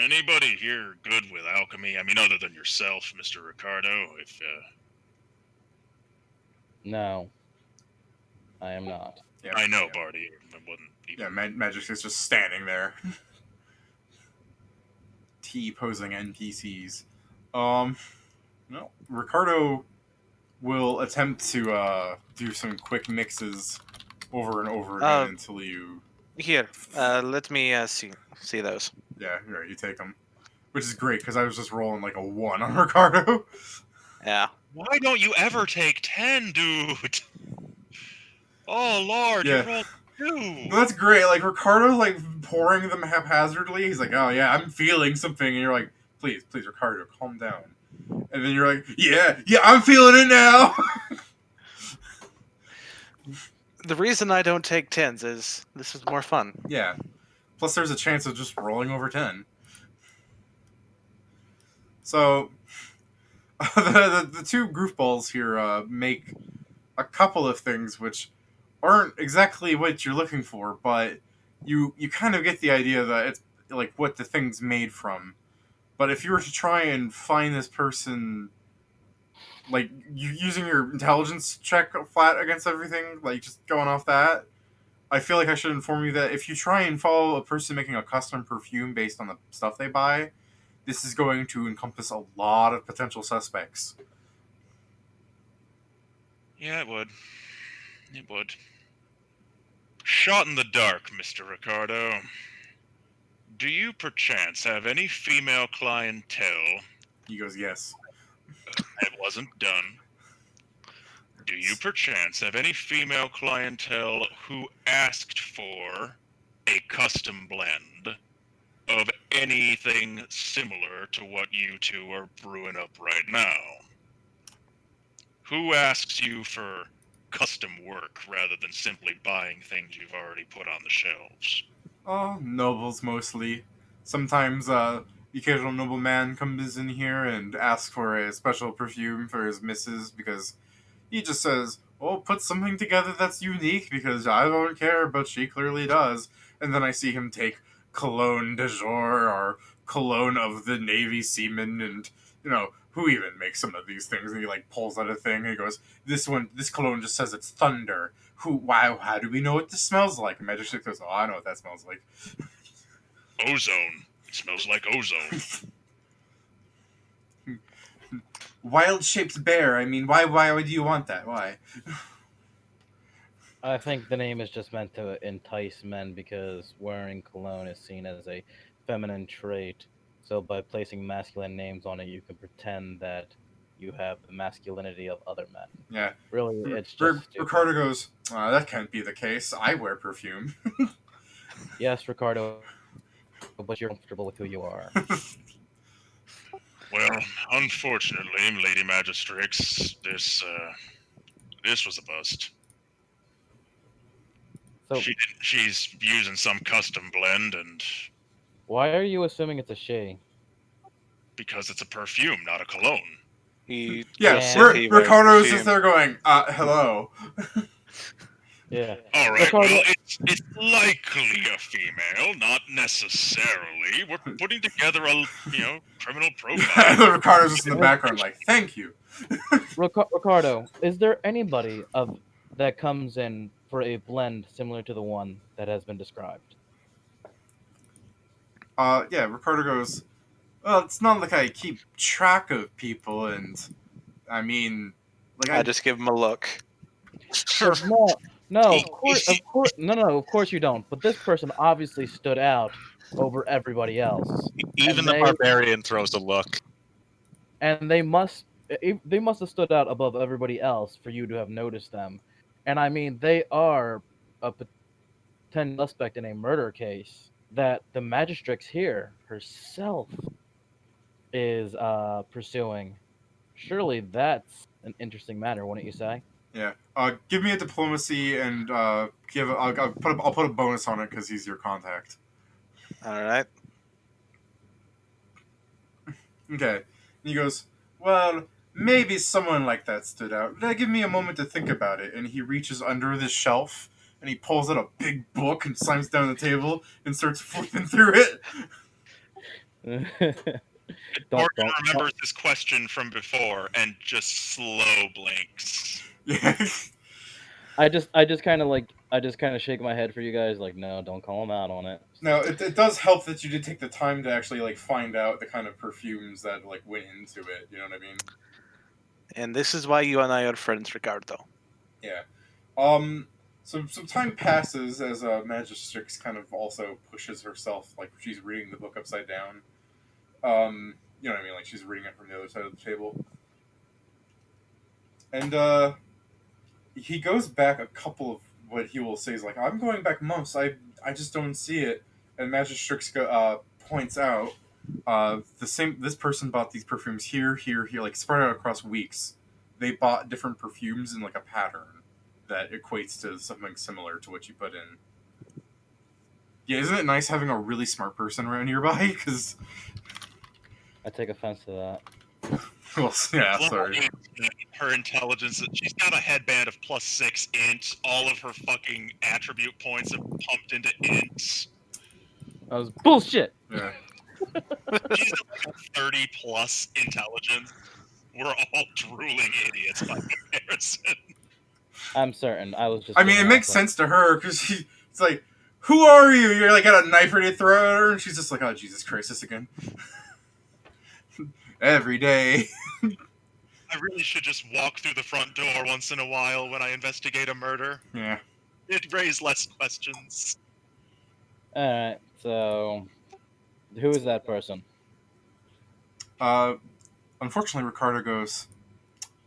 Anybody here good with alchemy? I mean, other than yourself, Mr. Ricardo. If no, I am not. Yeah, I know, yeah. Barty, I wouldn't even. Yeah, Magic is just standing there. T posing NPCs. No, Ricardo will attempt to do some quick mixes over and over again until you. Here, let me see those. Yeah, right. You take them, which is great because I was just rolling like a 1 on Ricardo. Yeah. Why don't you ever take 10, dude? Oh Lord, Yeah. you rolled 2. No, that's great. Like Ricardo's like pouring them haphazardly. He's like, "Oh yeah, I'm feeling something," and you're like, "Please, please, Ricardo, calm down." And then you're like, "Yeah, I'm feeling it now." The reason I don't take 10s is this is more fun. Yeah. Plus, there's a chance of just rolling over 10. So, the 2 goofballs here make a couple of things which aren't exactly what you're looking for, but you kind of get the idea that it's like what the thing's made from. But if you were to try and find this person, like you using your intelligence check flat against everything, like just going off that, I feel like I should inform you that if you try and follow a person making a custom perfume based on the stuff they buy, this is going to encompass a lot of potential suspects. Yeah, it would. It would. Shot in the dark, Mr. Ricardo. Do you perchance have any female clientele? He goes, "Yes." It wasn't done. Do you perchance have any female clientele who asked for a custom blend of anything similar to what you 2 are brewing up right now? Who asks you for custom work rather than simply buying things you've already put on the shelves? Oh, nobles mostly. Sometimes the occasional nobleman comes in here and asks for a special perfume for his missus because he just says, "Oh, put something together that's unique because I don't care, but she clearly does." And then I see him take cologne de jour or cologne of the Navy seamen, and who even makes some of these things. And he like pulls out a thing and he goes, this cologne just says it's thunder. How do we know what this smells like?" And Magic goes, "Oh, I know what that smells like." Ozone. It smells like ozone. Wild shaped bear. I mean, why would you want that? Why? I think the name is just meant to entice men because wearing cologne is seen as a feminine trait. So by placing masculine names on it, you can pretend that you have the masculinity of other men. Yeah. Really, it's just stupid. Ricardo goes, "That can't be the case. I wear perfume." Yes, Ricardo, but you're comfortable with who you are. Well, unfortunately, Lady Magistrix, this was a bust. So She's using some custom blend, and why are you assuming it's a she? because it's a perfume, not a cologne. He Yeah, just Yeah. said he wears Ricardo's just perfume. there going, "Hello." Yeah. All right, Ricardo- well, it's likely a female, not necessarily. We're putting together a criminal profile. Ricardo's just in the background, like, "Thank you." Ricardo, is there anybody that comes in for a blend similar to the one that has been described? Yeah, Ricardo goes, well, it's not like I keep track of people, and I mean, like I I just give him a look. But no, of course you don't. But this person obviously stood out over everybody else, Even and the barbarian throws a look. they must have stood out above everybody else for you to have noticed them. And I mean, they are a potential suspect in a murder case that the magistrix here herself is pursuing. Surely that's an interesting matter, wouldn't you say? yeah. Give me a diplomacy and I'll put a bonus on it because he's your contact. All right. Okay. And he goes, well, maybe someone like that stood out. Give me a moment to think about it. And he reaches under this shelf and he pulls out a big book and slams down the table and starts flipping through it. Morgan remembers this question from before and just slow blinks. Yeah. I just kind of shake my head for you guys, like, no, don't call him out on it. Now, it does help that you did take the time to actually like find out the kind of perfumes that like went into it. You know what I mean? And this is why you and I are friends, Ricardo. Yeah. So some time passes as Magistrix kind of also pushes herself, like she's reading the book upside down. You know what I mean? Like she's reading it from the other side of the table. And he goes back a couple of what he will say is like, I'm going back months. I just don't see it. And Magistrix points out this person bought these perfumes here, like spread out across weeks. They bought different perfumes in like a pattern that equates to something similar to what you put in. Yeah, isn't it nice having a really smart person around nearby? Because I take offense to that. well, yeah, sorry. Her intelligence. She's got a headband of +6 int. All of her fucking attribute points have pumped into ints. That was bullshit. Yeah. She's got like a 30+ intelligence. We're all drooling idiots by comparison. I'm certain. I was just. I mean, it makes sense to her because it's like, who are you? You're like got a knife ready to throw at her, and she's just like, oh Jesus Christ, this again. Every day. I really should just walk through the front door once in a while when I investigate a murder. Yeah. It'd raise less questions. All right. So, who is that person? Unfortunately, Ricardo goes,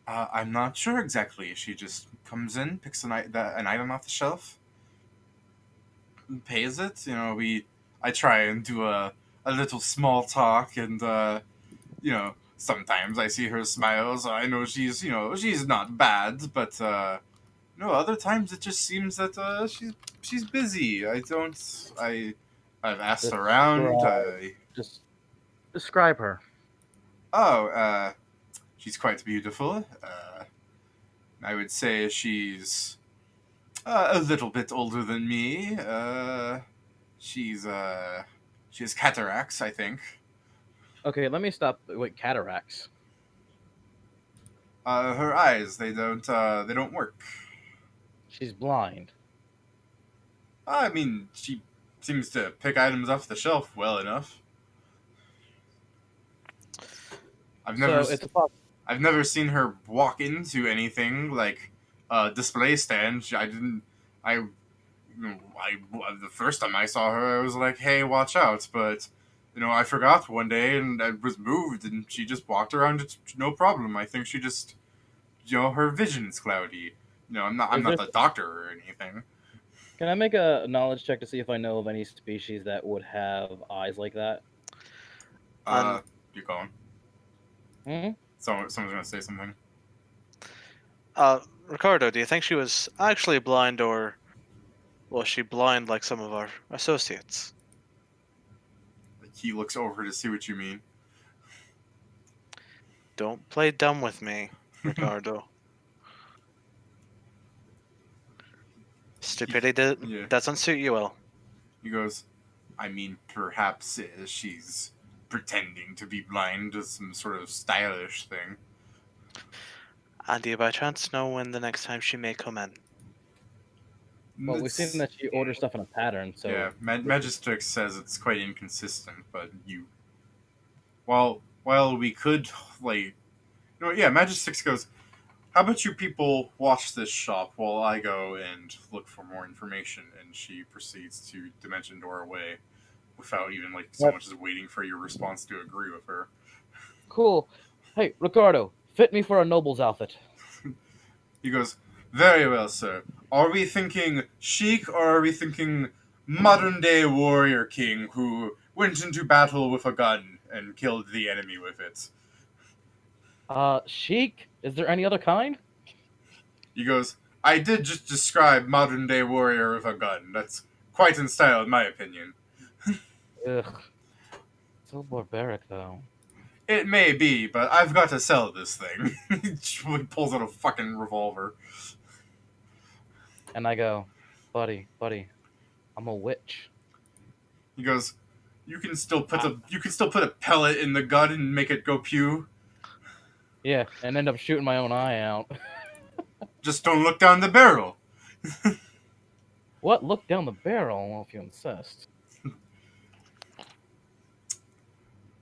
I'm not sure exactly. She just comes in, picks an item off the shelf, pays it. You know, I try and do a little small talk, and sometimes I see her smile, so I know she's not bad, but other times it just seems that she's busy. I've asked around. Just describe her. She's quite beautiful. I would say she's a little bit older than me. She has cataracts, I think. Okay, let me stop. Wait, cataracts. Her eyes, they don't work. She's blind. I mean, she seems to pick items off the shelf well enough. I've never seen her walk into anything like a display stand. The first time I saw her, I was like, "Hey, watch out!" But I forgot one day, and I was moved, and she just walked around, no problem. I think she just, her vision's cloudy. I'm not the doctor or anything. Can I make a knowledge check to see if I know of any species that would have eyes like that? You're going. Hmm? Someone's gonna say something. Ricardo, do you think she was actually blind, or was she blind like some of our associates? He looks over to see what you mean. Don't play dumb with me, Ricardo. Stupidity doesn't suit you well. He goes, I mean, perhaps she's pretending to be blind to some sort of stylish thing. And do you by chance know when the next time she may come in? Well, we've seen that she orders stuff in a pattern, so yeah, Magistrix says it's quite inconsistent, but while we could yeah, Magistrix goes, how about you people watch this shop while I go and look for more information? And she proceeds to dimension door away without even so Yep. much as waiting for your response to agree with her. cool. Hey, Ricardo, fit me for a noble's outfit. He goes, very well, sir. Are we thinking chic or are we thinking modern day warrior king who went into battle with a gun and killed the enemy with it? Chic? Is there any other kind? He goes, I did just describe modern day warrior with a gun. That's quite in style, in my opinion. Ugh. So barbaric, though. It may be, but I've got to sell this thing. He pulls out a fucking revolver. And I go, buddy, I'm a witch. He goes, you can still put a pellet in the gun and make it go pew. Yeah, and end up shooting my own eye out. Just don't look down the barrel. What? Look down the barrel, well, if you insist.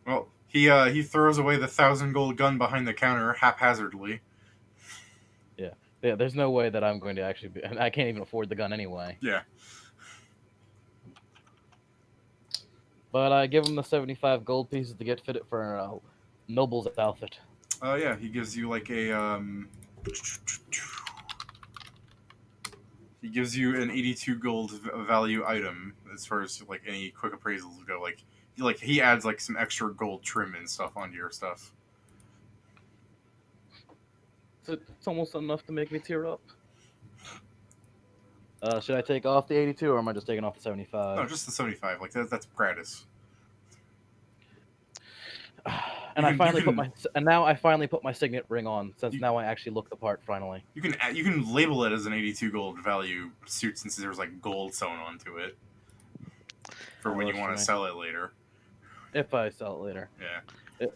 Well, he throws away the 1,000 gold gun behind the counter haphazardly. Yeah, there's no way that I'm going to actually be... I can't even afford the gun anyway. Yeah. But I give him the 75 gold pieces to get fitted for a noble's outfit. Yeah, he gives you he gives you an 82 gold value item as far as any quick appraisals go. He adds some extra gold trim and stuff onto your stuff. So it's almost enough to make me tear up. Should I take off the 82 or am I just taking off the 75? No, just the 75. That's gratis. And now I finally put my signet ring on, since now I actually look the part finally. You can label it as an 82 gold value suit since there's gold sewn onto it for when you want to sell it later. If I sell it later. Yeah.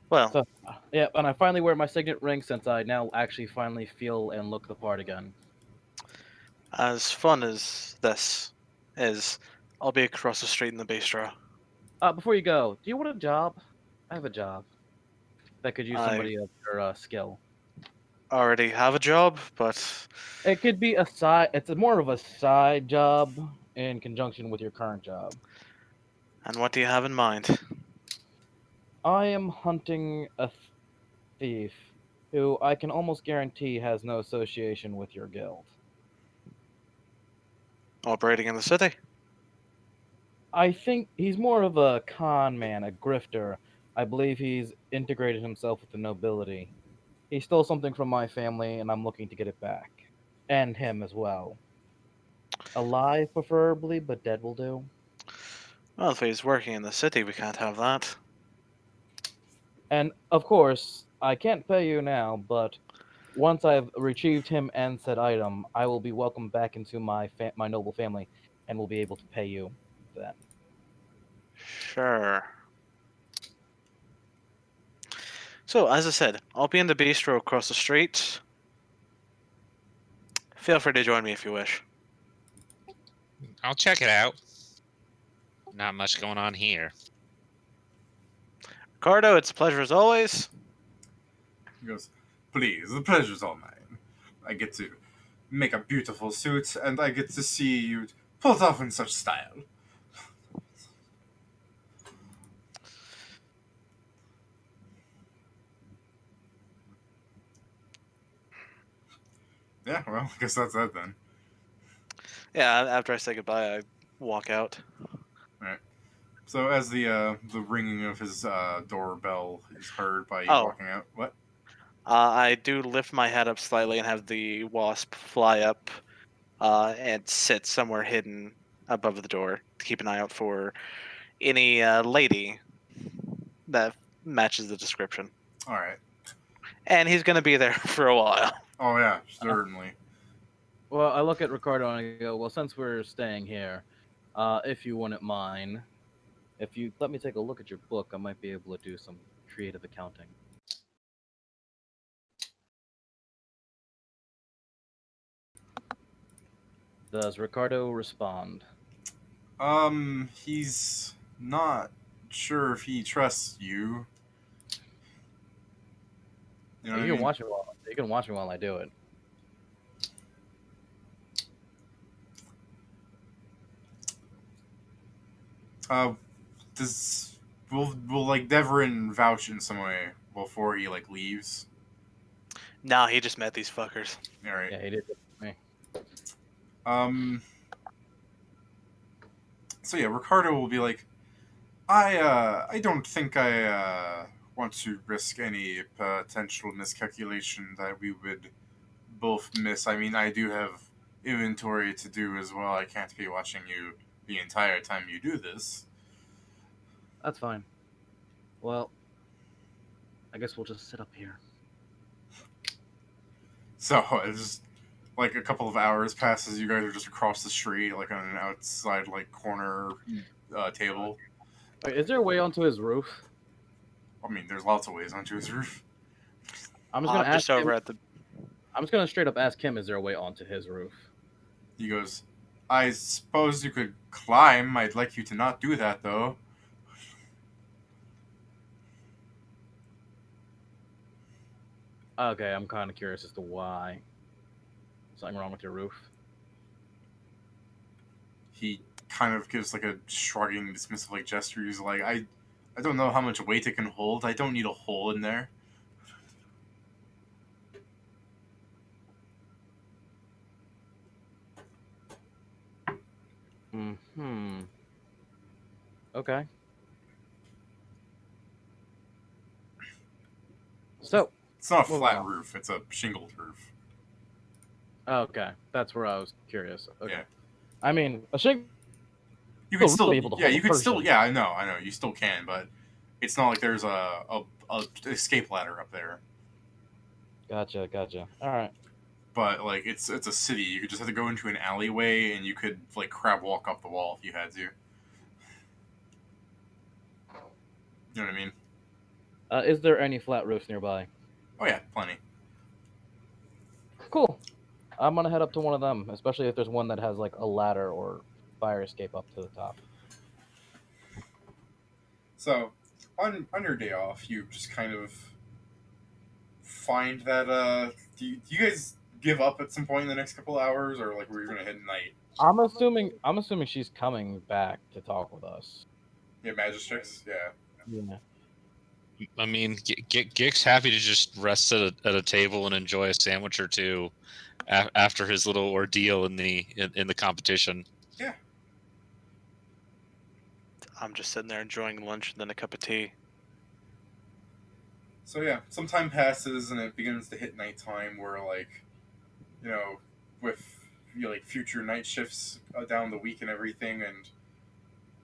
Well, So, yeah, and I finally wear my signet ring since I now actually finally feel and look the part again. as fun as this is, I'll be across the street in the bistro. Before you go, do you want a job? I have a job that could use somebody of your skill. Already have a job, but It could be a side. It's more of a side job in conjunction with your current job. and what do you have in mind? I am hunting a thief who I can almost guarantee has no association with your guild. Operating in the city? I think he's more of a con man, a grifter. I believe he's integrated himself with the nobility. He stole something from my family, and I'm looking to get it back. And him as well. Alive, preferably, but dead will do. Well, if he's working in the city, we can't have that. And, of course, I can't pay you now, but once I've retrieved him and said item, I will be welcomed back into my noble family, and will be able to pay you then. Sure. So, as I said, I'll be in the bistro across the street. Feel free to join me if you wish. I'll check it out. Not much going on here. Ricardo, it's a pleasure as always. He goes, please, the pleasure's all mine. I get to make a beautiful suit, and I get to see you pull it off in such style. Yeah, well, I guess that's that then. Yeah, after I say goodbye, I walk out. Right. So as the ringing of his doorbell is heard by you Oh. walking out, what? I do lift my head up slightly and have the wasp fly up and sit somewhere hidden above the door to keep an eye out for any lady that matches the description. All right. And he's going to be there for a while. Oh yeah, certainly. Well, I look at Ricardo and I go, well, since we're staying here, if you wouldn't mind, if you let me take a look at your book, I might be able to do some creative accounting. Does Ricardo respond? He's not sure if he trusts you. You know what I You can mean? watch me while I do it. Uh, does will like Deverin vouch in some way before he like leaves? Nah, he just met these fuckers. All right. Yeah, he did. Me. Um. So yeah, Ricardo will be like, I don't think I want to risk any potential miscalculation that we would both miss. I mean, I do have inventory to do as well. I can't be watching you the entire time you do this. That's fine. Well, I guess we'll just sit up here. So it's just like a couple of hours passes. You guys are just across the street, like on an outside like corner table. Wait, is there a way onto his roof? I mean, there's lots of ways onto his roof. I'm just gonna I'm just ask him. over at the. I'm just gonna straight up ask him: is there a way onto his roof? He goes, I suppose you could climb. I'd like you to not do that, though. Okay, I'm kind of curious as to why. Something wrong with your roof? He kind of gives like a shrugging, dismissive like gesture. He's like, I don't know how much weight it can hold. I don't need a hole in there. Hmm. Okay. So, It's not a moving flat on. roof. It's a shingled roof. Okay, that's where I was curious. Okay. Yeah. I mean, a shingle You could roof still, would be able to yeah, hold you a could still, person. yeah, I know, you still can, but it's not like there's a escape ladder up there. Gotcha. All right. But like it's a city. You could just have to go into an alleyway, and you could like crab walk up the wall if you had to. You know what I mean? Is there any flat roofs nearby? Oh yeah, plenty. Cool. I'm gonna head up to one of them, especially if there's one that has like a ladder or fire escape up to the top. So on your day off, you just kind of find that do you guys give up at some point in the next couple hours, or like we're gonna hit night? I'm assuming she's coming back to talk with us. Yeah, Magistrix. Yeah. Yeah. I mean, Gik's happy to just rest at a table and enjoy a sandwich or two after his little ordeal in the competition. Yeah. I'm just sitting there enjoying lunch and then a cup of tea. So yeah, some time passes and it begins to hit nighttime, where like, with like future night shifts down the week and everything, and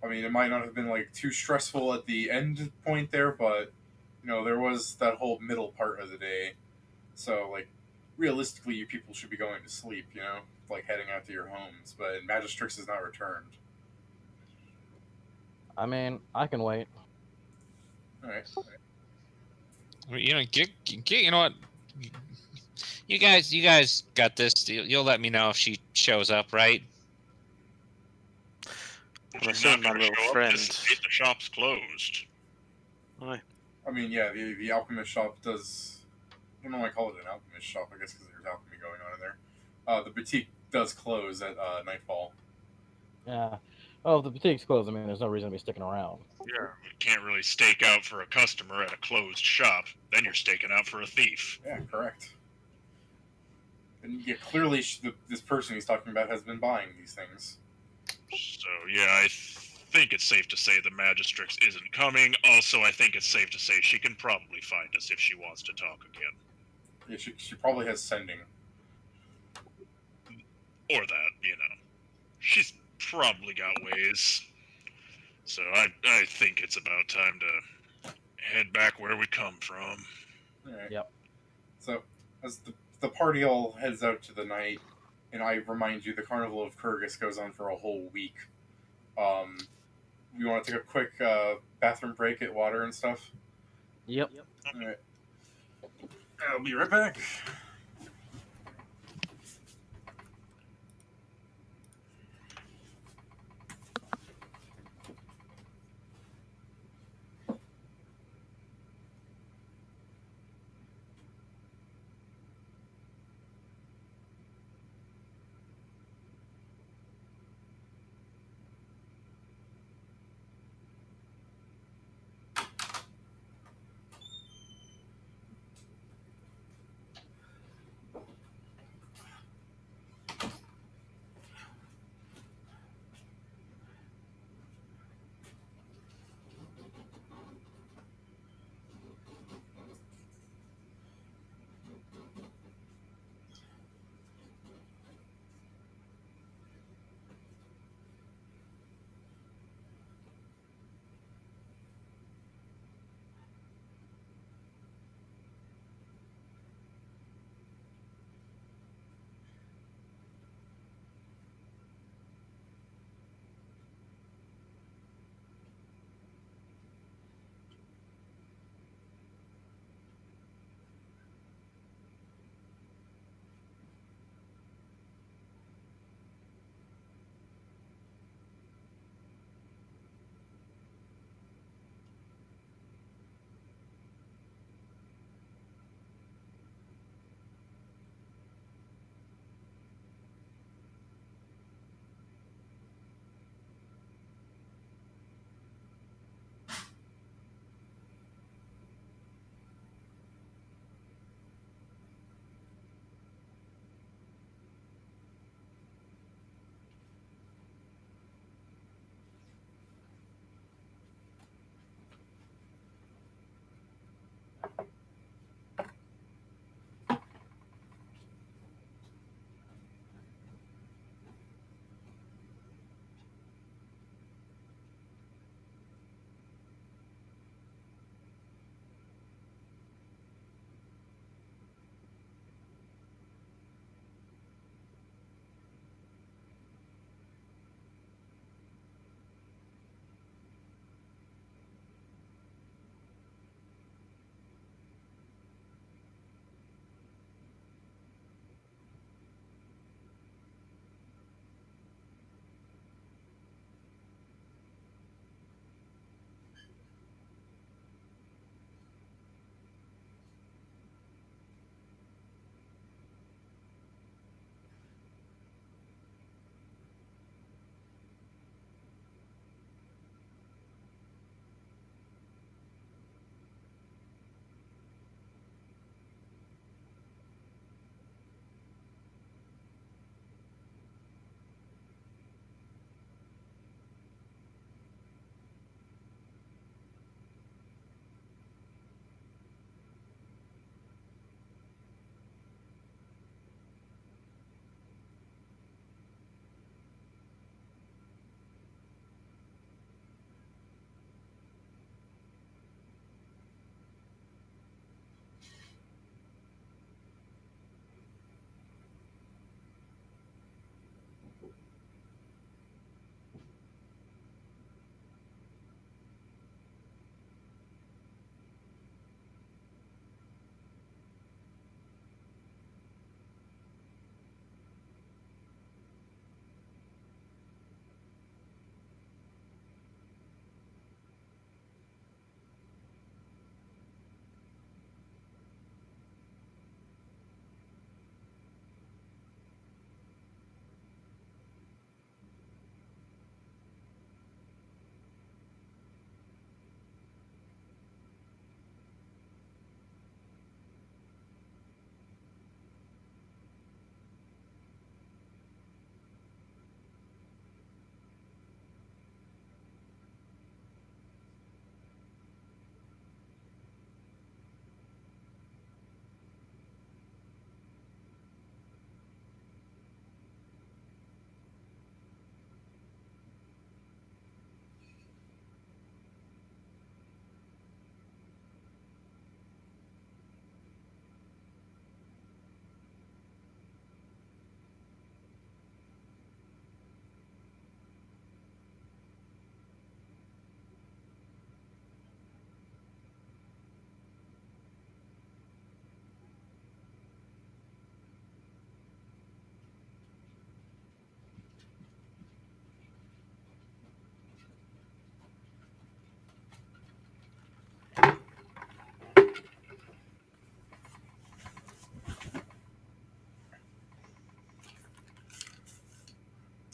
I mean it might not have been like too stressful at the end point there, but there was that whole middle part of the day. So like, realistically, you people should be going to sleep, like heading out to your homes. But Magistrix has not returned. I mean, I can wait. All right. Gik, you know what? You guys got this. You'll let me know if she shows up, right? I'm She's assuming not my gonna little show up friend. just in case the shop's closed. Aye. I mean, yeah, the alchemist shop does. I don't know why I call it an alchemist shop. I guess because there's alchemy going on in there. The boutique does close at nightfall. Yeah. Oh, if the boutique's closed, I mean, there's no reason to be sticking around. Yeah, you can't really stake out for a customer at a closed shop. Then you're staking out for a thief. Yeah, correct. And yeah, clearly this person he's talking about has been buying these things. So yeah, I think it's safe to say the Magistrix isn't coming. Also, I think it's safe to say she can probably find us if she wants to talk again. Yeah, she probably has sending. Or that, She's probably got ways. So I think it's about time to head back where we come from. All right. Yep. So as the party all heads out to the night, and I remind you, the Carnival of Kyrgyz goes on for a whole week. We want to take a quick bathroom break, get water and stuff. Yep. All right. I'll be right back.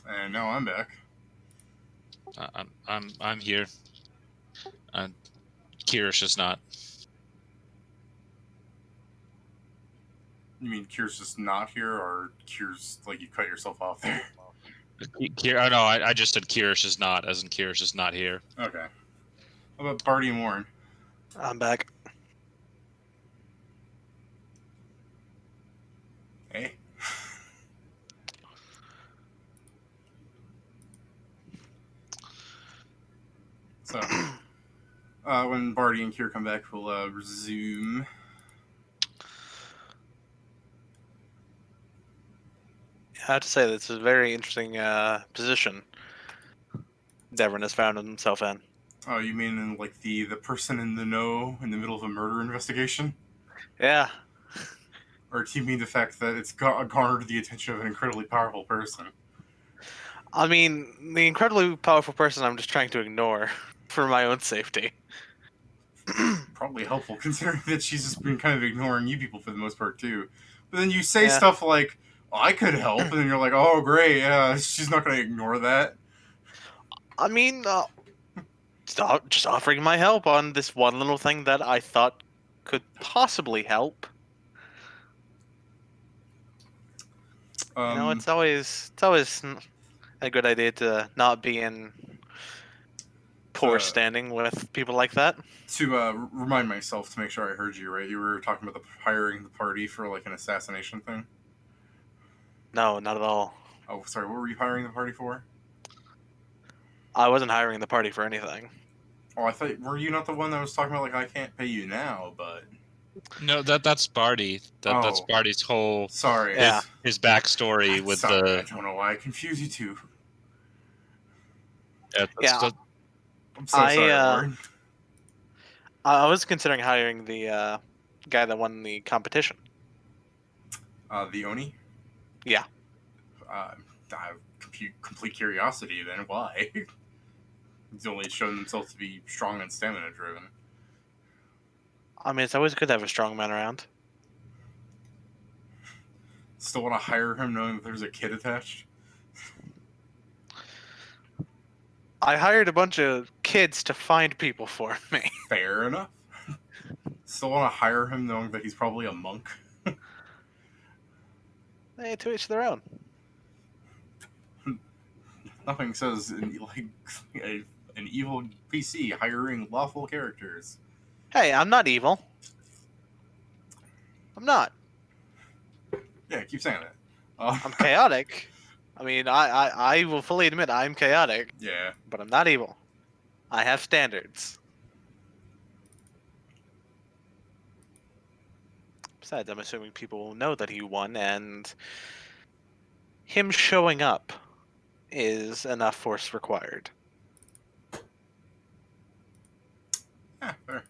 And now I'm back. I'm here. Kirish is not. You mean Kier's just not here, or Kier's like you cut yourself off there? Oh no, I just said Kirish is not, as in Kirish is not here. Okay. How about Barty and Warren? I'm back. Hey. So, when Barty and Kier come back, we'll resume. I have to say, this is a very interesting position Devon has found himself in. Oh, you mean in, like the person in the know in the middle of a murder investigation? Yeah. Or do you mean the fact that it's garnered the attention of an incredibly powerful person? I mean, the incredibly powerful person I'm just trying to ignore for my own safety. Probably helpful considering that she's just been kind of ignoring you people for the most part too. But then you say Yeah. stuff like, oh, "I could help," and then you're like, "Oh, great, yeah." She's not going to ignore that. I mean, just offering my help on this one little thing that I thought could possibly help. It's always a good idea to not be in poor standing with people like that. To remind myself to make sure I heard you right, you were talking about hiring the party for like an assassination thing. No, not at all. Oh, sorry. What were you hiring the party for? I wasn't hiring the party for anything. Oh, I thought were you not the one that was talking about like I can't pay you now, but No, that's Barty. That's Oh. Barty's whole sorry. Yeah. his backstory with sorry, I the. don't know why I confuse you two. Yeah. I'm so sorry, Warren. I was considering hiring the guy that won the competition. The Oni. Yeah. I have complete curiosity. Then why? He's only shown himself to be strong and stamina driven. I mean, it's always good to have a strong man around. Still want to hire him knowing that there's a kid attached? I hired a bunch of kids to find people for me. Fair enough. Still want to hire him knowing that he's probably a monk? Hey, to each their own. Nothing says like an evil PC hiring lawful characters. Hey, I'm not evil. I'm not. Yeah, keep saying that. I'm chaotic. I mean, I will fully admit I'm chaotic, Yeah. but I'm not evil. I have standards. Besides, I'm assuming people will know that he won, and him showing up is enough force required. Yeah, fair.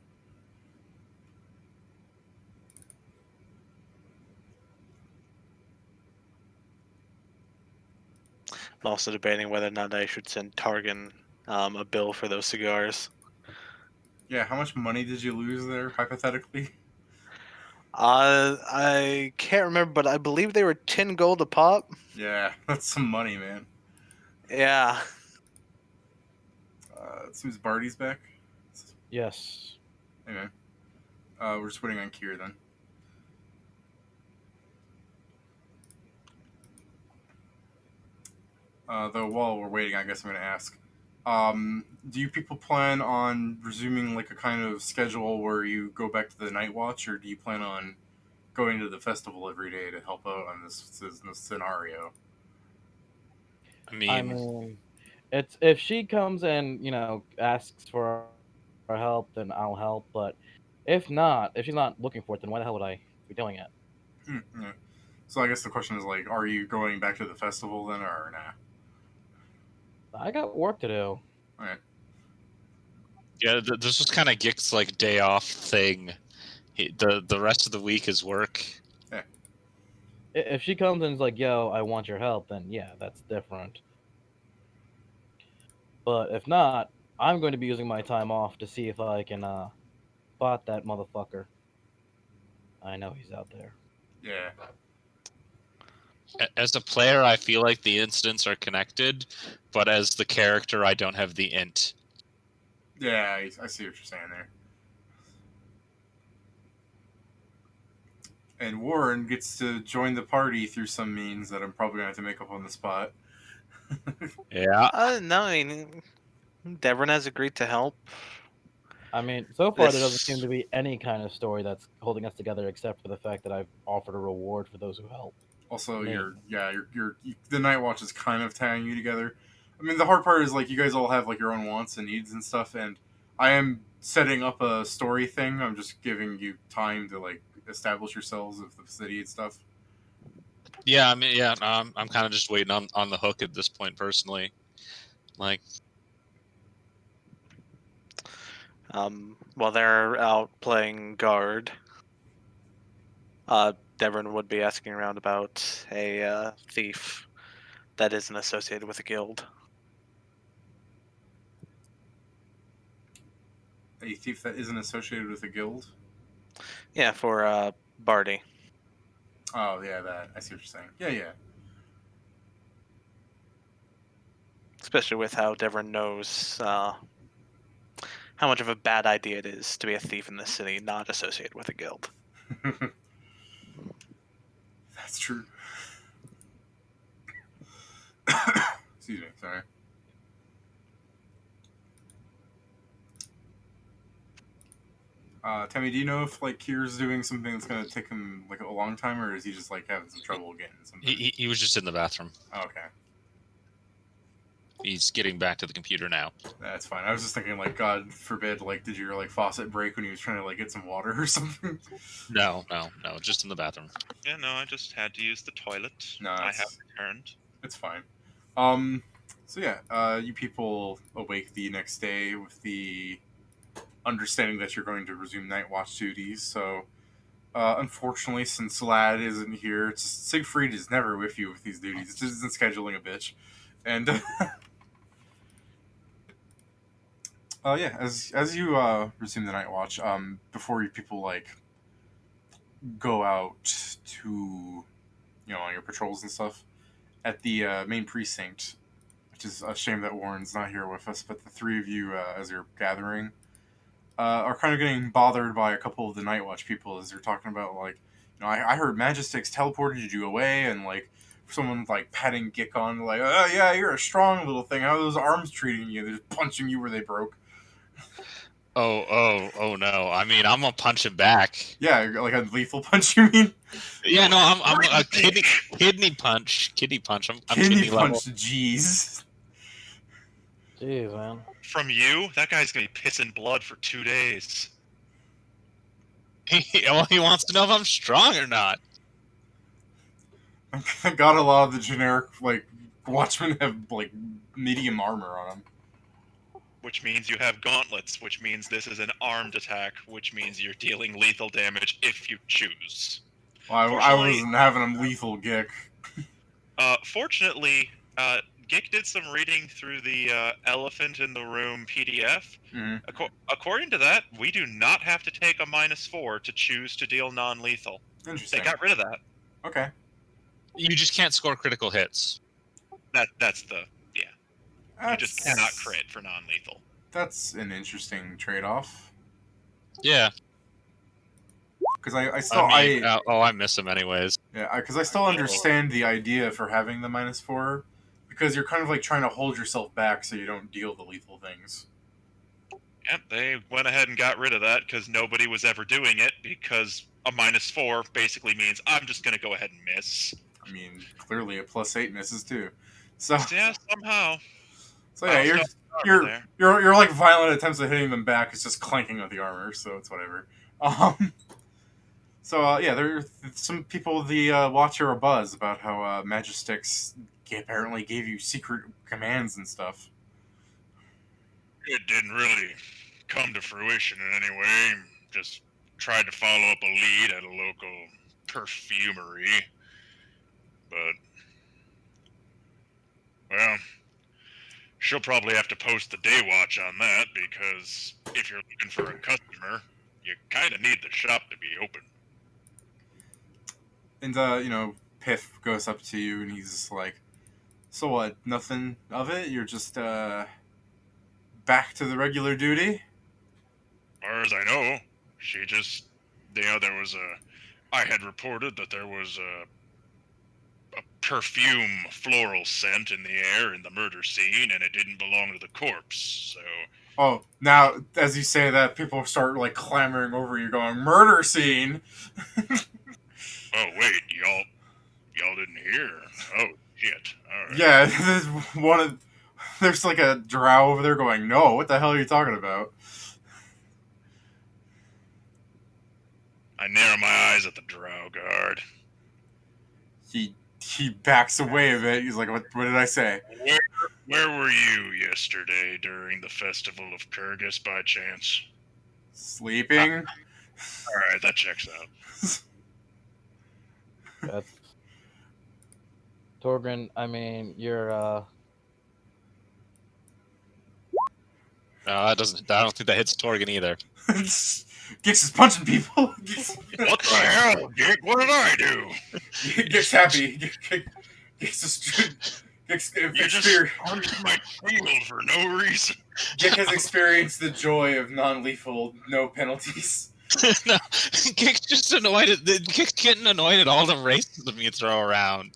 I'm also debating whether or not I should send Targan a bill for those cigars. Yeah, how much money did you lose there, hypothetically? I can't remember, but I believe they were 10 gold a pop. Yeah, that's some money, man. Yeah. It seems Barty's back. Yes. Hey, man. We're just waiting on Kier then. Though while we're waiting, I guess I'm going to ask. Do you people plan on resuming like a kind of schedule where you go back to the night watch, or do you plan on going to the festival every day to help out on this scenario? I I mean, mean, it's if she comes and asks for our help, then I'll help. But if not, if she's not looking for it, then why the hell would I be doing it? Yeah. So I guess the question is like, are you going back to the festival then, or nah? I got work to do. Alright. yeah, this was kind of Gick's like day off thing. The rest of the week is work. If she comes and is like, "Yo, I want your help," then yeah, that's different. But if not, I'm going to be using my time off to see if I can spot that motherfucker. I know he's out there. Yeah. As a player, I feel like the incidents are connected, but as the character, I don't have the int. Yeah, I see what you're saying there. And Warren gets to join the party through some means that I'm probably going to have to make up on the spot. Yeah. No, I mean, Devon has agreed to help. I mean, so far there doesn't This- seem to be any kind of story that's holding us together, except for the fact that I've offered a reward for those who help. Also, Me. the Night Watch is kind of tying you together. I mean, the hard part is like you guys all have like your own wants and needs and stuff, and I am setting up a story thing. I'm just giving you time to like establish yourselves of the city and stuff. Yeah, I mean, yeah, no, I'm kind of just waiting on the hook at this point, personally. Like, While they're out playing guard, Devon would be asking around about a thief that isn't associated with a guild. A thief that isn't associated with a guild. Yeah, for Barty. Oh yeah, that I see what you're saying. Yeah. Especially with how Devon knows how much of a bad idea it is to be a thief in this city not associated with a guild. That's true. Excuse me, sorry. Tammy, do you know if like Kier's doing something that's gonna take him like a long time, or is he just like having some trouble getting something? he was just in the bathroom. Oh, okay, He's getting back to the computer now. that's fine. I was just thinking like, God forbid, like, did your like faucet break when he was trying to like get some water or something? No, just in the bathroom. Yeah, no, I just had to use the toilet. No, I it's, have returned. it's fine. So yeah, you people awake the next day with the understanding that you're going to resume night watch duties. So, unfortunately, since Lad isn't here, it's just, Siegfried is never with you with these duties. It's just isn't scheduling a bitch, and yeah, as you resume the night watch, before you people like go out to on your patrols and stuff at the main precinct, which is a shame that Warren's not here with us, but the three of you as you're gathering are kind of getting bothered by a couple of the Night Watch people as they're talking about like, I heard Magistix teleported you away, and like someone like patting Gick on like, oh yeah, you're a strong little thing. How are those arms treating you? They're just punching you where they broke. Oh no! I mean, I'm gonna punch him back. Yeah, like a lethal punch. You mean? Yeah, no, I'm a kidney punch. I'm Kidney kidney level. punch. Jeez. Jeez, man. From you, that guy's gonna be pissing blood for 2 days. Well, he wants to know if I'm strong or not. I got a lot of the generic like Watchmen have like medium armor on them. Which means you have gauntlets, which means this is an armed attack, which means you're dealing lethal damage if you choose. Well, I Fortunately- wasn't having them lethal, Gick. Fortunately, Gick did some reading through the Elephant in the Room PDF. Mm-hmm. According to that, we do not have to take a -4 to choose to deal non-lethal. They Interesting. got rid of that. Okay. You just can't score critical hits. That's the you just cannot crit for non-lethal. That's an interesting trade-off. Yeah. Because I still I miss him anyways. because I still understand the idea for having the -4, because you're kind of like trying to hold yourself back so you don't deal the lethal things. Yep, they went ahead and got rid of that because nobody was ever doing it, because a -4 basically means I'm just going to go ahead and miss. I mean, clearly a +8 misses too. So Yeah, somehow. so yeah, you're like violent attempts at hitting them back. It's just clanking of the armor, so it's whatever. So yeah, there's some people the Watcher are buzz about how Magistix apparently gave you secret commands and stuff. It didn't really come to fruition in any way. Just tried to follow up a lead at a local perfumery. But, well, she'll probably have to post the day watch on that, because if you're looking for a customer, you kind of need the shop to be open. And Piff goes up to you and he's just like, "So what? Nothing of it? You're just back to the regular duty?" As far as I know, she just, there was a. I had reported that there was a perfume floral scent in the air in the murder scene, and it didn't belong to the corpse. So, Oh, now as you say that, people start like clamoring over you, going, "Murder scene!" oh wait, y'all didn't hear? Oh shit! All right. Yeah, there's one of there's like a drow over there going, "No, what the hell are you talking about?" I narrow my eyes at the drow guard. He backs away a bit. He's like, "What did I say?" Where were you yesterday during the festival of Kyrgyz by chance? Sleeping. All right, that checks out. That's Torgrin. I mean, you're No, that doesn't. I don't think that hits Torgan either. Gix is punching people. What the hell, Dick? What did I do? Gix happy. You just punched my shield for no reason. Gix has experienced the joy of non-lethal, no penalties. No, Kick's just annoyed at Kick's getting annoyed at all the racism you throw around.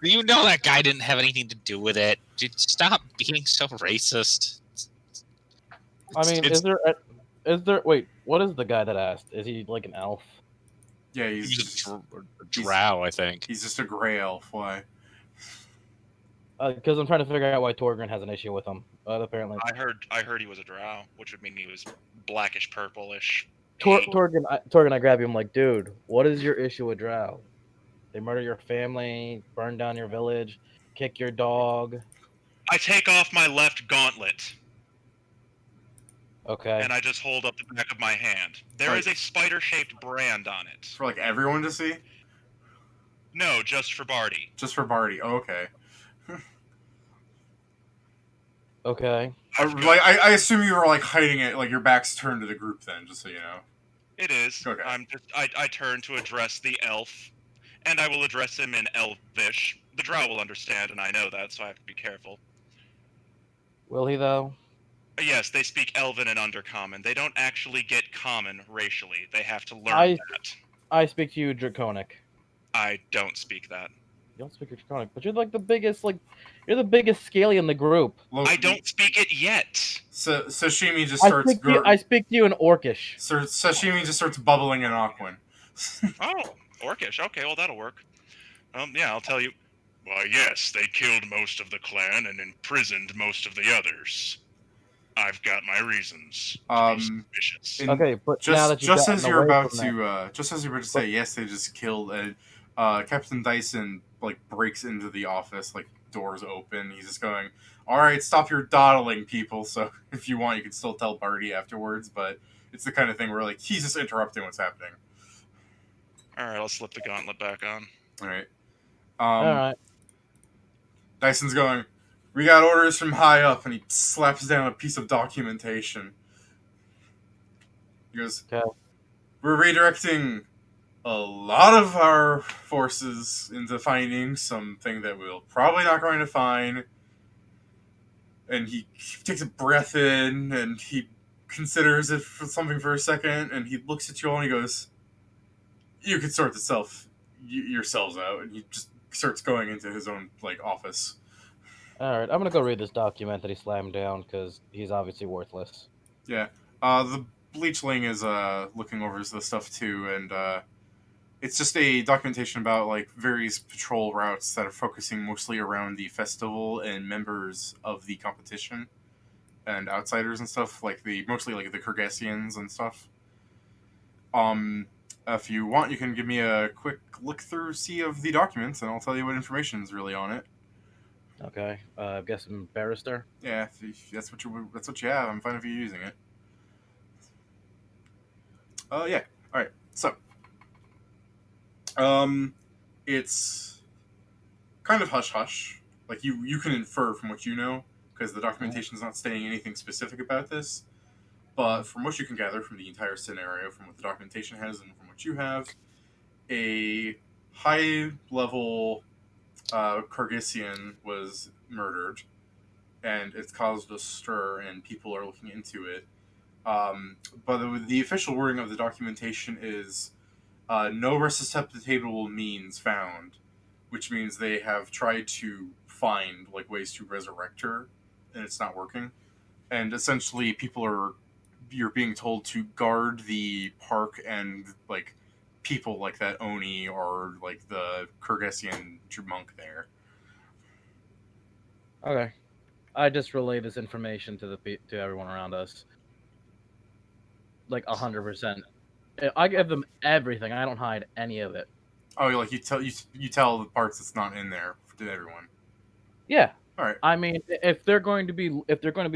You know that guy didn't have anything to do with it. Dude, stop being so racist. I mean, It's- is there? Wait, what is the guy that asked? Is he like an elf? Yeah, he's a drow, I think. he's just a gray elf. Why? Because I'm trying to figure out why Torgrin has an issue with him. Apparently, I heard he was a drow, which would mean he was blackish purplish. Torgrin, I grab you. I'm like, dude, what is your issue with Drow? They murder your family, burn down your village, kick your dog. I take off my left gauntlet Okay. and I just hold up the back of my hand. There is a spider-shaped brand on it. For like everyone to see? No, just for Barty. Just for Barty. Oh, okay. Okay. I assume you were like hiding it, like your back's turned to the group. Then, just so you know. It is. Okay. I turn to address the elf, and I will address him in Elvish. The drow will understand, and I know that, so I have to be careful. Will he though? Yes, they speak Elven and Undercommon. They don't actually get common racially. They have to learn that. I speak to you Draconic. I don't speak that. You don't speak Draconic, but you're like the biggest, you're the biggest scaly in the group. Look, I don't speak it yet. So Sashimi just starts. I speak to you in Orcish. Sashimi just starts bubbling in Aquan. Oh, Orcish. Okay, well that'll work. Yeah, I'll tell you. Why, yes, they killed most of the clan and imprisoned most of the others. I've got my reasons to be suspicious. Okay, but now that just you've as you're gotten away about from to just as you're about to say yes, they just killed. Captain Dyson like breaks into the office, like doors open. He's just going, "All right, stop your dawdling, people." So if you want, you can still tell Barty afterwards, but it's the kind of thing where like he's just interrupting what's happening. All right, I'll slip the gauntlet back on. All right. All right. Dyson's going, "We got orders from high up," and he slaps down a piece of documentation. He goes, Okay. "We're redirecting a lot of our forces into finding something that we're probably not going to find." And he takes a breath in, and he considers it for something for a second, and he looks at you all and he goes, "You can sort yourselves out." And he just starts going into his own like office. All right. I'm gonna go read this document that he slammed down because he's obviously worthless. Yeah. The Bleachling is looking over the stuff too, and it's just a documentation about like various patrol routes that are focusing mostly around the festival and members of the competition and outsiders and stuff, like mostly like the Kargezians and stuff. If you want, you can give me a quick look through see of the documents, and I'll tell you what information is really on it. Okay. I'm guessing barrister. Yeah, if that's what you have. I'm fine if you're using it. Yeah. All right. So, it's kind of hush hush. Like you can infer from what you know because the documentation is not stating anything specific about this. But from what you can gather from the entire scenario, from what the documentation has and from what you have, a high-level Kargesion was murdered, and it's caused a stir, and people are looking into it. But the official wording of the documentation is no resuscitatable means found, which means they have tried to find like ways to resurrect her, and it's not working. And essentially, you're being told to guard the park and like people like that Oni or like the Kyrgyzstan monk there. Okay. I just relay this information to to everyone around us. Like 100%. I give them everything. I don't hide any of it. Oh, like you tell the parts that's not in there to everyone. Yeah. All right. I mean, if they're going to be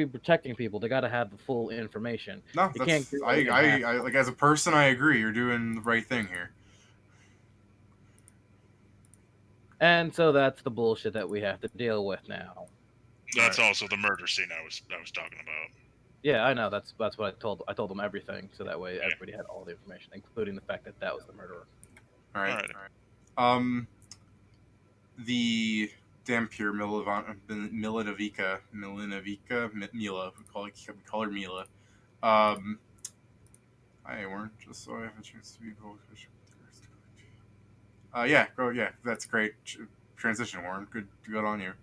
protecting people, they got to have the full information. No, You that's can't do it in half. I like as a person, I agree. You're doing the right thing here. And so that's the bullshit that we have to deal with now. That's also the murder scene I was talking about. Yeah, I know. That's what I told. I told them everything, so that way everybody had all the information, including the fact that that was the murderer. All right. Alright. The Dampier Milanovica, Mila, we call her Mila. Hi, Warren, just so I have a chance to be involved. Yeah, that's great. Transition, Warren. Good on you.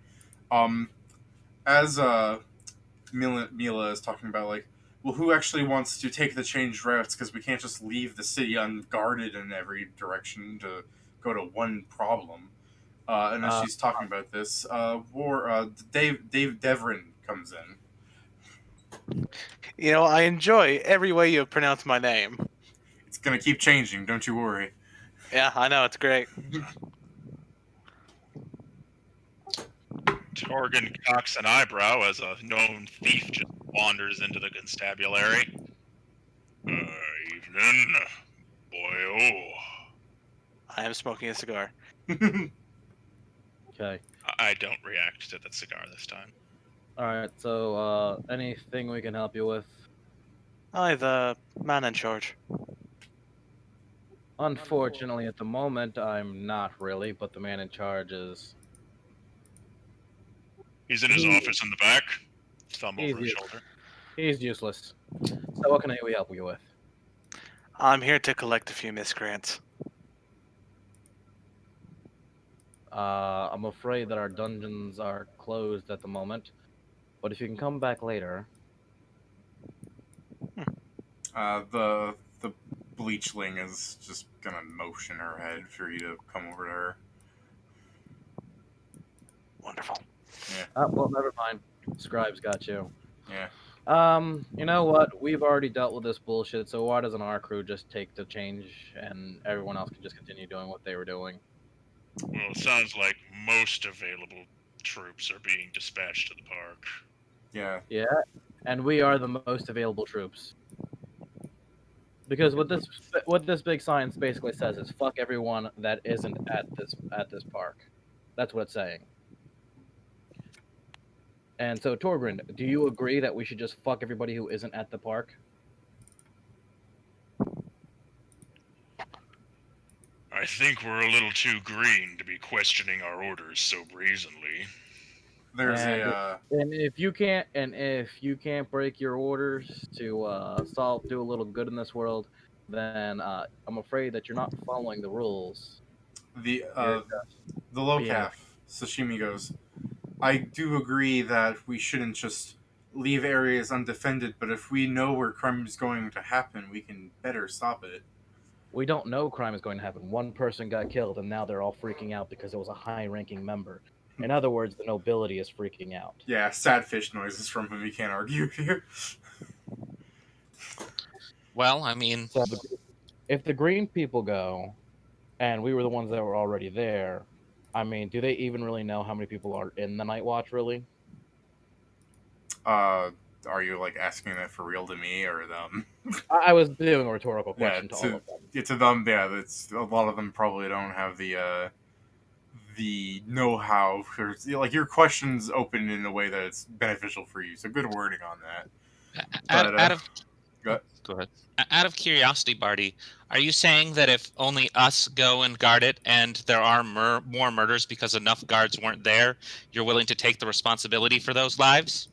As Mila is talking about, like, well, who actually wants to take the changed routes? Because we can't just leave the city unguarded in every direction to go to one problem. And as she's talking about this, Dave Devrin comes in. I enjoy every way you pronounce my name. It's gonna keep changing, don't you worry. Yeah, I know, it's great. Torgan cocks an eyebrow as a known thief just wanders into the constabulary. Evening, boy. I am smoking a cigar. Okay. I don't react to the cigar this time. All right. So, anything we can help you with? I, the man in charge. Unfortunately, at the moment, I'm not really, but the man in charge is. He's in his office in the back, thumb He's over his useless. shoulder. He's useless. So, what can we help you with? I'm here to collect a few miscreants. I'm afraid that our dungeons are closed at the moment, but if you can come back later. The bleachling is just gonna motion her head for you to come over to her. Wonderful. Well, never mind. Scribe's got you. Yeah. You know what? We've already dealt with this bullshit, so why doesn't our crew just take the change and everyone else can just continue doing what they were doing? Well, it sounds like most available troops are being dispatched to the park. Yeah. Yeah, and we are the most available troops. Because what this big sign basically says is fuck everyone that isn't at this park. That's what it's saying. And so, Torbjorn, do you agree that we should just fuck everybody who isn't at the park? I think we're a little too green to be questioning our orders so brazenly. There's And if you can't break your orders to do a little good in this world, then I'm afraid that you're not following the rules. the low calf Sashimi goes, I do agree that we shouldn't just leave areas undefended, but if we know where crime is going to happen, we can better stop it. We don't know crime is going to happen. One person got killed, and now they're all freaking out because it was a high-ranking member. In other words, the nobility is freaking out. Yeah, sad fish noises from him. You can't argue here. Well, I mean, So if the green people go, and we were the ones that were already there, I mean, do they even really know how many people are in the Night Watch, really? Are you like asking that for real to me or them? I was doing a rhetorical question to all of them. Yeah, to them, yeah. It's a lot of them probably don't have the know-how. Like your question's open in a way that it's beneficial for you. So good wording on that. out of go Go ahead. Out of curiosity, Barty, are you saying that if only us go and guard it and there are more murders because enough guards weren't there, you're willing to take the responsibility for those lives?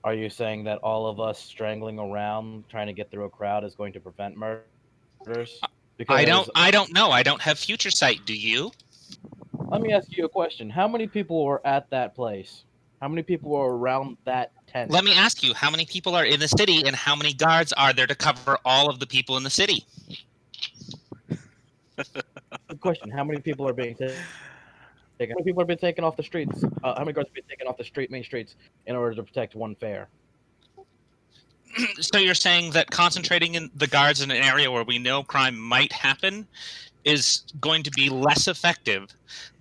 Are you saying that all of us strangling around trying to get through a crowd is going to prevent murders? I Because don't know. I don't have future sight. Do you? let me ask you a question. How many people were at that place? How many people were around that tent? Let me ask you, how many people are in the city and how many guards are there to cover all of the people in the city? Good question. How many people are being taken? How many people have been taken off the streets? How many guards have been taken off the main streets in order to protect one fair? So you're saying that concentrating in the guards in an area where we know crime might happen is going to be less effective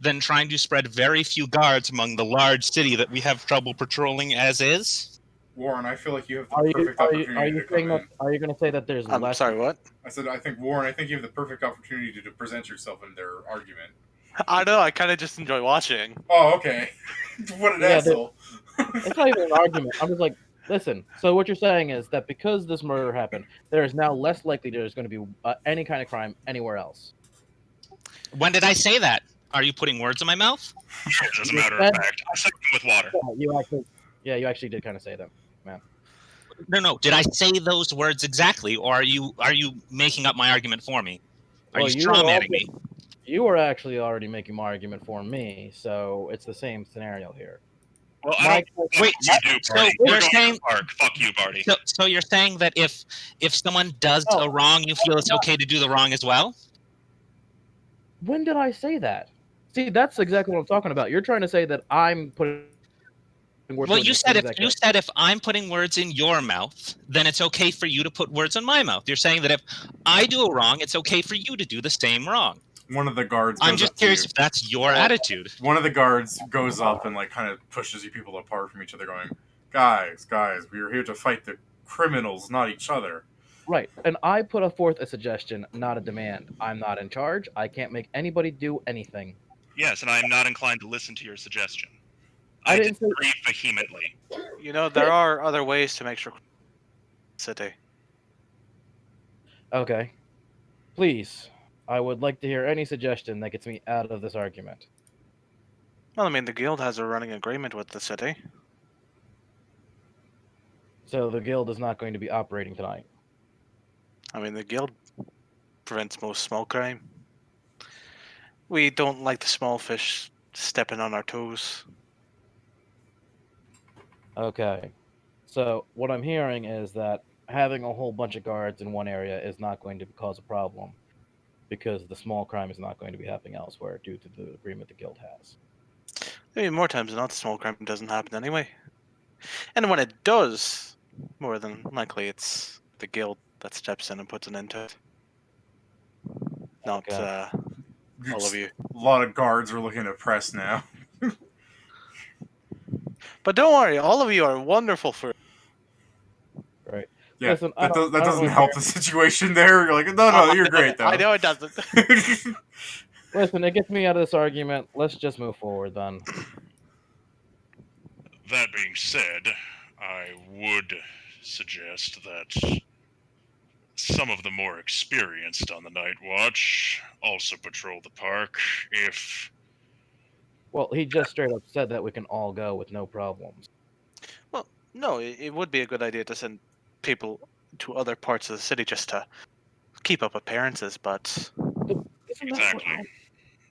than trying to spread very few guards among the large city that we have trouble patrolling as is? Warren, I feel like you have the Are you perfect are you are opportunity you to come saying that? in. Are you going to say that there's I'm less? sorry, what? I said, I think, Warren, I think you have the perfect opportunity to present yourself in their argument. I know, I kind of just enjoy watching. Oh, okay. What an Yeah, asshole. It's not even an argument. I'm just like, listen. So what you're saying is that because this murder happened, there is now less likely there's going to be any kind of crime anywhere else. When did I say that? Are you putting words in my mouth? Yes, as a You matter of said- fact. I second with water. You actually did kind of say that. No. Did I say those words exactly, or are you making up my argument for me? Are Well, you you were strawmanning me? You were actually already making my argument for me, so it's the same scenario here. Well, I Mike, don't Wait, you do, so Barty. you're We're going saying- to the park. Fuck you, Barty. So you're saying that if someone does No. a wrong, you feel it's okay to do the wrong as well? when did I say that? See, that's exactly what I'm talking about. You're trying to say that I'm putting words Well, in you these said things that if I'm putting words in your mouth, then it's okay for you to put words in my mouth. You're saying that if I do a wrong, it's okay for you to do the same wrong. One of the guards I'm goes just up to curious you. if that's your attitude. One of the guards goes up and like kind of pushes you people apart from each other, going, guys, we are here to fight the criminals, not each other. Right, and I put forth a suggestion, not a demand. I'm not in charge. I can't make anybody do anything. Yes, and I am not inclined to listen to your suggestion. I I didn't say- disagree vehemently. You know, there are other ways to make sure city. Okay. Please, I would like to hear any suggestion that gets me out of this argument. Well, I mean, the guild has a running agreement with the city. So the guild is not going to be operating tonight. I mean, the guild prevents most small crime. We don't like the small fish stepping on our toes. Okay. So what I'm hearing is that having a whole bunch of guards in one area is not going to cause a problem because the small crime is not going to be happening elsewhere due to the agreement the guild has. I mean, more times than not, the small crime doesn't happen anyway. And when it does, more than likely, it's the guild that steps in and puts an end to it. Not Okay. all of you. A lot of guards are looking to press now. But don't worry, all of you are wonderful for. Right. Yeah, Listen, I that don't doesn't really help the situation there. You're like, no, you're great though. I know it doesn't. Listen, it gets me out of this argument. Let's just move forward then. That being said, I would suggest that some of the more experienced on the Night Watch also patrol the park if... Well, he just straight up said that we can all go with no problems. Well, no, it would be a good idea to send people to other parts of the city just to keep up appearances, but Exactly.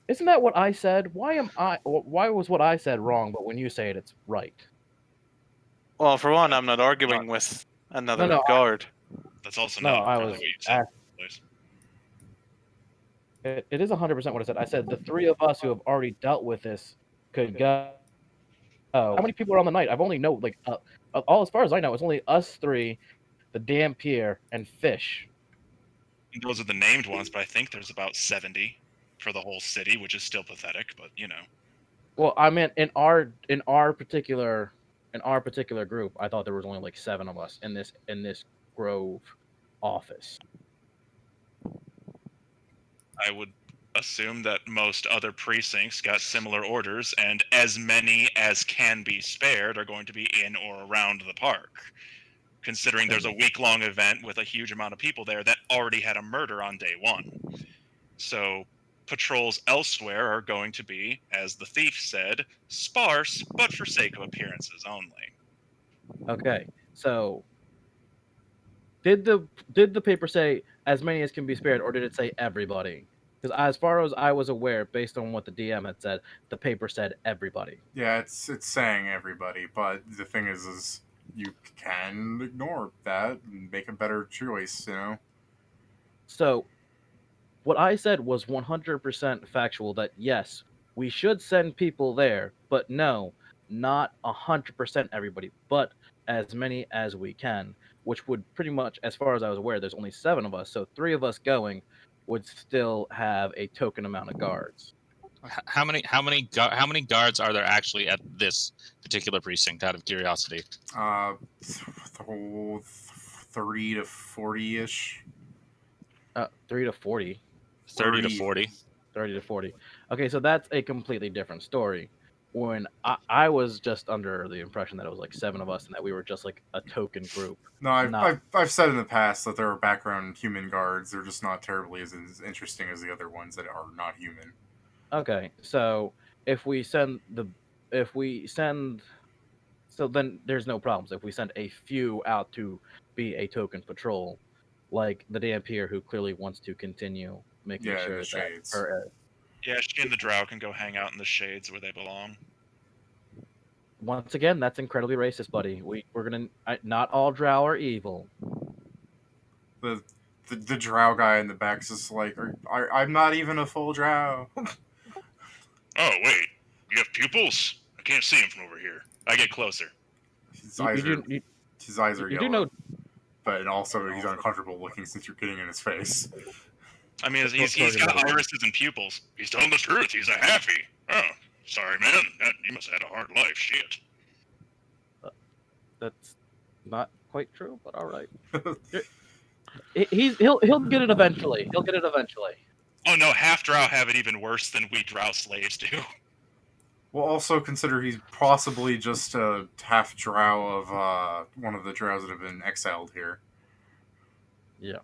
Isn't that what I said? Why was what I said wrong, but when you say it, it's right? well, for one, I'm not arguing with another No, guard. That's also No, not I really was what you said. asking. It is 100% what I said. I said the three of us who have already dealt with this could go. How many people are on the night? I've only know all as far as I know, it's only us three, the damn pier, and Fish. Those are the named ones, but I think there's about 70 for the whole city, which is still pathetic, but you know. Well, I meant in our particular group, I thought there was only like 7 of us in this Grove office. I would assume that most other precincts got similar orders, and as many as can be spared are going to be in or around the park. considering there's a week-long event with a huge amount of people there that already had a murder on day one. So patrols elsewhere are going to be, as the thief said, sparse, but for sake of appearances only. Okay, so did the paper say as many as can be spared, or did it say everybody? Because as far as I was aware, based on what the DM had said, the paper said everybody. Yeah, it's saying everybody, but the thing is you can ignore that and make a better choice, you know? So what I said was 100% factual that yes, we should send people there, but no, not 100% everybody, but as many as we can, which would pretty much, as far as I was aware, there's only 7 of us, so 3 of us going would still have a token amount of guards. How many guards are there actually at this particular precinct? Out of curiosity. The whole 30 to 40-ish. 3 to 40. 30 to 30. 40. 30 to 40. Okay, so that's a completely different story. When I was just under the impression that it was like 7 of us and that we were just like a token group. No, Not- I've said in the past that there are background human guards. They're just not terribly as interesting as the other ones that are not human. Okay, so if we send so then there's no problems if we send a few out to be a token patrol, like the damn peer who clearly wants to continue making Yeah, in sure the that shades. her Yeah, she and the drow can go hang out in the shades where they belong. once again, that's incredibly racist, buddy. We're gonna not all drow are evil. The drow guy in the back is just like, I'm not even a full drow. Oh, wait. You have pupils? I can't see him from over here. I get closer. His You, eyes you are do his eyes are you yellow, do know but also he's uncomfortable looking since you're getting in his face. I mean, he's got irises and pupils. He's telling the truth. He's a happy. Oh, sorry, man. You must have had a hard life. Shit. that's not quite true, but all right. He'll get it eventually. He'll get it eventually. Oh no, half drow have it even worse than we drow slaves do. We'll also consider he's possibly just a half drow of one of the drows that have been exiled here. Yeah.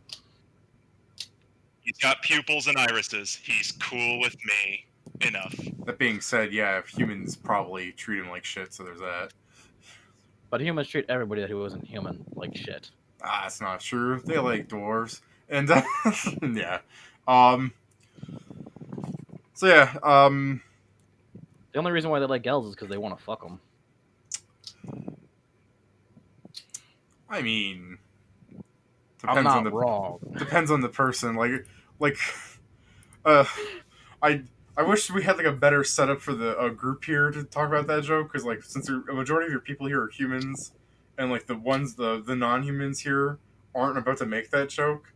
He's got pupils and irises. He's cool with me. Enough. That being said, yeah, humans probably treat him like shit, so there's that. But humans treat everybody who isn't human like shit. That's not true. They like dwarves. And, yeah. So, yeah, The only reason why they like elves is because they want to fuck them. I mean, I'm not wrong. depends on the person. Like, uh, I wish we had like a better setup for the group here to talk about that joke, because like since a majority of your people here are humans, and like the non-humans here aren't about to make that joke.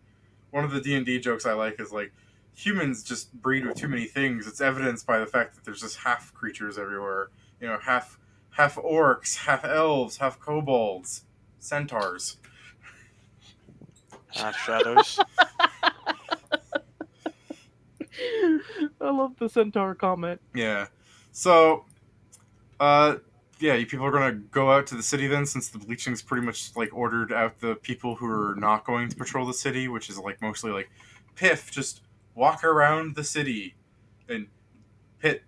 One of the D&D jokes I like is like, humans just breed with too many things. It's evidenced by the fact that there's just half creatures everywhere. You know, half orcs, half elves, half kobolds, centaurs. Shadows. I love the centaur comment. Yeah. So, yeah, you people are gonna go out to the city then, since the bleaching's pretty much like ordered out the people who are not going to patrol the city, which is like mostly like, Piff, just walk around the city, and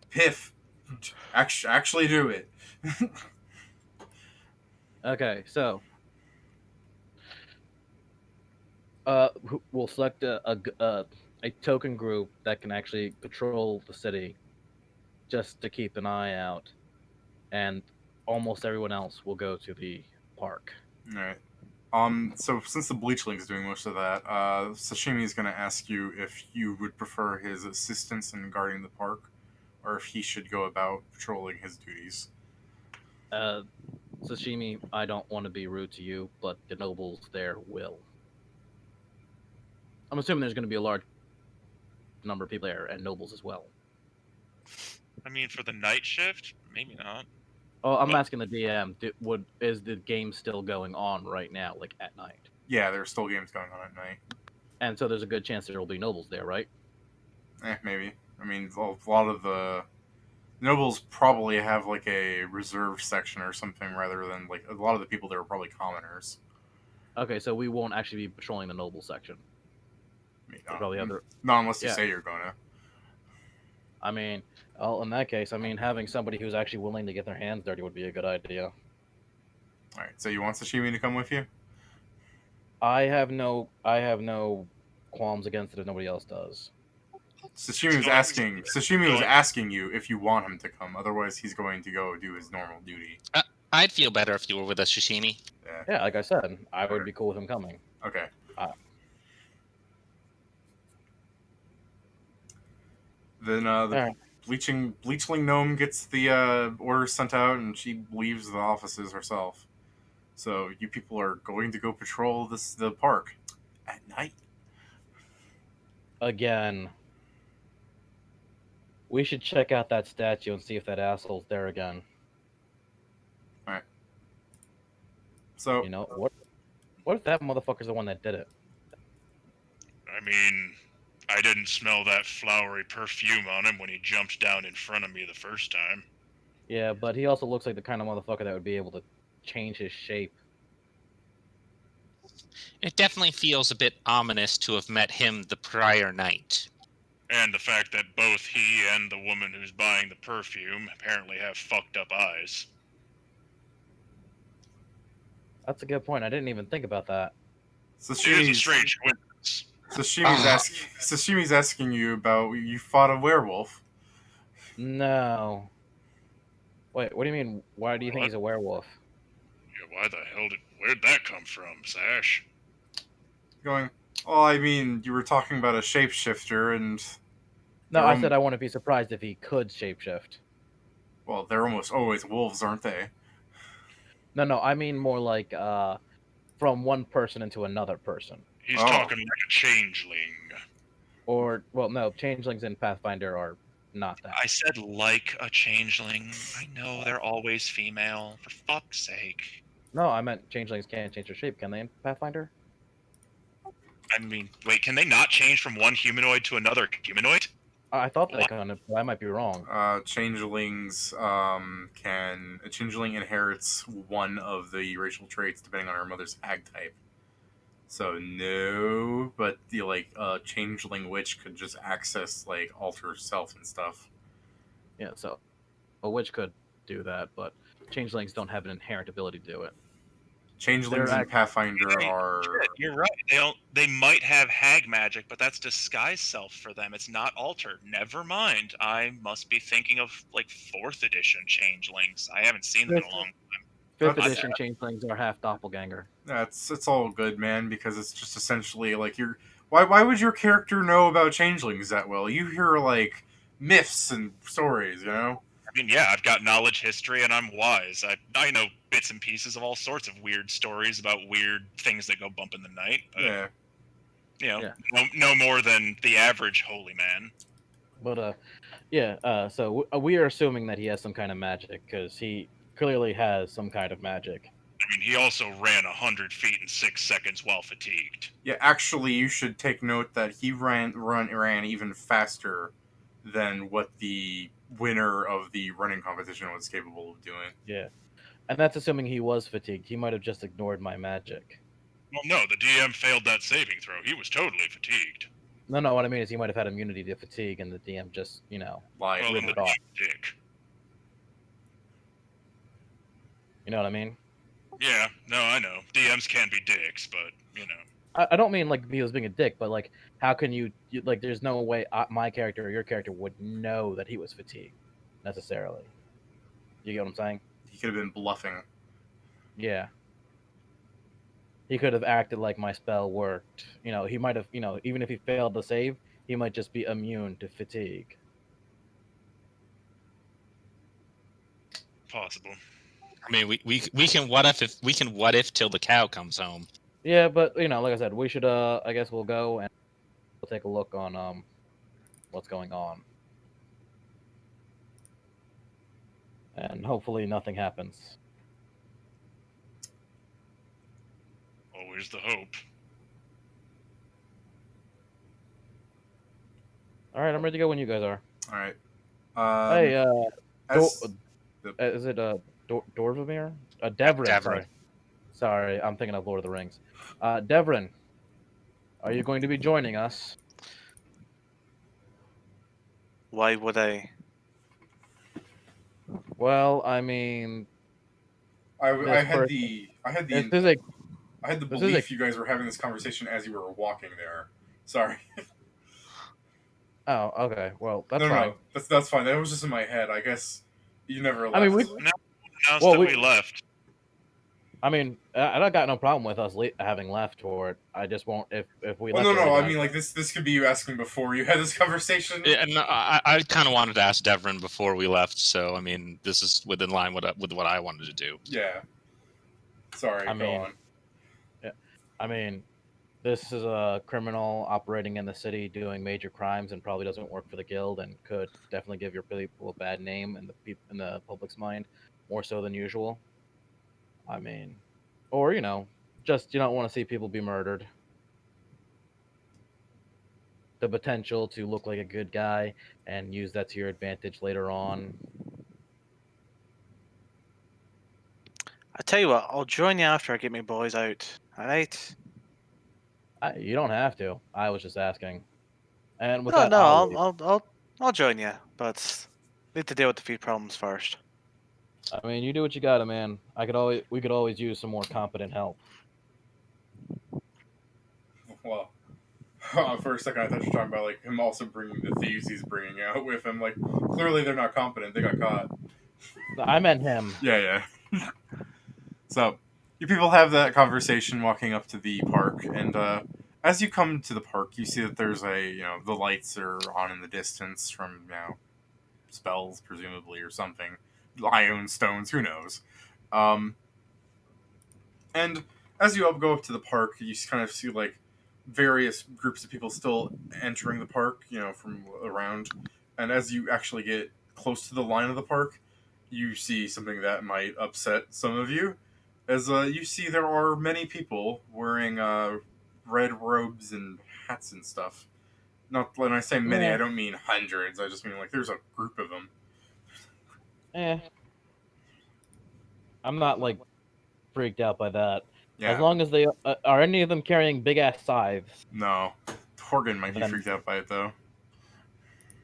Piff, actually do it. Okay, so we'll select a token group that can actually patrol the city, just to keep an eye out, and almost everyone else will go to the park. All right. So since the Bleachling's doing most of that, Sashimi is going to ask you if you would prefer his assistance in guarding the park, or if he should go about patrolling his duties. Sashimi, I don't want to be rude to you, but the nobles there will. I'm assuming there's going to be a large number of people there, and nobles as well. I mean, for the night shift, maybe not. Oh, I'm asking the DM. Is the game still going on right now, like at night? Yeah, there are still games going on at night. And so there's a good chance there will be nobles there, right? Maybe. I mean, a lot of the nobles probably have like a reserved section or something, rather than like a lot of the people there are probably commoners. Okay, so we won't actually be patrolling the noble section. I mean, Probably other. not unless you Yeah. say you're gonna. I mean, well, in that case, I mean, having somebody who's actually willing to get their hands dirty would be a good idea. All right. So you want Sashimi to come with you? I have no qualms against it if nobody else does. Sashimi was asking. Sashimi was asking you if you want him to come. Otherwise, he's going to go do his normal duty. I'd feel better if you were with us, Shishimi. Yeah. Yeah, like I said, I would be cool with him coming. Okay. Then the Alright. bleachling gnome gets the orders sent out, and she leaves the offices herself. So you people are going to go patrol the park at night. Again, we should check out that statue and see if that asshole's there again. So You know what? What if that motherfucker's the one that did it? I mean, I didn't smell that flowery perfume on him when he jumped down in front of me the first time. Yeah, but he also looks like the kind of motherfucker that would be able to change his shape. It definitely feels a bit ominous to have met him the prior night. And the fact that both he and the woman who's buying the perfume apparently have fucked up eyes. That's a good point. I didn't even think about that. It is a strange coincidence. Sashimi's asking you about you fought a werewolf. No. Wait, what do you mean? Why do you think What? he's a werewolf? Yeah, why the hell where'd that come from, Sash? Going. Oh, I mean, you were talking about a shapeshifter, and No, They're I said I wouldn't be surprised if he could shapeshift. well, they're almost always wolves, aren't they? No, I mean more like from one person into another person. He's Oh. talking like a changeling. Or, well, no, changelings in Pathfinder are not that. I said like a changeling. I know they're always female. For fuck's sake. No, I meant changelings can't change their shape, can they in Pathfinder? I mean, wait, can they not change from one humanoid to another humanoid? I thought they could, but I might be wrong. Changelings can. A changeling inherits one of the racial traits depending on her mother's hag type. So no, but the changeling witch could just access alter self and stuff. Yeah, so a witch could do that, but changelings don't have an inherent ability to do it. Changelings in Pathfinder are. Shit, you're right. They might have hag magic, but that's disguise self for them. It's not alter. Never mind. I must be thinking of 4th edition changelings. I haven't seen them in a long time. 5th That's- edition changelings are half doppelganger. It's all good, man, because it's just essentially why would your character know about changelings that well? You hear myths and stories, you know? I mean, yeah, I've got knowledge history and I'm wise. I know bits and pieces of all sorts of weird stories about weird things that go bump in the night. But, Yeah. You know, Yeah. no more than the average holy man. But so we are assuming that he has some kind of magic because he clearly has some kind of magic. I mean, he also ran 100 feet in 6 seconds while fatigued. Yeah, actually, you should take note that he ran even faster than what the winner of the running competition was capable of doing. Yeah, and that's assuming he was fatigued. He might have just ignored my magic. Well, no, the DM failed that saving throw. He was totally fatigued. No, what I mean is he might have had immunity to fatigue, and the DM just, Lied. Well, then ripped the it off. dick. You know what I mean? Yeah, no, I know. DMs can be dicks, but, you know. I don't mean he was being a dick, but how can you there's no way my character or your character would know that he was fatigued necessarily. You get what I'm saying? He could have been bluffing. Yeah. He could have acted like my spell worked. He might have, even if he failed to save, he might just be immune to fatigue. Possible. I mean, we can what if till the cow comes home. Yeah, but like I said, we should I guess we'll go and we'll take a look on what's going on. And hopefully nothing happens. Always the hope. All right, I'm ready to go when you guys are. All right. Hey, as- is it Dorvamir? Devrin, Devrin. sorry. Sorry, I'm thinking of Lord of the Rings. Devrin, are you going to be joining us? Why would I? Well, I mean, I this had person. the I had This the is a. I had the This is a. belief you guys were having this conversation as you were walking there. Sorry. Oh, okay. Well, that's No, no, fine. no. That's fine. That was just in my head. I guess you never left. I mean, we. Announced Well, that we left. I mean, I don't got no problem with us having left for it. I just won't if we Well, left no, no. already. I Then mean, like this could be you asking before you had this conversation. Yeah, and I kind of wanted to ask Devrin before we left, so I mean, this is within line with what I wanted to do. Yeah. Sorry. I Go mean, on. yeah, I mean, this is a criminal operating in the city doing major crimes and probably doesn't work for the guild and could definitely give your people a bad name in the public's mind, more so than usual. I mean, or just you don't want to see people be murdered. The potential to look like a good guy and use that to your advantage later on. I tell you what, I'll join you after I get my boys out. All right? You don't have to. I was just asking. And with No, that, no, I'll I'll leave. I'll I'll I'll join you, but need to deal with the few problems first. I mean, you do what you gotta, man. We could always use some more competent help. Well, for a second, I thought you were talking about like him also bringing the thieves he's bringing out with him. Like, clearly they're not competent. They got caught. I meant him. Yeah, yeah. So, you people have that conversation walking up to the park, and as you come to the park, you see that there's the lights are on in the distance from spells presumably or something, ion stones, who knows. Um, And as you go up to the park, you kind of see like various groups of people still entering the park, from around. And as you actually get close to the line of the park, you see something that might upset some of you. As you see, there are many people wearing red robes and hats and stuff. Not when I say many, I Yeah. don't mean hundreds. I just mean like there's a group of them. Eh. I'm not like freaked out by that. As Yeah, long as they are any of them carrying big ass scythes. no. Torgan might be Then freaked out by it though.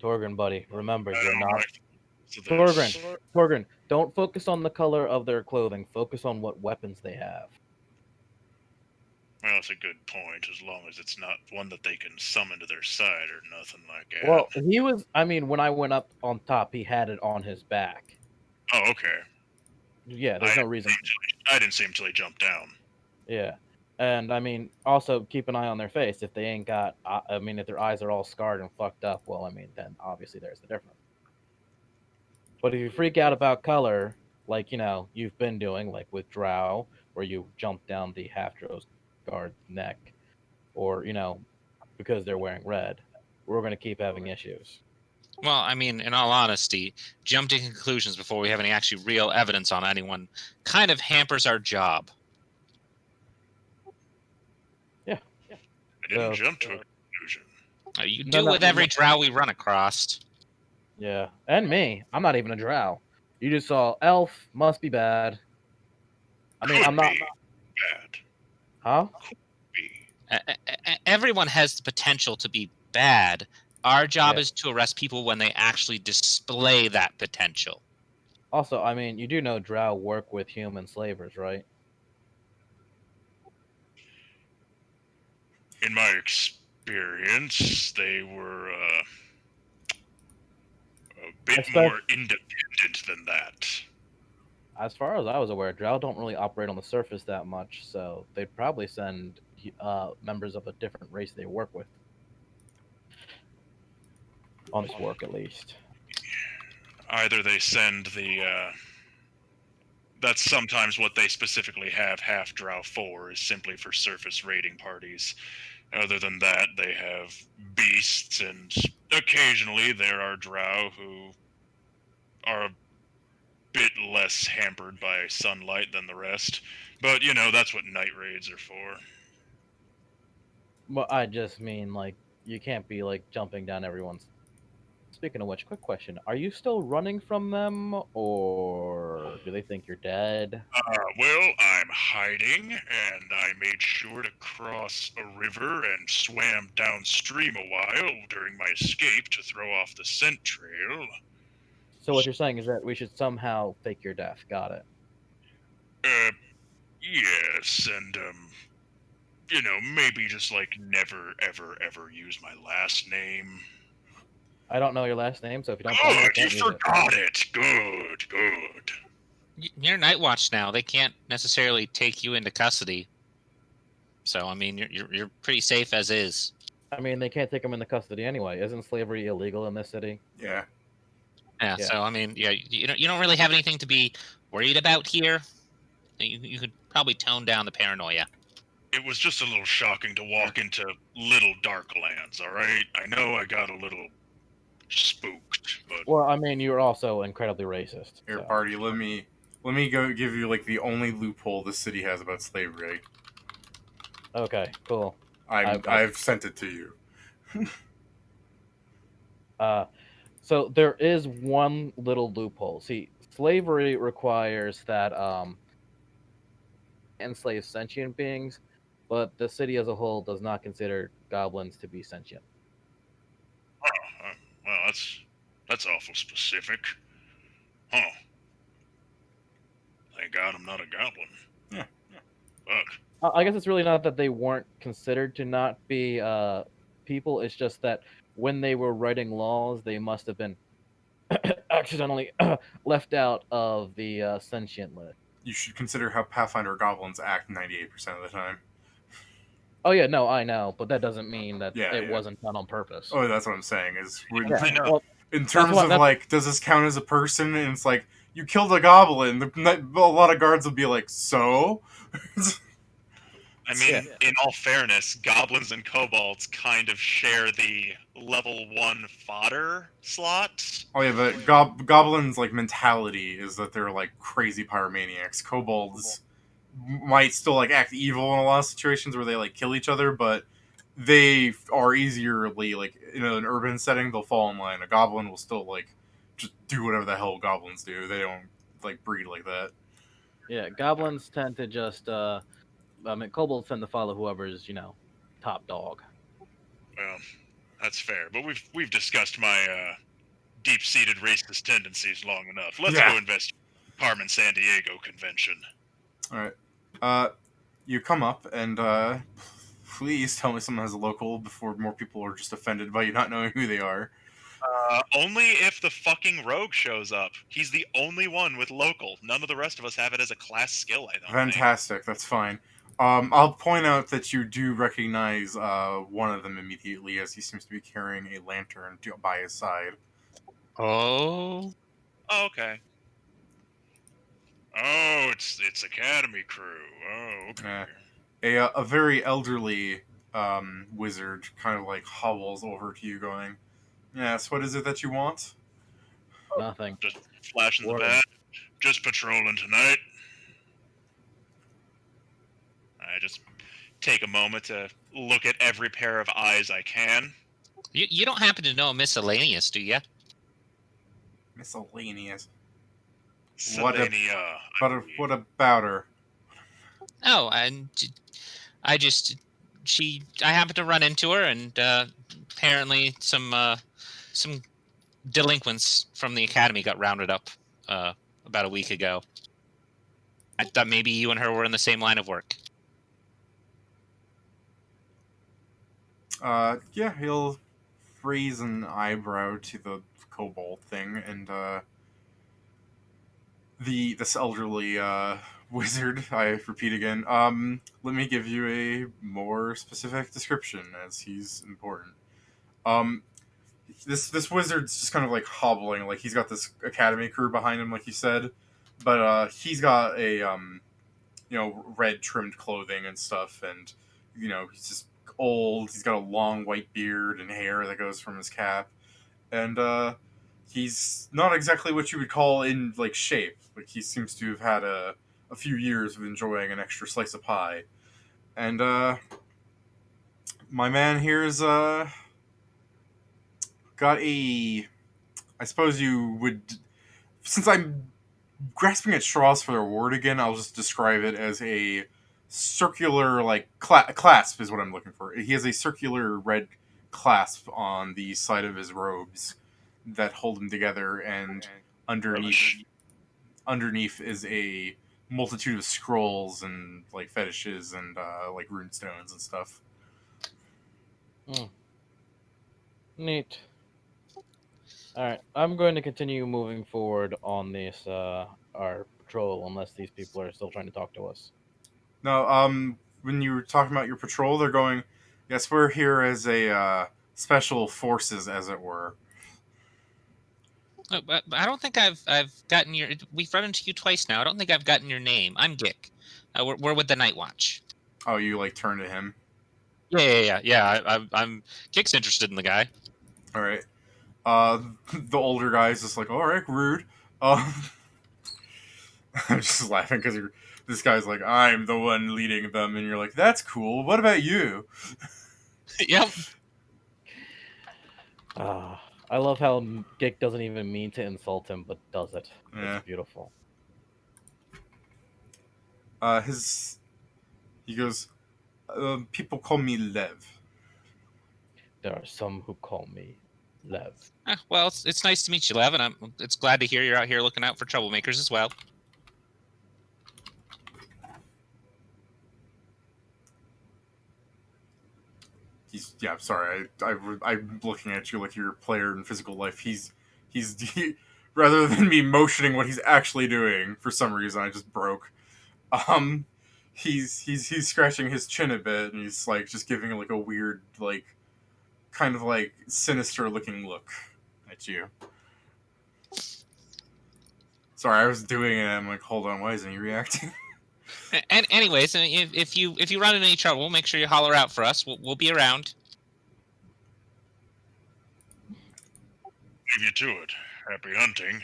Torgren, buddy, remember I you're don't not like so Torgren. this. Torgren, don't focus on the color of their clothing. Focus on what weapons they have. Well, that's a good point, as long as it's not one that they can summon to their side or nothing like that. Well, he was. I mean, when I went up on top, he had it on his back. Oh, okay. Yeah, there's no reason. I didn't see him till he jumped down. Yeah. And I mean, also keep an eye on their face. If they ain't got, I mean, if their eyes are all scarred and fucked up, well, I mean, then obviously there's the difference. But if you freak out about color, like, you've been doing, like with Drow, where you jump down the half-drow's guard's neck, or, because they're wearing red, we're going to keep having issues. Well, I mean, in all honesty, jump to conclusions before we have any actually real evidence on anyone kind of hampers our job. Yeah. I didn't So, jump to a conclusion. You No, do no, with no. every drow we run across. Yeah. And me. I'm not even a Drow. You just saw elf, must be bad. I mean, Could I'm not. be bad. Huh? Be. Everyone has the potential to be bad. Our job Yeah. is to arrest people when they actually display that potential. Also, I mean, you do know Drow work with human slavers, right? In my experience, they were a bit Especially, more independent than that. as far as I was aware, Drow don't really operate on the surface that much, so they'd probably send members of a different race they work with on this work, at least. Either they send the. That's sometimes what they specifically have half drow for, is simply for surface raiding parties. Other than that, they have beasts, and occasionally there are drow who are a bit less hampered by sunlight than the rest. But, that's what night raids are for. But I just mean, like, you can't be, like, jumping down everyone's Speaking of which, quick question: are you still running from them, or do they think you're dead? Well, I'm hiding, and I made sure to cross a river and swam downstream a while during my escape to throw off the scent trail. So what you're saying is that we should somehow fake your death. Got it. Uh, yes, and, maybe just, never, ever, ever use my last name. I don't know your last name, so if you don't tell me, I Good, you can't use it. forgot it. Good, good. You're Night Watch now. They can't necessarily take you into custody. So I mean, you're pretty safe as is. I mean, they can't take him into custody anyway. Isn't slavery illegal in this city? Yeah. Yeah. Yeah. So I mean, yeah, you don't really have anything to be worried about here. You could probably tone down the paranoia. It was just a little shocking to walk into Little Dark Lands, alright? I know I got a little spooked, but Well, I mean, you're also incredibly racist. Here, so. party. Let me go give you like the only loophole this city has about slavery. Okay, cool. I've sent it to you. So there is one little loophole. See, slavery requires that enslave sentient beings, but the city as a whole does not consider goblins to be sentient. well, that's awful specific. Huh. Thank God I'm not a goblin. Yeah. Fuck. I guess it's really not that they weren't considered to not be people. It's just that when they were writing laws, they must have been accidentally left out of the sentient list. You should consider how Pathfinder goblins act 98% of the time. Oh yeah, no, I know, but that doesn't mean that Yeah, it yeah. wasn't done on purpose. Oh, that's what I'm saying. Yeah, I know. well, In terms what- of that's- like, does this count as a person? And it's like, you killed a goblin. A lot of guards will be like, so? I mean, Yeah. in all fairness, goblins and kobolds kind of share the level 1 fodder slot. Oh yeah, but goblins' like mentality is that they're like crazy pyromaniacs. Kobolds might still like act evil in a lot of situations where they like kill each other, but they are easierly like in an urban setting they'll fall in line. A goblin will still like just do whatever the hell goblins do. They don't like breed like that. Yeah, goblins tend to just I mean, kobolds tend to follow whoever's top dog. Well, that's fair, but we've discussed my deep-seated racist tendencies long enough. Let's Yeah. go investigate Carmen San Diego convention. All right, you come up and please tell me someone has a local before more people are just offended by you not knowing who they are. Only if the fucking rogue shows up. He's the only one with local. None of the rest of us have it as a class skill, I don't think. Fantastic, that's fine. I'll point out that you do recognize one of them immediately, as he seems to be carrying a lantern by his side. Oh. Oh, okay. Oh, it's Academy crew. Oh, okay. A very elderly wizard kind of like hobbles over to you, going, "Yes, what is it that you want?" Nothing. Just flashing the Word. bat. Just patrolling tonight. I just take a moment to look at every pair of eyes I can. You don't happen to know Miscellaneous, do you? Miscellaneous. Selenia. What about her? Oh, and I happened to run into her, and apparently some delinquents from the academy got rounded up about a week ago. I thought maybe you and her were in the same line of work. Yeah, he'll raise an eyebrow to the kobold thing, and this elderly wizard, I repeat again, let me give you a more specific description, as he's important. This wizard's just kind of like hobbling, like he's got this academy crew behind him, like you said, but he's got a red trimmed clothing and stuff, and he's just old. He's got a long white beard and hair that goes from his cap, and he's not exactly what you would call in like shape. Like he seems to have had a few years of enjoying an extra slice of pie, and my man here's got a I suppose you would, since I'm grasping at straws for their word again, I'll just describe it as a circular, like, clasp is what I'm looking for. He has a circular red clasp on the side of his robes that hold him together, and underneath underneath is a multitude of scrolls and like fetishes and like rune stones and stuff. Neat. All right, I'm going to continue moving forward on this our patrol, unless these people are still trying to talk to us. No, when you were talking about your patrol, they're going, yes, we're here as a special forces, as it were. But I don't think I've gotten your. We've run into you twice now. I don't think I've gotten your name. I'm Gick. We're with the Night Watch. Oh, you like turn to him. Yeah. I'm Kick's interested in the guy. All right. The older guy is just like, all right, rude. I'm just laughing because this guy's like, I'm the one leading them, and you're like, that's cool. What about you? Yep. I love how Gick doesn't even mean to insult him, but does it. Yeah. It's beautiful. He goes, people call me Lev. There are some who call me Lev. Well, it's nice to meet you, Lev, and it's glad to hear you're out here looking out for troublemakers as well. I'm sorry. I'm looking at you like you're a player in physical life. He's rather than me motioning what he's actually doing for some reason, I just broke. He's scratching his chin a bit, and he's like just giving like a weird, like, kind of like sinister looking look at you. Sorry, I was doing it. I'm like, hold on, why isn't he reacting? And anyways, if you run into any trouble, make sure you holler out for us. We'll be around. Leave you to it. Happy hunting.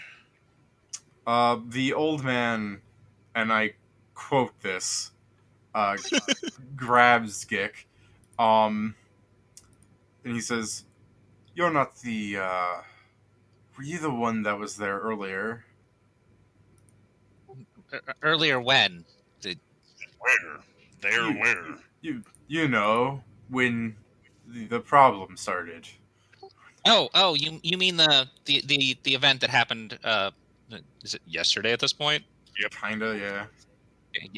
The old man, and I quote this, grabs Gick, and he says, "You're not the. Were you the one that was there earlier?" Earlier when? Where? There You- where? You know, when the problem started. Oh, you mean the event that happened? Is it yesterday at this point? Yep. Kinda, yeah.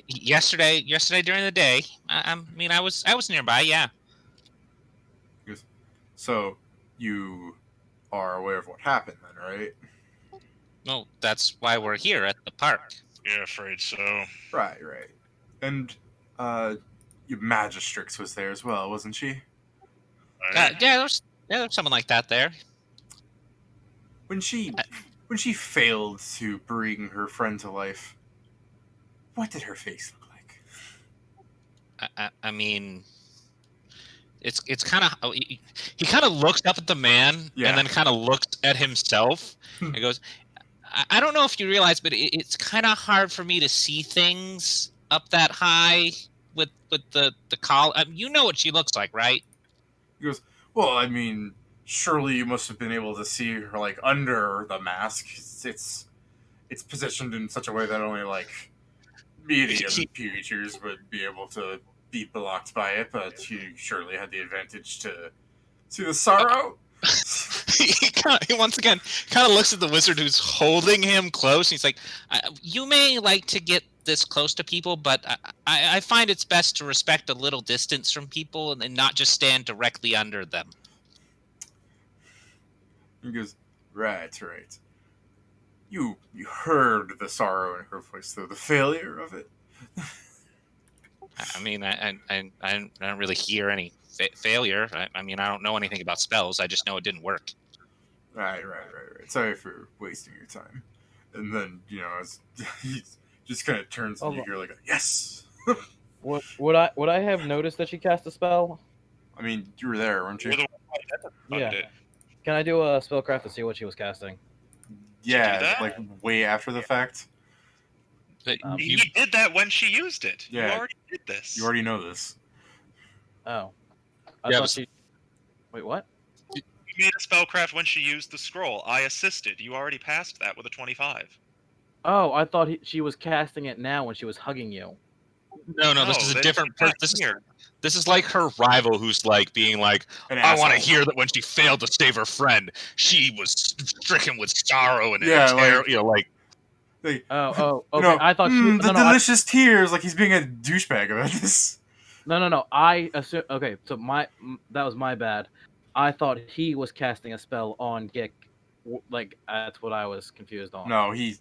Yesterday during the day. I mean, I was nearby. Yeah. He goes, so you are aware of what happened then, right? No, that's why we're here at the park. Yeah, afraid so. Right. And your Magistrix was there as well, wasn't she? Yeah, there's someone like that there. When she failed to bring her friend to life, what did her face look like? I mean, it's kind of he kind of looks up at the man and then kind of looks at himself and goes, I don't know if you realize, but it's kind of hard for me to see things up that high with the collar. You know what she looks like, right? He goes, well, I mean, surely you must have been able to see her like under the mask. It's positioned in such a way that only like medium creatures would be able to be blocked by it, but you surely had the advantage to see the sorrow. He once again kind of looks at the wizard who's holding him close. And he's like, "You may like to get this close to people, but I find it's best to respect a little distance from people and not just stand directly under them." He goes, right. You heard the sorrow in her voice, though, the failure of it. I mean, I don't really hear any failure. I mean, I don't know anything about spells. I just know it didn't work. Right. Sorry for wasting your time. And then, he just kind of turns to you here like, yes! Would I have noticed that she cast a spell? I mean, you were there, weren't you? You're the one who identified it. Can I do a spellcraft to see what she was casting? Yeah, that? like way after the fact. But You did that when she used it. Yeah. You already did this. You already know this. Oh. I Yeah, thought but- she... Wait, what? made a spellcraft when she used the scroll. I assisted. You already passed that with a 25. Oh, I thought she was casting it now when she was hugging you. No, this is a then different she's not person. here. This is like her rival who's like being like, An I want to asshole. hear that when she failed to save her friend, she was stricken with sorrow and Yeah, terror. like- You know, like Like, Oh, you okay. know, I thought she. the No, delicious tears. Like he's being a douchebag about this. no. I assume. Okay, so that was my bad. I thought he was casting a spell on Gick. Like that's what I was confused on. No, he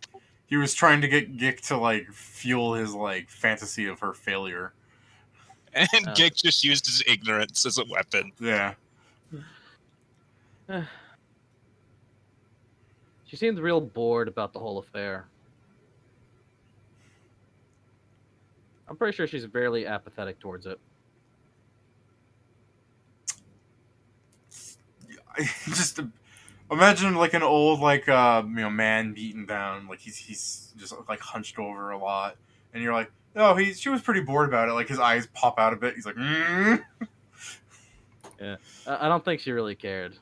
was trying to get Gick to like fuel his like fantasy of her failure. and Oh. Gig just used his ignorance as a weapon. Yeah. She seems real bored about the whole affair. I'm pretty sure she's fairly apathetic towards it. Just imagine like an old like man beaten down, like he's just like hunched over a lot, and you're like, oh, she was pretty bored about it. Like his eyes pop out a bit. He's like, Yeah, I don't think she really cared.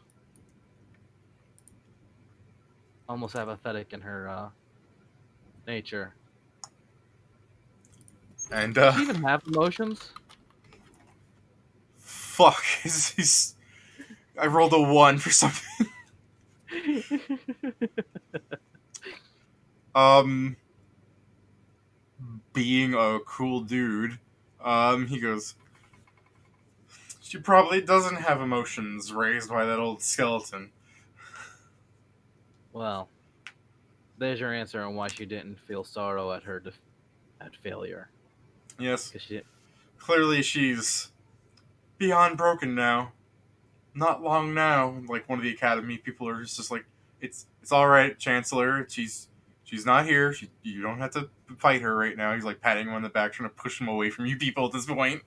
Almost apathetic in her nature. and Does she even have emotions? fuck, he's I rolled a 1 for something. Being a cool dude, he goes, she probably doesn't have emotions raised by that old skeleton. Well, there's your answer on why she didn't feel sorrow at her at failure. Yes, 'Cause she, clearly she's beyond broken now. Not long now. Like one of the academy people are just like, it's all right, Chancellor. She's not here. You don't have to fight her right now. He's like patting him on the back, trying to push him away from you people at this point.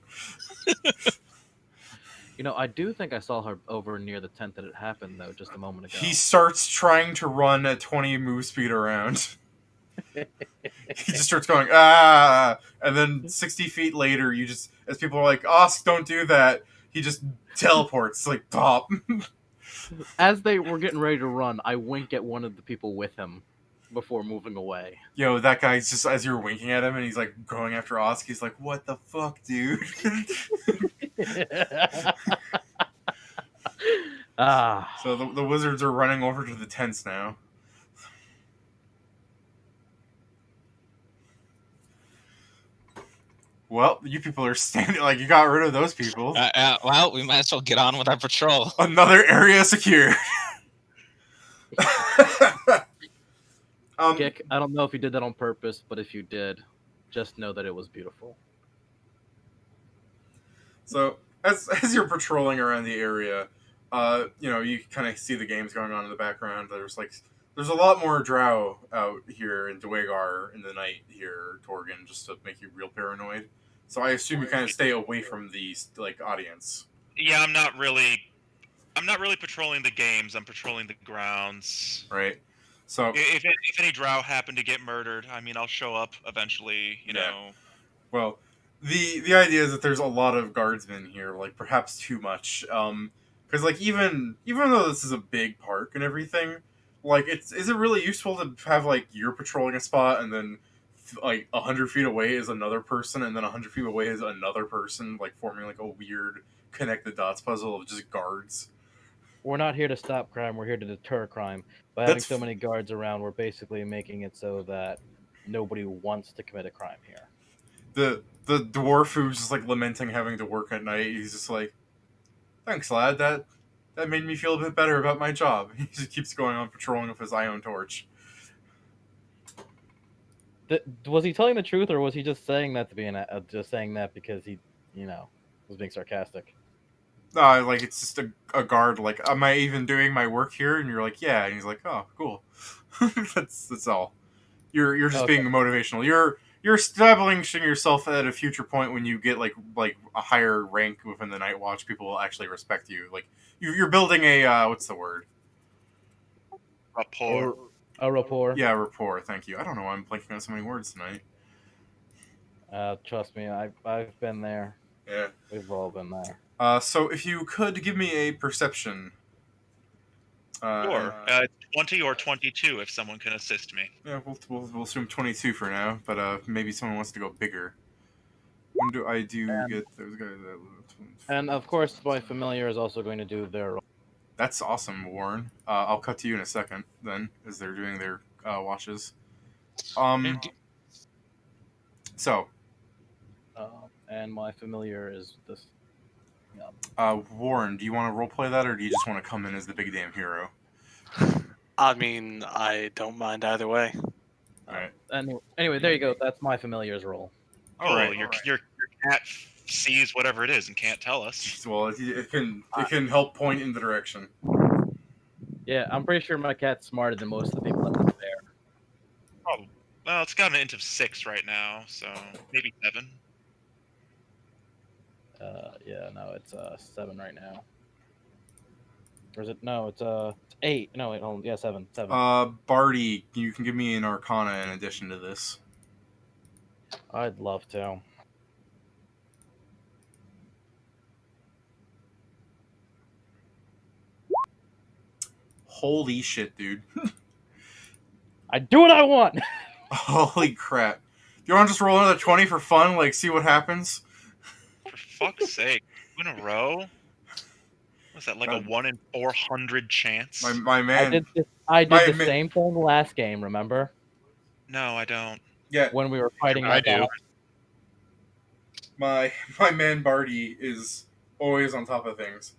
I do think I saw her over near the tent that it happened though, just a moment ago. He starts trying to run at 20 move speed around. He just starts going, and then 60 feet later, you just, as people are like, Osk, don't do that, he just teleports, like, pop. As they were getting ready to run, I wink at one of the people with him before moving away. Yo, that guy's just, as you're winking at him and he's like going after Osk, he's like, what the fuck, dude? So the wizards are running over to the tents now. Well, you people are standing, like, you got rid of those people. Well, we might as well get on with our patrol. Another area secure. Gick, I don't know if you did that on purpose, but if you did, just know that it was beautiful. So as you're patrolling around the area, you kind of see the games going on in the background. There's a lot more drow out here in Dwegar in the night here, Torgan, just to make you real paranoid. So I assume you kind of stay away from the like audience. Yeah, I'm not really patrolling the games. I'm patrolling the grounds. Right. So If any drow happen to get murdered, I mean, I'll show up eventually. You know. well, the idea is that there's a lot of guardsmen here, like perhaps too much. Because like even though this is a big park and everything, like is it really useful to have like you're patrolling a spot and then like 100 feet away is another person and then 100 feet away is another person, like forming like a weird connect the dots puzzle of just guards. We're not here to stop crime. We're here to deter crime. By having so many guards around, we're basically making it so that nobody wants to commit a crime here. The dwarf who's just like lamenting having to work at night, he's just like, thanks, lad. That made me feel a bit better about my job. He just keeps going on patrolling with his iron torch. Was he telling the truth, or was he just saying that just saying that because he, was being sarcastic? Like it's just a guard. Like, am I even doing my work here? And you're like, yeah. And he's like, oh, cool. that's all. You're just being motivational. You're establishing yourself at a future point when you get like a higher rank within the Night Watch. People will actually respect you. Like you're building a what's the word? Rapport. A rapport. Yeah, rapport. Thank you. I don't know why I'm blanking on so many words tonight. Trust me, I've been there. Yeah, we've all been there. So if you could give me a perception. Sure. It's 20 or 22 if someone can assist me. Yeah, we'll assume 22 for now, but maybe someone wants to go bigger. When do I get those guys? And of course, my familiar is also going to do their role. That's awesome, Warren. I'll cut to you in a second then, as they're doing their watches. So, And my familiar is this. Warren, do you want to roleplay that, or do you just want to come in as the big damn hero? I mean, I don't mind either way. Alright. Anyway, there you go. That's my familiar's role. Oh, Alright. your cat sees whatever it is and can't tell us. Well, it can help point in the direction. Yeah, I'm pretty sure my cat's smarter than most of the people that live there. Probably. Well, it's got an int of 6 right now, so maybe 7. Yeah, no, it's 7 right now. Or is it? No, it's 8. No, wait, hold on. Yeah, 7. Barty, you can give me an Arcana in addition to this. I'd love to. Holy shit, dude. I do what I want! Holy crap. Do you want to just roll another 20 for fun? Like, see what happens? For fuck's sake. 2 in a row? Was that like a 1 in 400 chance? My man. I did the same thing last game, remember? No, I don't. Yeah. When we were fighting I do. My man Barty is always on top of things.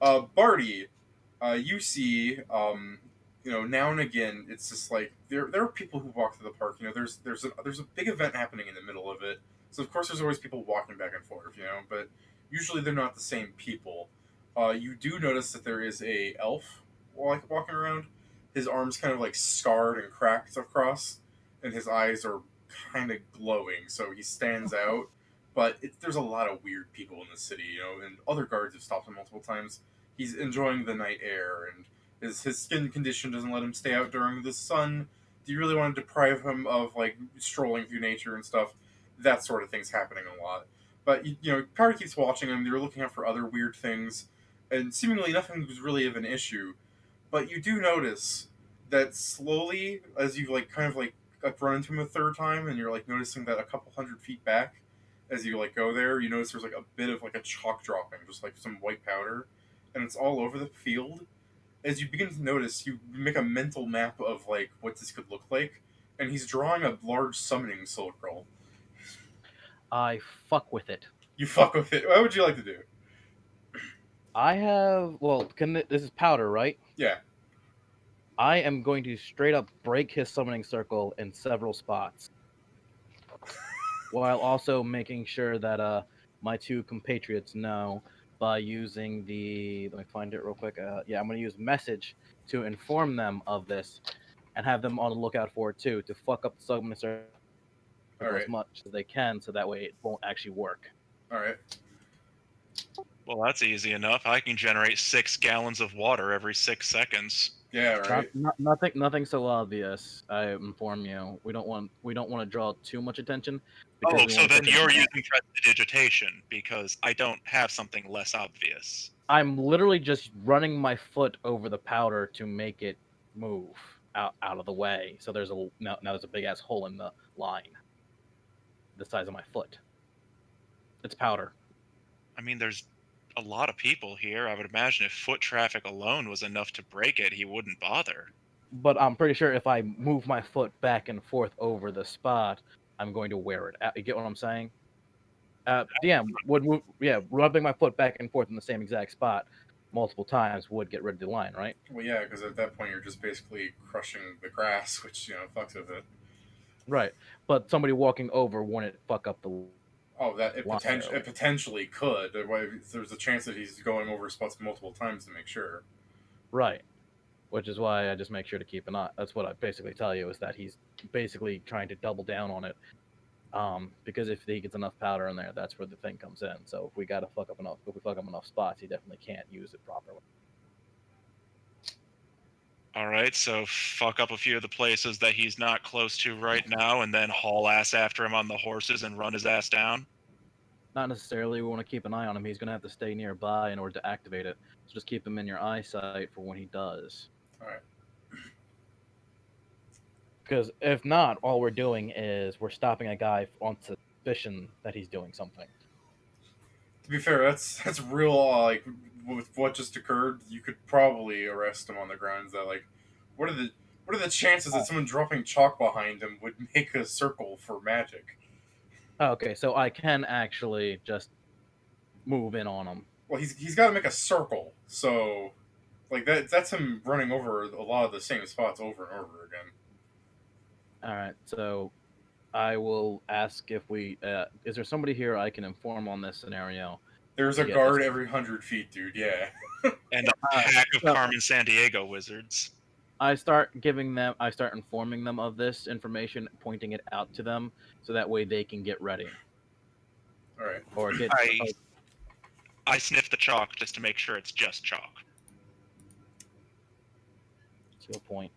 Barty, you see, now and again, it's just like there are people who walk through the park. There's a big event happening in the middle of it, so of course there's always people walking back and forth. But usually they're not the same people. You do notice that there is a elf walking around. His arms kind of like scarred and cracked across, and his eyes are kind of glowing, so he stands out. But there's a lot of weird people in the city, and other guards have stopped him multiple times. He's enjoying the night air, and his skin condition doesn't let him stay out during the sun. Do you really want to deprive him of like strolling through nature and stuff? That sort of thing's happening a lot. But Power keeps watching him. They're looking out for other weird things, and seemingly nothing was really of an issue. But you do notice that slowly, as you run into him a third time, and you're like noticing that a couple 100 feet back, as you go there, you notice there's like a bit of like a chalk dropping, just like some white powder, and it's all over the field. As you begin to notice, you make a mental map of like what this could look like, and he's drawing a large summoning circle. I fuck with it. You fuck with it. What would you like to do? I have this is powder, right? Yeah. I am going to straight up break his summoning circle in several spots, while also making sure that my 2 compatriots know by using the. Let me find it real quick. I'm going to use message to inform them of this, and have them on the lookout for it too, to fuck up the summoning circle as much as they can, so that way it won't actually work. All right. Well, that's easy enough. I can generate 6 gallons of water every 6 seconds. Yeah, right. Nothing so obvious. I inform you. We don't want to draw too much attention. Oh, so then you're using prestidigitation because I don't have something less obvious. I'm literally just running my foot over the powder to make it move out of the way. So there's now there's a big ass hole in the line, the size of my foot. It's powder. I mean, there's a lot of people here. I would imagine if foot traffic alone was enough to break it, he wouldn't bother. But I'm pretty sure if I move my foot back and forth over the spot, I'm going to wear it. You get what I'm saying? Rubbing my foot back and forth in the same exact spot multiple times would get rid of the line, right? Well, yeah, because at that point you're just basically crushing the grass, which fucks with it. Right, but somebody walking over wouldn't fuck up the. Oh, that it potentially could. There's a chance that he's going over spots multiple times to make sure. Right, which is why I just make sure to keep an eye. That's what I basically tell you, is that he's basically trying to double down on it. Because if he gets enough powder in there, that's where the thing comes in. So if we fuck up enough spots, he definitely can't use it properly. All right, so fuck up a few of the places that he's not close to right now, and then haul ass after him on the horses and run his ass down? Not necessarily. We want to keep an eye on him. He's going to have to stay nearby in order to activate it. So just keep him in your eyesight for when he does. Alright. Because if not, all we're doing is we're stopping a guy on suspicion that he's doing something. To be fair, that's real. Like with what just occurred, you could probably arrest him on the grounds that like, what are the chances that someone dropping chalk behind him would make a circle for magic? Okay, so I can actually just move in on him. Well, he's got to make a circle, so like that's him running over a lot of the same spots over and over again. All right, so I will ask if we. Is there somebody here I can inform on this scenario? There's a Yeah, guard that's- every 100 feet, dude. Yeah. And a pack of so- Carmen San Diego wizards. I start informing them of this information, pointing it out to them, so that way they can get ready All right. or get. I sniff the chalk just to make sure it's just chalk. To a point.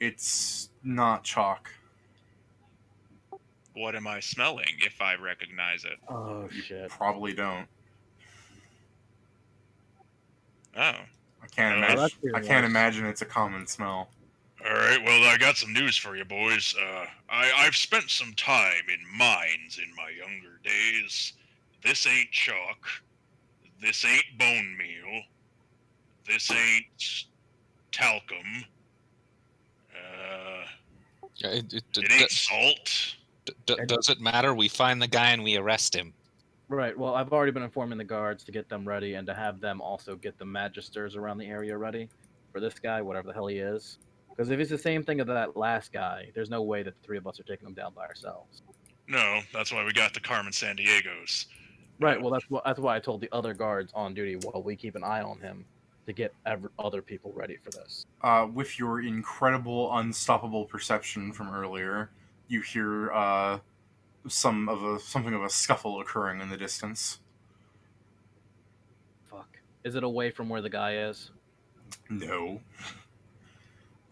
It's not chalk. What am I smelling if I recognize it? Oh You shit! probably don't. Oh. I can't Oh, imagine. that's even I can't worse. imagine it's a common smell. All right, well, I got some news for you, boys. I've spent some time in mines in my younger days. This ain't chalk. This ain't bone meal. This ain't talcum. It ain't salt. Does it matter? We find the guy and we arrest him. Right. Well, I've already been informing the guards to get them ready and to have them also get the magisters around the area ready for this guy, whatever the hell he is. Because if it's the same thing as that last guy, there's no way that the three of us are taking him down by ourselves. No, that's why we got the Carmen San Diegos. Right. Well, that's why I told the other guards on duty while we keep an eye on him to get other people ready for this. With your incredible, unstoppable perception from earlier, you hear something of a scuffle occurring in the distance. Fuck. Is it away from where the guy is? No.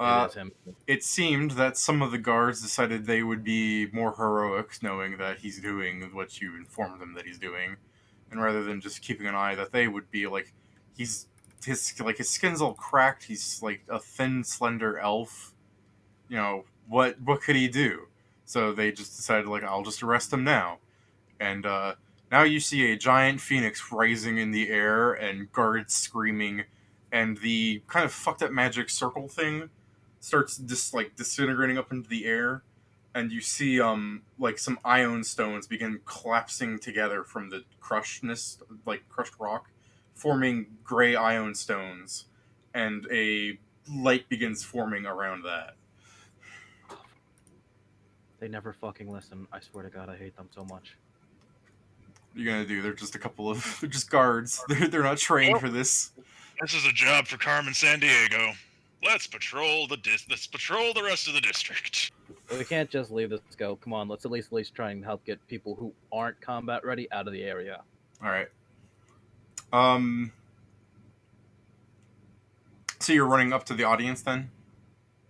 It is him. It seemed that some of the guards decided they would be more heroic, knowing that he's doing what you informed them that he's doing, and rather than just keeping an eye, that they would be like, his skin's all cracked. He's like a thin, slender elf. You know what could he do? So they just decided like, I'll just arrest him now, and now you see a giant phoenix rising in the air and guards screaming, and the kind of fucked up magic circle thing starts disintegrating up into the air, and you see like some ion stones begin collapsing together from the crushed rock, forming gray ion stones, and a light begins forming around that. They never fucking listen. I swear to God, I hate them so much. What are you gonna do? They're just guards. They're not trained for this. This is a job for Carmen San Diego. Let's patrol let's patrol the rest of the district. We can't just leave this go. Come on, let's at least try and help get people who aren't combat ready out of the area. All right. So you're running up to the audience then?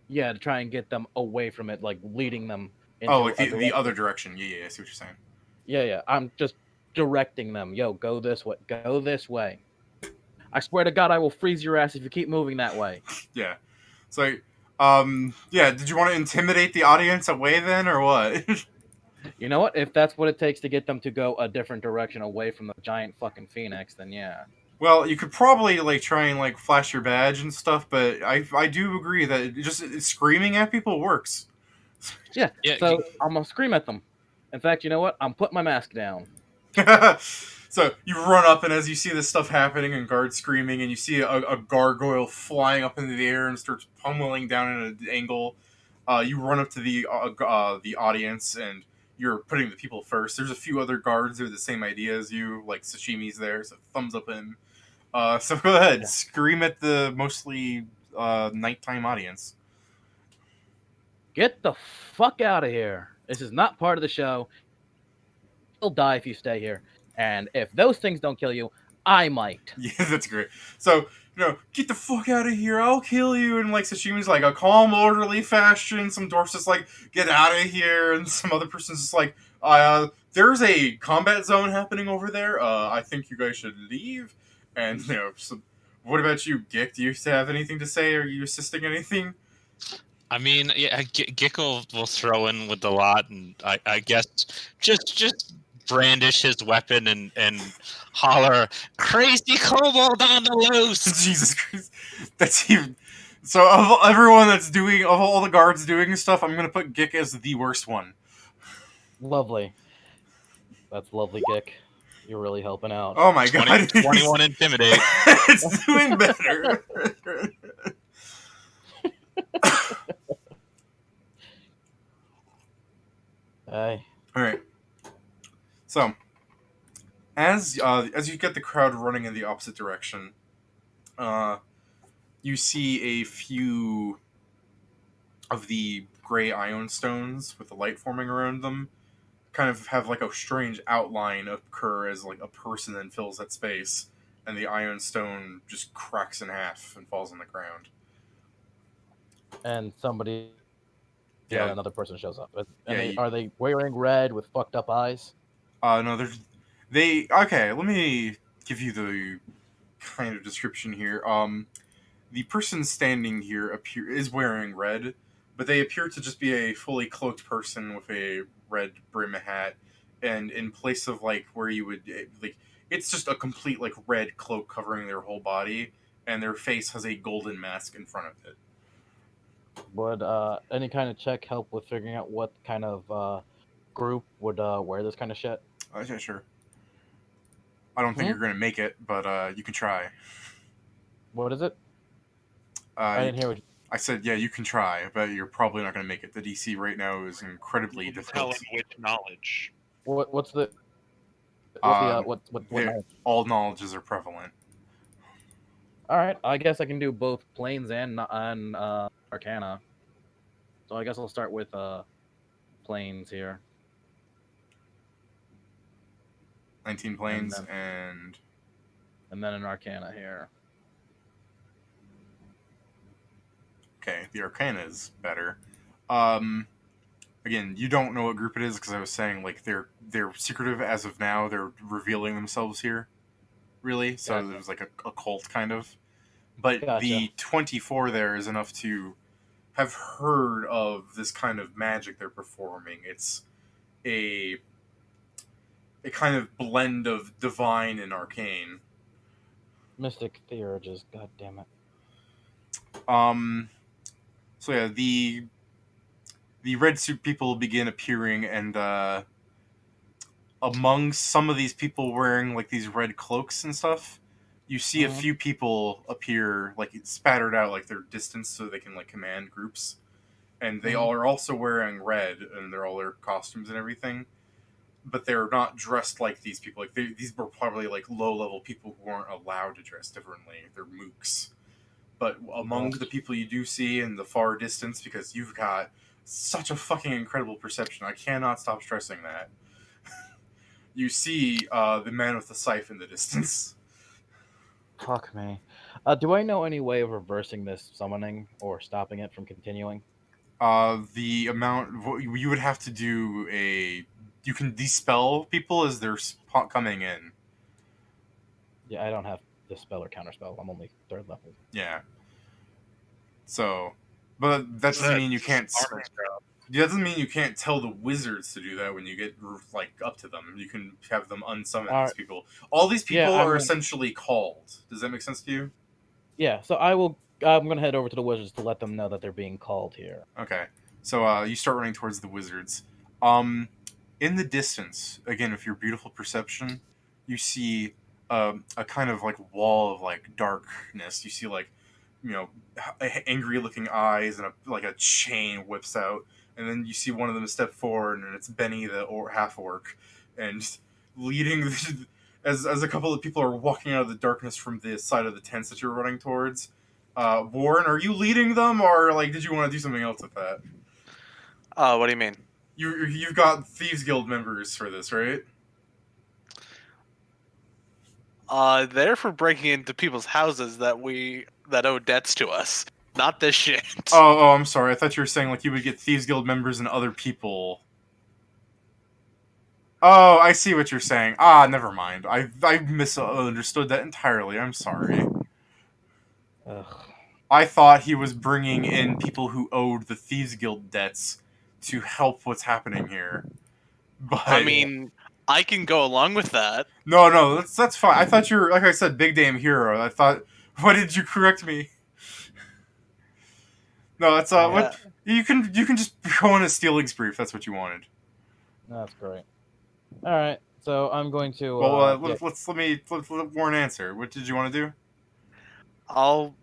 Yeah, to try and get them away from it, like leading them into Oh, like a the direction. other direction. Yeah, I see what you're saying. Yeah. I'm just directing them. Yo, go this way. Go this way. I swear to God, I will freeze your ass if you keep moving that way. Yeah. So, yeah, did you want to intimidate the audience away then, or what? You know what? If that's what it takes to get them to go a different direction away from the giant fucking phoenix, then yeah. Well, you could probably, like, try and, like, flash your badge and stuff, but I do agree that just screaming at people works. Yeah, Yeah, so I'm going to scream at them. In fact, you know what? I'm putting my mask down. So you run up, and as you see this stuff happening and guards screaming, and you see a gargoyle flying up into the air and starts pummeling down at an angle, you run up to the audience, and you're putting the people first. There's a few other guards who are the same idea as you, like Sashimi's there, so thumbs up him. So go ahead, scream at the mostly nighttime audience. Get the fuck out of here. This is not part of the show. You'll die if you stay here. And if those things don't kill you, I might. Yeah, that's great. So, get the fuck out of here, I'll kill you. And, like, Sashimi's like, a calm, orderly fashion. Some dwarf's just like, get out of here. And some other person's just like, there's a combat zone happening over there. I think you guys should leave. And, What about you, Gick? Do you have anything to say? Are you assisting anything? I mean, yeah, Gickle will throw in with the lot, and I guess just brandish his weapon and holler, "Crazy kobold on the loose!" Jesus Christ. That's even. So, of everyone that's doing, of all the guards doing stuff, I'm gonna put Gick as the worst one. Lovely. That's lovely, Gick. You're really helping out. Oh my 20, god. 21 intimidate. It's doing better. Hey. Alright. So, as you get the crowd running in the opposite direction, you see a few of the gray ion stones with the light forming around them kind of have like a strange outline occur as like a person then fills that space, and the ion stone just cracks in half and falls on the ground. And somebody, Yeah. another person shows up. And Yeah, are they wearing red with fucked up eyes? No, okay, let me give you the kind of description here. The person standing here is wearing red, but they appear to just be a fully cloaked person with a red brim hat, and in place of like where you would like, it's just a complete like red cloak covering their whole body, and their face has a golden mask in front of it. Would any kind of check help with figuring out what kind of group would wear this kind of shit? Okay, sure. I don't think you're gonna make it, but you can try. What is it? I didn't hear what you... I said, yeah, you can try, but you're probably not going to make it. The DC right now is incredibly Tell difficult. him which knowledge. What's the what knowledge? All knowledges are prevalent. All right, I guess I can do both planes and Arcana. So I guess I'll start with planes here. 19 planes and then an Arcana here. Okay, the Arcana is better. Again, you don't know what group it is because I was saying like they're secretive as of now. They're revealing themselves here, really. So Gotcha. there's like a cult kind of. But Gotcha. the 24 there is enough to have heard of this kind of magic they're performing. It's a kind of blend of divine and arcane. Mystic Theurges, god damn it. So yeah, the red suit people begin appearing, and among some of these people wearing like these red cloaks and stuff, you see a few people appear like spattered out like they're distanced so they can like command groups, and they all are also wearing red and they're all their costumes and everything, but they're not dressed like these people. Like these were probably like low level people who weren't allowed to dress differently. They're mooks. But among the people you do see in the far distance, because you've got such a fucking incredible perception, I cannot stop stressing that. You see the man with the scythe in the distance. Fuck me. Do I know any way of reversing this summoning or stopping it from continuing? The amount you would have to do you can dispel people as they're coming in. Yeah, I don't have dispel or counterspell. I'm only 3rd level. Yeah. So, but that doesn't mean you can't. That doesn't mean you can't tell the wizards to do that when you get like up to them. You can have them unsummon these people. All these people are essentially called. Does that make sense to you? Yeah. So I'm gonna head over to the wizards to let them know that they're being called here. Okay. So you start running towards the wizards. In the distance, again, with your beautiful perception, you see a kind of like wall of like darkness. You see like, angry looking eyes, and a chain whips out, and then you see one of them step forward, and it's Benny the half orc, and leading as a couple of people are walking out of the darkness from the side of the tents that you're running towards. Warren, are you leading them, or like did you want to do something else with that? What do you mean? You've got Thieves Guild members for this, right? They're for breaking into people's houses that owe debts to us. Not this shit. Oh, I'm sorry. I thought you were saying like you would get Thieves Guild members and other people. Oh, I see what you're saying. Never mind. I misunderstood that entirely. I'm sorry. Ugh. I thought he was bringing in people who owed the Thieves Guild debts to help what's happening here. But I mean, I can go along with that. no, that's fine. I thought you were, like I said, big damn hero. I thought, why did you correct me? No, that's Yeah. what you can just go on a stealing spree if that's what you wanted. That's great. All right, so I'm going to. Well, Yeah, let Warren answer. What did you want to do? I'll.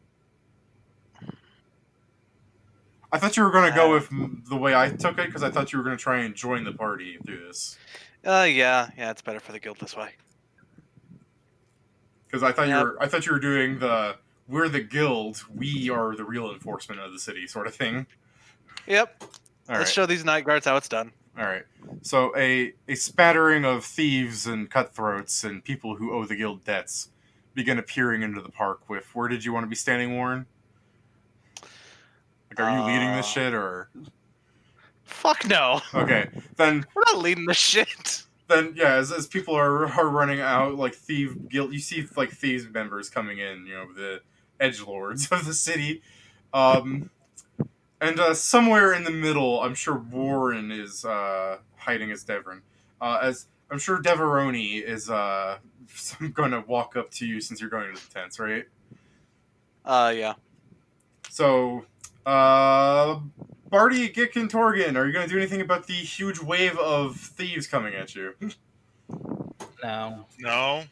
I thought you were going to go Uh, with the way I took it because I thought you were going to try and join the party through this. yeah, it's better for the guild this way. Because I thought Yep. I thought you were doing the we're the guild, we are the real enforcement of the city sort of thing. Yep. All Let's right, show these night guards how it's done. all right. So a spattering of thieves and cutthroats and people who owe the guild debts begin appearing into the park. With where did you want to be standing, Warren? Like, are you leading this shit or? Fuck no. Okay, then We're not leading the shit. then yeah, as people are running out, like thief guild, you see like thieves members coming in, you know, the edgelords of the city, and somewhere in the middle, I'm sure Warren is hiding as Devon, as I'm sure Deveroni is going to walk up to you since you're going to the tents, right? Yeah. So, Barty, Gick, and Torgan, are you going to do anything about the huge wave of thieves coming at you? no. No,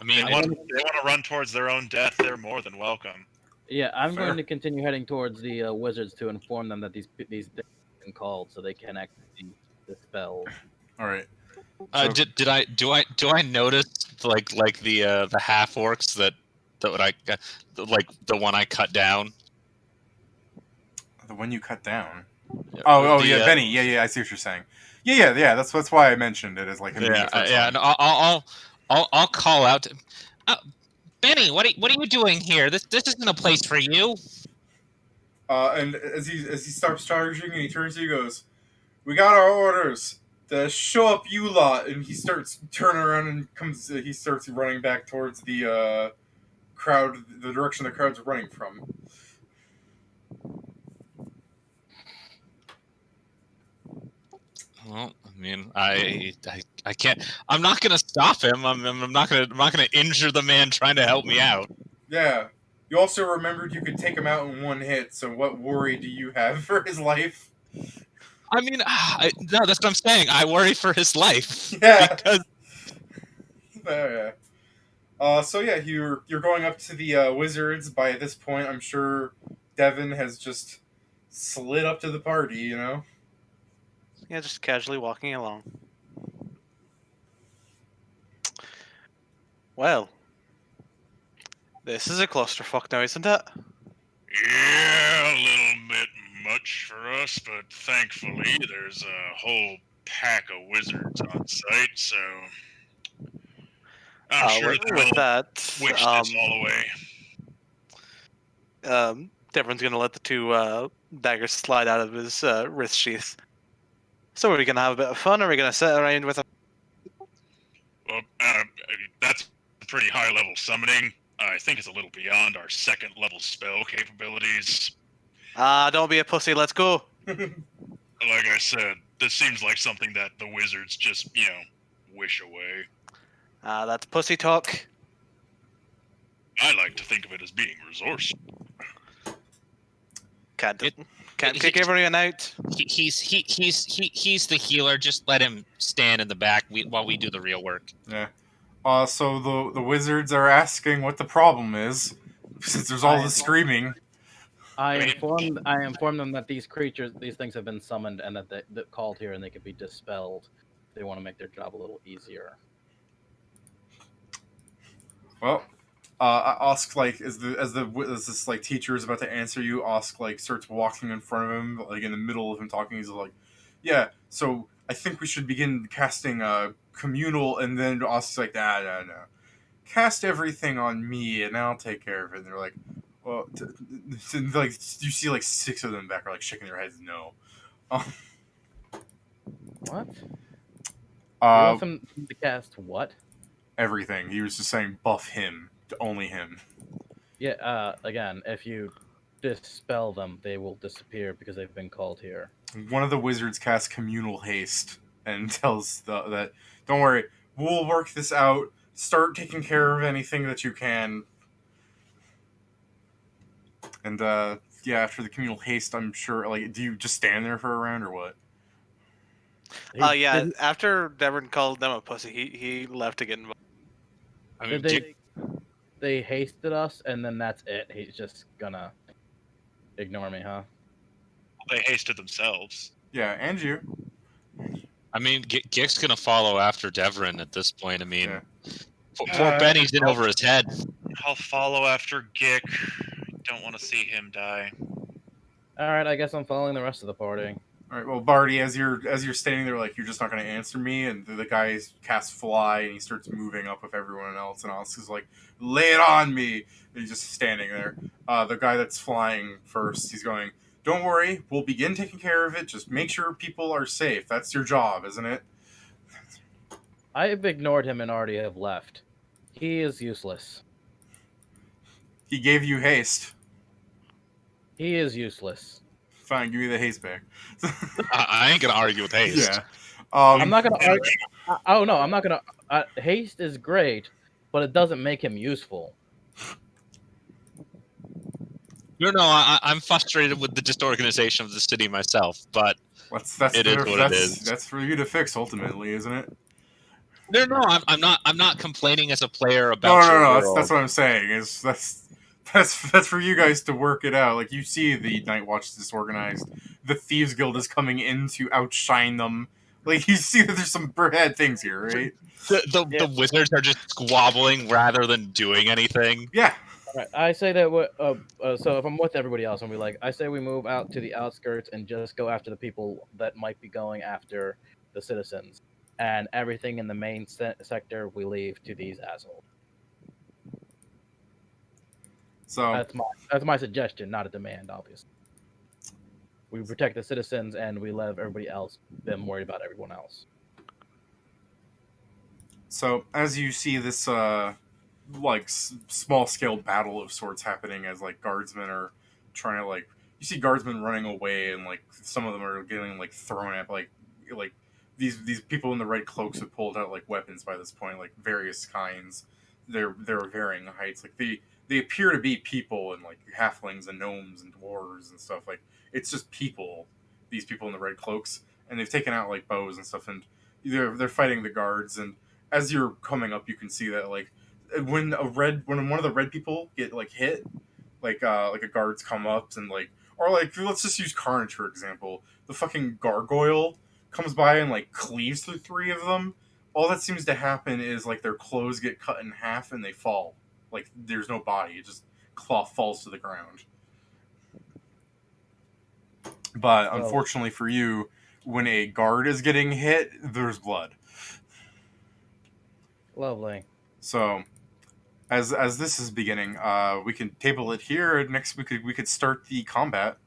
I mean, they want to run towards their own death. They're more than welcome. Yeah, I'm Fair. going to continue heading towards the wizards to inform them that these things have been called, so they can actually dispel. All right. So- do I notice like the half orcs that what I like the one I cut down? The one you cut down. Oh, The, yeah, Benny. Yeah, I see what you're saying. Yeah. That's why I mentioned it as like him being the first yeah. one. No, I'll call out. Benny, what are you doing here? This isn't a place for you. And as he starts charging and he turns to you, he goes, "We got our orders to show up, you lot." And he starts turning around and comes. He starts running back towards the crowd, the direction the crowd's running from. Well, I mean, I can't. I'm not gonna stop him. I'm not gonna injure the man trying to help me out. Yeah. You also remembered you could take him out in one hit. So what worry do you have for his life? I mean, no, that's what I'm saying. I worry for his life. Yeah. Because Yeah. So yeah, you're going up to the wizards. By this point, I'm sure Devin has just slid up to the party. You know. Yeah, just casually walking along. Well, this is a clusterfuck now, isn't it? Yeah, a little bit much for us, but thankfully there's a whole pack of wizards on site, so I'm sure with they'll that, wish this all away. Devon's gonna let the two daggers slide out of his wrist sheath. So are we gonna have a bit of fun, or are we gonna sit around with a... Well, that's pretty high level summoning. I think it's a little beyond our second level spell capabilities. Don't be a pussy, let's go. Like I said, this seems like something that the wizards just, wish away. That's pussy talk. I like to think of it as being resourceful. Can't kick everyone out. he's the healer. Just let him stand in the back while we do the real work. Yeah. So the wizards are asking what the problem is, since there's all this screaming. I informed them that these things have been summoned and that they called here and they could be dispelled. They want to make their job a little easier. Well, Osk like as this like teacher is about to answer you, Osk like starts walking in front of him, like in the middle of him talking. He's like, "Yeah, so I think we should begin casting communal," and then Osk's like, "No, cast everything on me, and I'll take care of it." And they're like, "Well," like you see like 6 of them back are like shaking their heads, no. What? You want them to cast what? Everything. He was just saying buff him, to only him. Yeah. Again, if you dispel them, they will disappear because they've been called here. One of the wizards casts communal haste and tells that, don't worry, we'll work this out. Start taking care of anything that you can. And yeah, after the communal haste, I'm sure. Like, do you just stand there for a round or what? Yeah. Did, After Devon called them a pussy, he left to get involved. I mean, did they hasted us, and then that's it. He's just gonna ignore me, huh? They hasted themselves. Yeah, and you. Gik's gonna follow after Devrin at this point. I mean, Yeah. poor Benny's in over his head. I'll follow after Gick. Don't want to see him die. All right, I guess I'm following the rest of the party. All right. Well, Barty, as you're standing there, like you're just not going to answer me, and the guy casts fly, and he starts moving up with everyone else, and Alex is like, "Lay it on me!" And he's just standing there. The guy that's flying first, he's going, "Don't worry, we'll begin taking care of it. Just make sure people are safe. That's your job, isn't it?" I've ignored him and already have left. He is useless. He gave you haste. He is useless. Fine, give me the haste back. I ain't gonna argue with haste. Yeah. I'm not gonna argue. Oh no, I'm not gonna. Haste is great, but it doesn't make him useful. No, I'm frustrated with the disorganization of the city myself, but it is what it is. That's for you to fix ultimately, isn't it? No, I'm not complaining as a player about. No. That's what I'm saying. Is that's for you guys to work it out. Like you see, the Night Watch is disorganized. The Thieves Guild is coming in to outshine them. Like you see that there's some bad things here, right? The wizards are just squabbling rather than doing anything. Yeah. Right. I say that. So if I'm with everybody else, and I say we move out to the outskirts and just go after the people that might be going after the citizens, and everything in the main sector we leave to these assholes. So that's my suggestion, not a demand, obviously. We protect the citizens and we let everybody else them worried about everyone else. So as you see this like small scale battle of sorts happening, as like guardsmen are trying to you see guardsmen running away, and like some of them are getting like thrown at like these people in the red cloaks have pulled out like weapons by this point, like various kinds. They're varying heights. Like they appear to be people, and like halflings and gnomes and dwarves and stuff. Like it's just people. These people in the red cloaks, and they've taken out like bows and stuff, and they're fighting the guards. And as you're coming up, you can see that like when one of the red people get like hit, like a guards come up and like, or like let's just use Carnage for example. The fucking gargoyle comes by and like cleaves through three of them. All that seems to happen is like their clothes get cut in half and they fall. Like there's no body; it just cloth falls to the ground. But unfortunately for you, when a guard is getting hit, there's blood. Lovely. So, as this is beginning, we can table it here. Next, we could start the combat.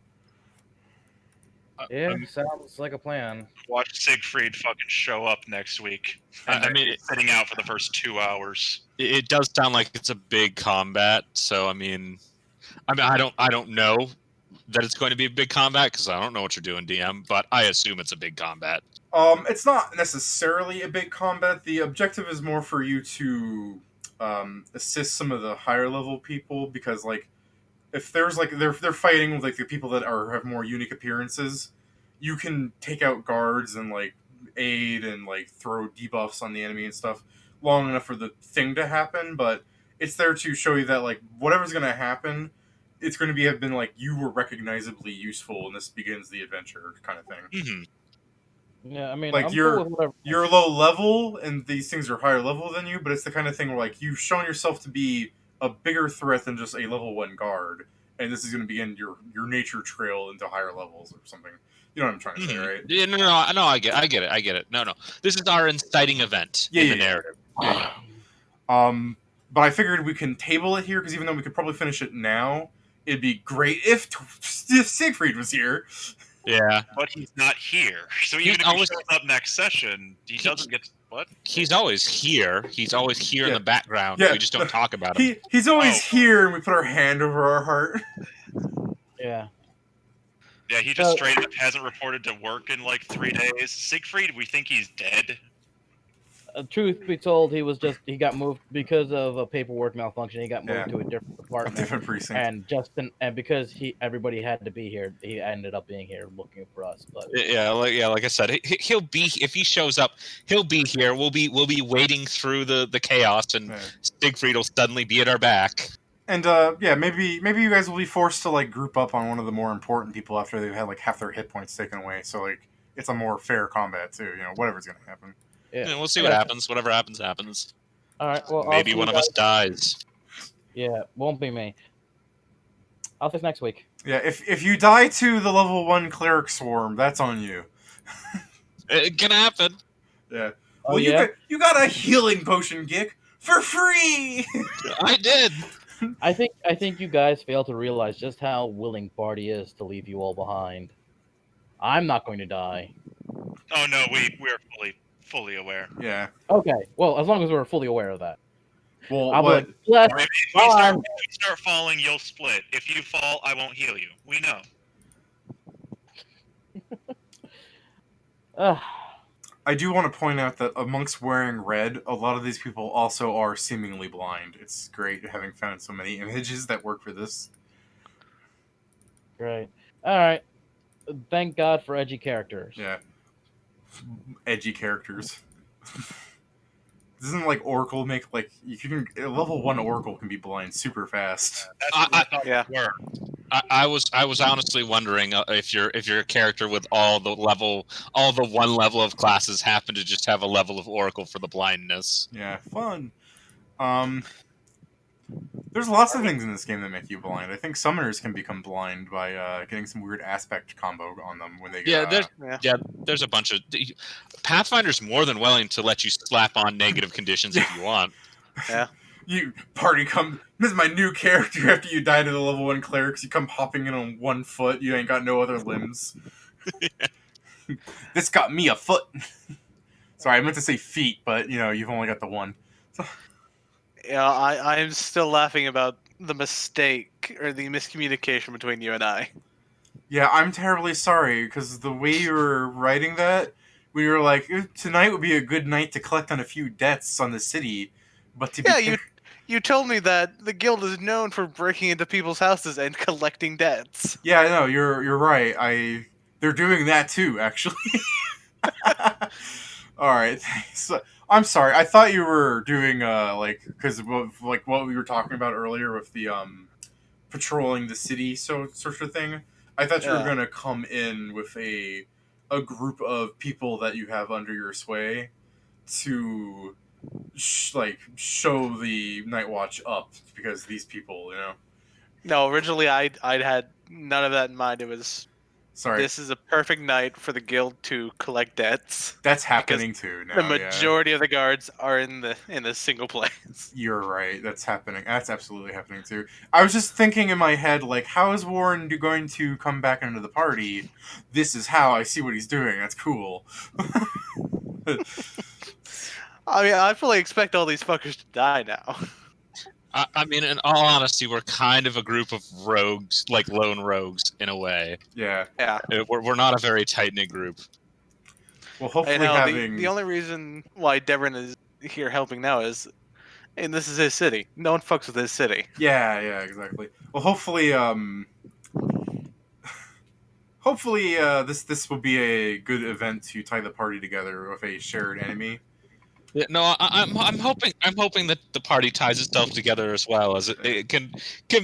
Yeah, sounds like a plan. Watch Siegfried fucking show up next week. And I mean, sitting out for the first 2 hours. It does sound like it's a big combat. So I mean, I don't know that it's going to be a big combat because I don't know what you're doing, DM. But I assume it's a big combat. It's not necessarily a big combat. The objective is more for you to assist some of the higher level people, because like if there's like they're fighting with like the people that have more unique appearances, you can take out guards and like aid and like throw debuffs on the enemy and stuff long enough for the thing to happen. But it's there to show you that like whatever's going to happen, it's going to have been like you were recognizably useful, and this begins the adventure kind of thing. Mm-hmm. Yeah, I mean, like I'm you're cool with whatever. you're low level and these things are higher level than you, but it's the kind of thing where like you've shown yourself to be a bigger threat than just a level 1 guard, and this is going to begin your nature trail into higher levels or something. You know what I'm trying to say, right? Yeah, no, I get it. No, this is our inciting event in the narrative. Yeah. But I figured we can table it here because even though we could probably finish it now, it'd be great if Siegfried was here. Yeah, But he's not here. So even if he shows up next session, he doesn't get What? He's always here. He's always here in Yeah. the background. Yeah. We just don't talk about him. He's always Oh. here, and we put our hand over our heart. Yeah. Yeah, he just So- straight up hasn't reported to work in like 3 days. Siegfried, we think he's dead. Truth be told, he got moved because of a paperwork malfunction. He got moved Yeah. to a different A department, different precinct. and because everybody had to be here, he ended up being here looking for us. But Like I said, he'll be if he shows up, he'll be here. We'll be waiting through the chaos, and Yeah. Siegfried will suddenly be at our back. And yeah, maybe you guys will be forced to like group up on one of the more important people after they've had like half their hit points taken away. So like it's a more fair combat too. You know, whatever's gonna happen. yeah, We'll see what happens. Whatever happens, happens. All right. Well, Maybe one of us dies. Yeah, won't be me. I'll fix next week. Yeah, if you die to the level 1 cleric swarm, that's on you. It can happen. Yeah. Oh, Well, yeah? you got a healing potion, Gick, for free. I did. I think you guys fail to realize just how willing Barty is to leave you all behind. I'm not going to die. Oh no, we're fully aware. Yeah. Okay, well, as long as we're fully aware of that. Well, I'll be what? like, "Bless If Bye." you start falling, you'll split. If you fall, I won't heal you. We know. Ugh. I do want to point out that amongst wearing red, a lot of these people also are seemingly blind. It's great having found so many images that work for this. Great. All right. Thank God for edgy characters. Yeah. Edgy characters. Doesn't like Oracle make like you can level 1 Oracle can be blind super fast. That's what I thought yeah. we were. I was honestly wondering if your character with all the one level of classes happen to just have a level of Oracle for the blindness. Yeah, fun. There's lots of things in this game that make you blind. I think summoners can become blind by getting some weird aspect combo on them when they get. There's a bunch of Pathfinder's more than willing to let you slap on negative conditions if you want. Yeah. You party come. This is my new character. After you die to the level 1 clerics, you come hopping in on 1 foot. You ain't got no other limbs. This got me a foot. Sorry, I meant to say feet, but you know you've only got the one. Yeah, I'm still laughing about the mistake or the miscommunication between you and I. Yeah, I'm terribly sorry because the way you were writing that, we were like, tonight would be a good night to collect on a few debts on the city, but to Yeah, you told me that the guild is known for breaking into people's houses and collecting debts. Yeah, no, you're right. They're doing that too, actually. All right, thanks. I'm sorry. I thought you were doing because like what we were talking about earlier with the patrolling the city sort of thing. I thought you were gonna come in with a group of people that you have under your sway to show the Night Watch up because these people, you know. No, originally I'd had none of that in mind. It was Sorry, this is a perfect night for the guild to collect debts. that's happening too now. The majority of the guards are in the single place. You're right. That's happening. That's absolutely happening too. I was just thinking in my head, like, how is Warren going to come back into the party? This is how I see what he's doing. That's cool. I mean, I fully expect all these fuckers to die now. I mean, in all honesty, we're kind of a group of rogues, like lone rogues, in a way. Yeah. Yeah. We're not a very tight-knit group. Well, hopefully I know, having the only reason why Devon is here helping now is, and this is his city. No one fucks with his city. Yeah, exactly. Well, hopefully this will be a good event to tie the party together with a shared enemy. Yeah, no, I'm hoping that the party ties itself together as well, as it can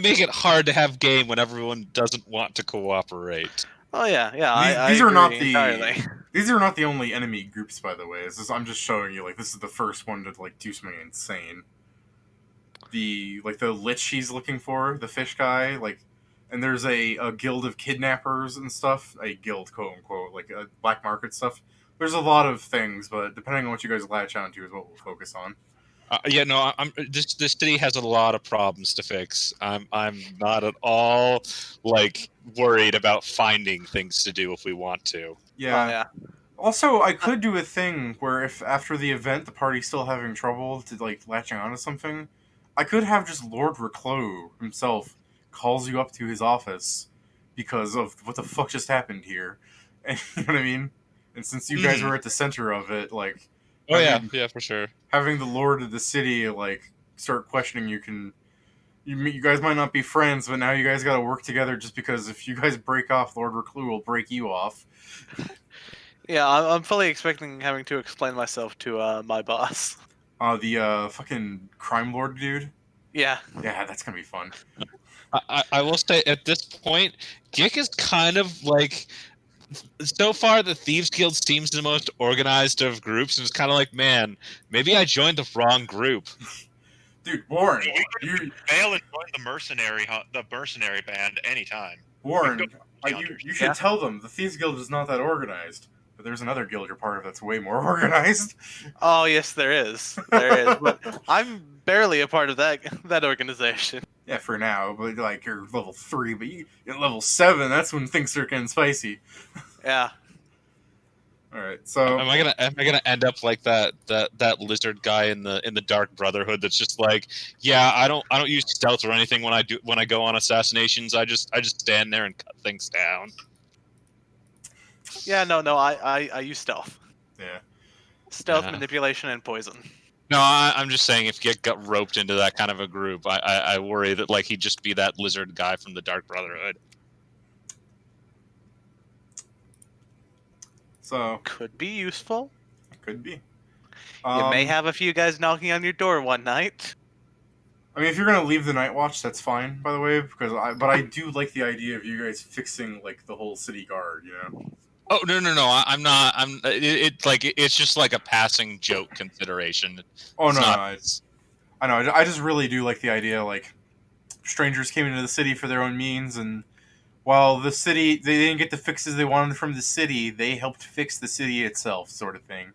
make it hard to have game when everyone doesn't want to cooperate. Oh yeah. These I are not agree entirely. These are not the only enemy groups, by the way. I'm just showing you, like, this is the first one to like do something insane. The lich he's looking for, the fish guy, like, and there's a guild of kidnappers and stuff, a guild, quote unquote, like black market stuff. There's a lot of things, but depending on what you guys latch onto is what we'll focus on. This city has a lot of problems to fix. I'm not at all worried about finding things to do if we want to. Yeah. Oh, yeah. Also, I could do a thing where if after the event the party's still having trouble to like latching onto something, I could have just Lord Reclos himself calls you up to his office because of what the fuck just happened here. And, you know what I mean? And since you guys Mhm. were at the center of it, like Oh yeah, having, yeah, for sure. having the Lord of the city like start questioning you guys might not be friends, but now you guys got to work together just because if you guys break off, Lord Reclus will break you off. Yeah, I'm fully expecting having to explain myself to my boss. The fucking crime lord dude. Yeah. Yeah, that's gonna be fun. I will say at this point, Gick is kind of like, so far the Thieves Guild seems the most organized of groups, and it's kind of like, man, maybe I joined the wrong group. Dude, Warren, We could you fail and join the mercenary band anytime. Warren, We go you Yeah. should tell them the Thieves Guild is not that organized. But there's another guild you're part of that's way more organized. Oh yes, there is. There is, but I'm barely a part of that organization. Yeah, for now, but like you're level 3, but you at level 7, that's when things start getting spicy. Yeah. Alright, so Am I gonna end up like that lizard guy in the Dark Brotherhood that's just like, yeah, I don't use stealth or anything when I go on assassinations. I just stand there and cut things down. Yeah. No. I use stealth, yeah. stealth, Yeah. manipulation, and poison. No, I'm just saying if Git got roped into that kind of a group, I worry that like he'd just be that lizard guy from the Dark Brotherhood. So Could be useful. could be. You may have a few guys knocking on your door one night. I mean, if you're gonna leave the Night Watch, that's fine. By the way, because I do like the idea of you guys fixing like the whole city guard. You know. Oh no, I'm not. It's just like a passing joke consideration. Oh It's no, not. I know. I just really do like the idea. Like, strangers came into the city for their own means, and while the city they didn't get the fixes they wanted from the city, they helped fix the city itself, sort of thing.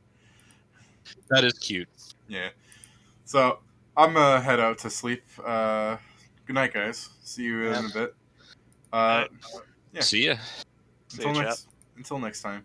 That is cute. Yeah. So I'm gonna head out to sleep. Good night, guys. See you in a bit. Yeah. See ya. See you, chap. Until next time.